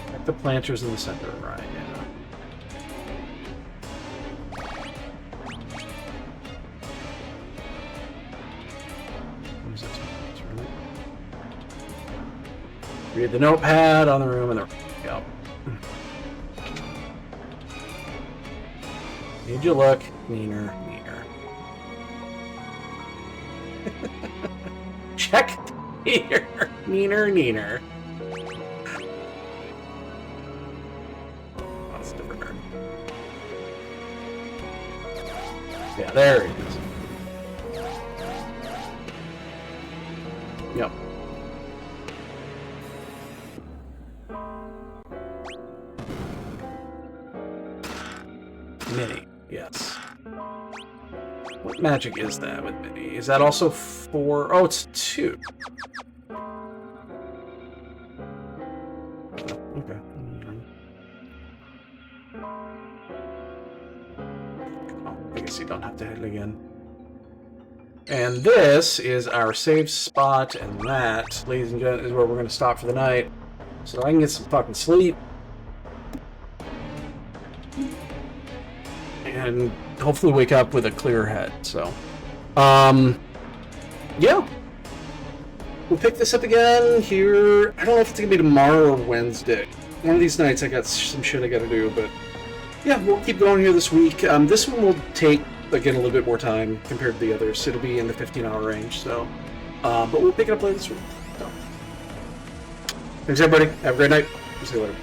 Like the planters in the center, right? Yeah. What is that? Right? Read the notepad on the room and the. Yep. Need you look meaner. Check here. Meaner. That's different. Yeah, there it is. Yep. Mini, yes. What magic is that with Mini? Is that also 4? Oh, it's 2. Okay. Oh, I guess you don't have to hit it again. And this is our save spot, and that, ladies and gentlemen, is where we're going to stop for the night. So I can get some fucking sleep. And hopefully wake up with a clear head, so. Yeah. We'll pick this up again here. I don't know if it's going to be tomorrow or Wednesday. One of these nights I got some shit I got to do, but yeah, we'll keep going here this week. This one will take, again, a little bit more time compared to the others. It'll be in the 15-hour range, so. But we'll pick it up later this week. So. Thanks, everybody. Have a great night. We'll see you later.